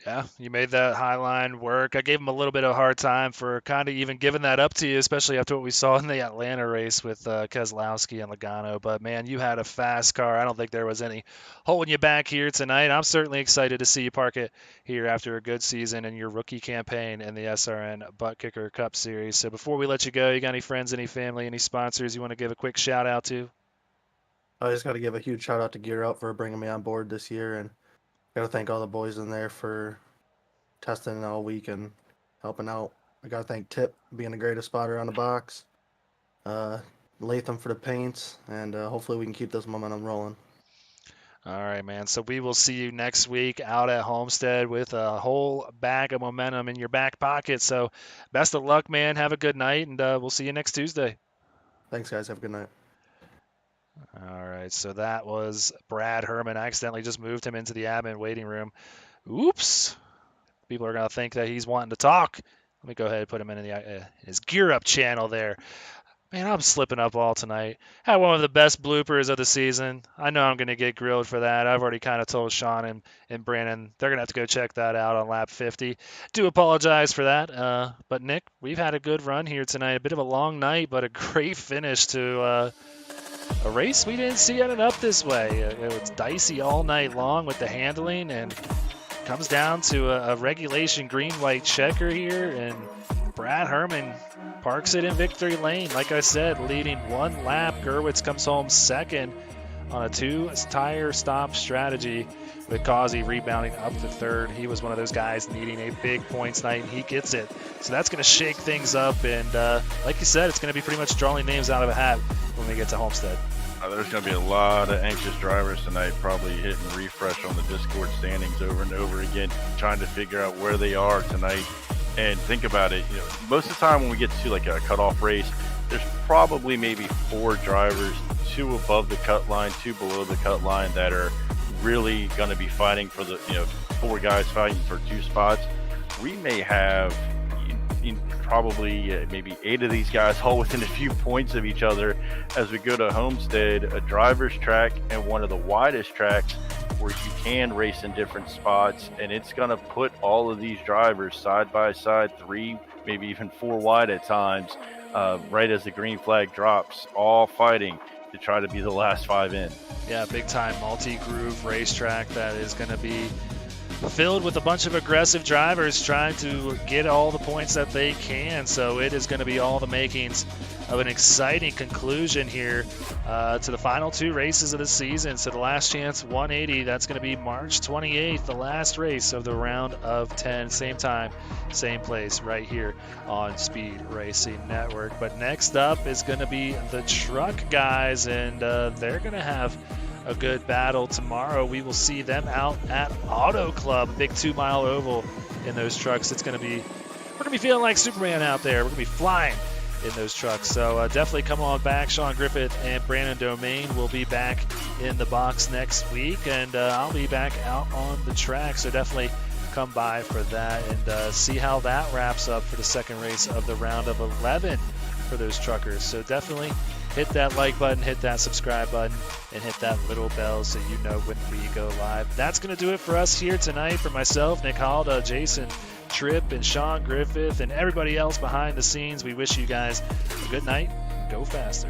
Yeah, you made that high line work. I gave him a little bit of a hard time for kind of even giving that up to you, especially after what we saw in the Atlanta race with Keselowski and Logano. But, man, you had a fast car. I don't think there was any holding you back here tonight. I'm certainly excited to see you park it here after a good season in your rookie campaign in the SRN Buttkicker Cup Series. So before we let you go, you got any friends, any family, any sponsors you want to give a quick shout-out to? I just got to give a huge shout out to Gear Up for bringing me on board this year, and got to thank all the boys in there for testing all week and helping out. I got to thank Tip being the greatest spotter on the box, Latham for the paints, and hopefully we can keep this momentum rolling. All right, man. So we will see you next week out at Homestead with a whole bag of momentum in your back pocket. So best of luck, man. Have a good night, and we'll see you next Tuesday. Thanks, guys. Have a good night. All right, so that was Brad Herman. I accidentally just moved him into the admin waiting room. Oops. People are going to think that he's wanting to talk. Let me go ahead and put him in his Gear Up channel there. Man, I'm slipping up all tonight. Had one of the best bloopers of the season. I know I'm going to get grilled for that. I've already kind of told Sean and Brandon they're going to have to go check that out on lap 50. Do apologize for that. But, Nick, we've had a good run here tonight. A bit of a long night, but a great finish to a race we didn't see ending up this way. It was dicey all night long with the handling, and comes down to a regulation green-white checker here, and Brad Herman parks it in victory lane. Like I said, leading 1 lap. Gerwitz comes home second on a 2-tire stop strategy with Causey rebounding up to third. He was one of those guys needing a big points night, and he gets it. So that's going to shake things up, and like you said, it's going to be pretty much drawing names out of a hat when we get to Homestead. There's going to be a lot of anxious drivers tonight, probably hitting refresh on the Discord standings over and over again, trying to figure out where they are tonight. And think about it, most of the time when we get to like a cutoff race, there's probably maybe 4 drivers, 2 above the cut line, 2 below the cut line, that are really going to be fighting for the 4 guys fighting for 2 spots. We may have probably maybe 8 of these guys all within a few points of each other as we go to Homestead, a driver's track and one of the widest tracks where you can race in different spots, and it's going to put all of these drivers side by side, 3, maybe even 4 wide at times, right as the green flag drops, all fighting to try to be the last 5 in. Yeah, big time multi-groove racetrack that is going to be filled with a bunch of aggressive drivers trying to get all the points that they can. So it is going to be all the makings of an exciting conclusion here to the final 2 races of the season. So the last chance 180, that's going to be March 28th, the last race of the round of 10. Same time, same place, right here on Speed Racing Network. But next up is going to be the truck guys, and they're going to have a good battle tomorrow. We will see them out at Auto Club, big 2-mile oval in those trucks. We're going to be feeling like Superman out there. We're going to be flying in those trucks. So definitely come on back. Sean Griffith and Brandon Domain will be back in the box next week, and I'll be back out on the track. So definitely come by for that and see how that wraps up for the second race of the round of 11 for those truckers. So definitely hit that like button, hit that subscribe button, and hit that little bell so you know when we go live. That's going to do it for us here tonight. For myself, Nick Halda, Jason Tripp, and Sean Griffith, and everybody else behind the scenes, we wish you guys a good night. Go faster.